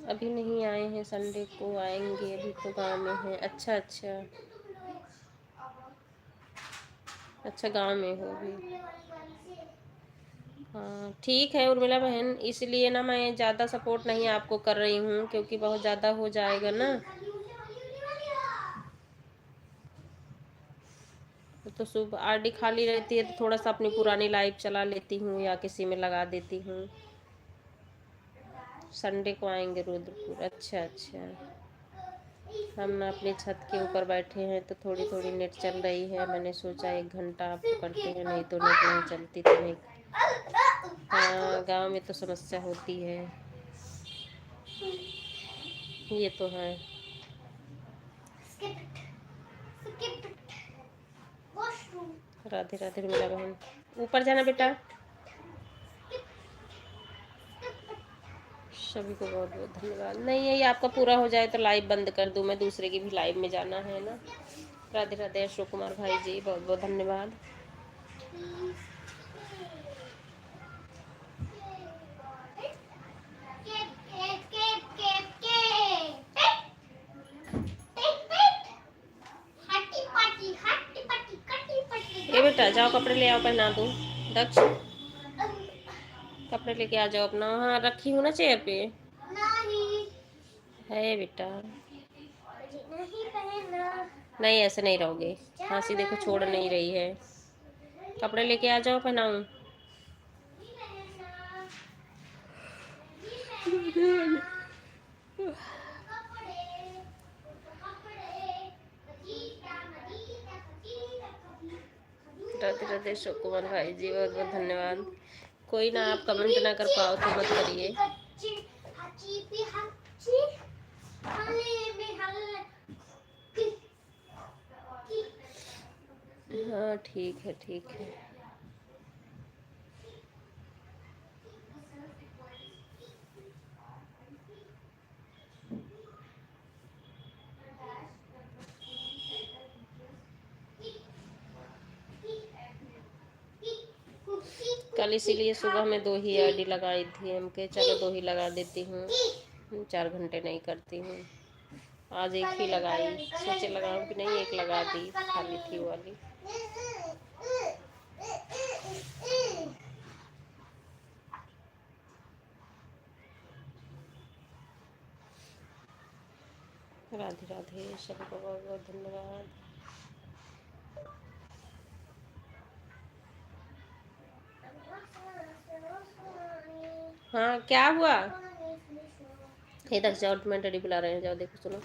अभी नहीं आए हैं, संडे को आएंगे, अभी तो गांव में हैं। अच्छा अच्छा अच्छा, गांव में हो अभी। हाँ ठीक है उर्मिला बहन, इसलिए ना मैं ज़्यादा सपोर्ट नहीं आपको कर रही हूँ, क्योंकि बहुत ज़्यादा हो जाएगा ना। तो सुबह आरडी खाली रहती है तो थोड़ा सा अपनी पुरानी लाइफ चला लेती हूँ या किसी में लगा देती हूँ। संडे को आएंगे रुद्रपुर। अच्छा अच्छा, हम ना अपनी छत के ऊपर बैठे हैं तो थोड़ी थोड़ी नेट चल रही है। मैंने सोचा 1 घंटा आपको करते हैं, नहीं तो नेट नहीं चलती तो नहीं। हाँ गांव में तो समस्या होती है, ये तो है। राधे राधे मेरा बहन, ऊपर जाना बेटा। सभी को बहुत बहुत धन्यवाद। नहीं ये आपका पूरा हो जाए तो लाइव बंद कर दूं मैं, दूसरे की भी लाइव में जाना है ना। राधे राधे अशोक कुमार भाई जी, बहुत बहुत धन्यवाद। ये बेटा जाओ कपड़े ले आओ, पहना दूँ। दक्ष कपड़े लेके आ जाओ अपना। हाँ रखी हूँ ना चेयर पे। है बेटा, नहीं ऐसे नहीं रहोगे। हाँसी देखो छोड़ नहीं रही है। कपड़े लेके आ जाओ, पहनाऊँ। राधे राधे अशोक कुमार भाई जी, बहुत बहुत धन्यवाद। कोई ना, आप कमेंट ना कर पाओ तो मत करिए। हाँ ठीक है ठीक है। कल इसीलिए सुबह में 2 ही आईडी लगाई थी हमके, चलो 2 ही लगा देती हूँ, 4 घंटे नहीं करती हूँ। आज एक ही लगाई, सोचे लगाऊं कि नहीं, एक लगा दी, खाली थी वो वाली। राधे राधे, सबको बहुत बहुत धन्यवाद। हाँ क्या हुआ? इधर जाओ, मैं डैडी बुला रहे हैं, जाओ देखो सुनो।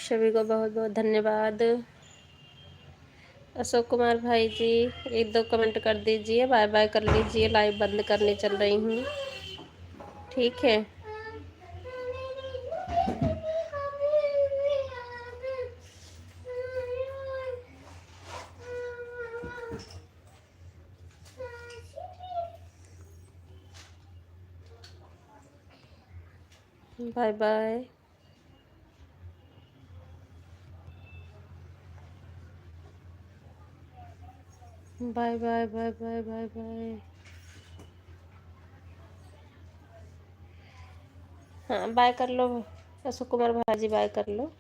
सभी को बहुत बहुत धन्यवाद। अशोक कुमार भाई जी 1-2 कमेंट कर दीजिए, बाय बाय कर लीजिए, लाइव बंद करने चल रही हूँ, ठीक है। Bye bye. Bye bye bye bye bye bye. हाँ बाय कर लो, अशोक कुमार भाई जी बाय कर लो।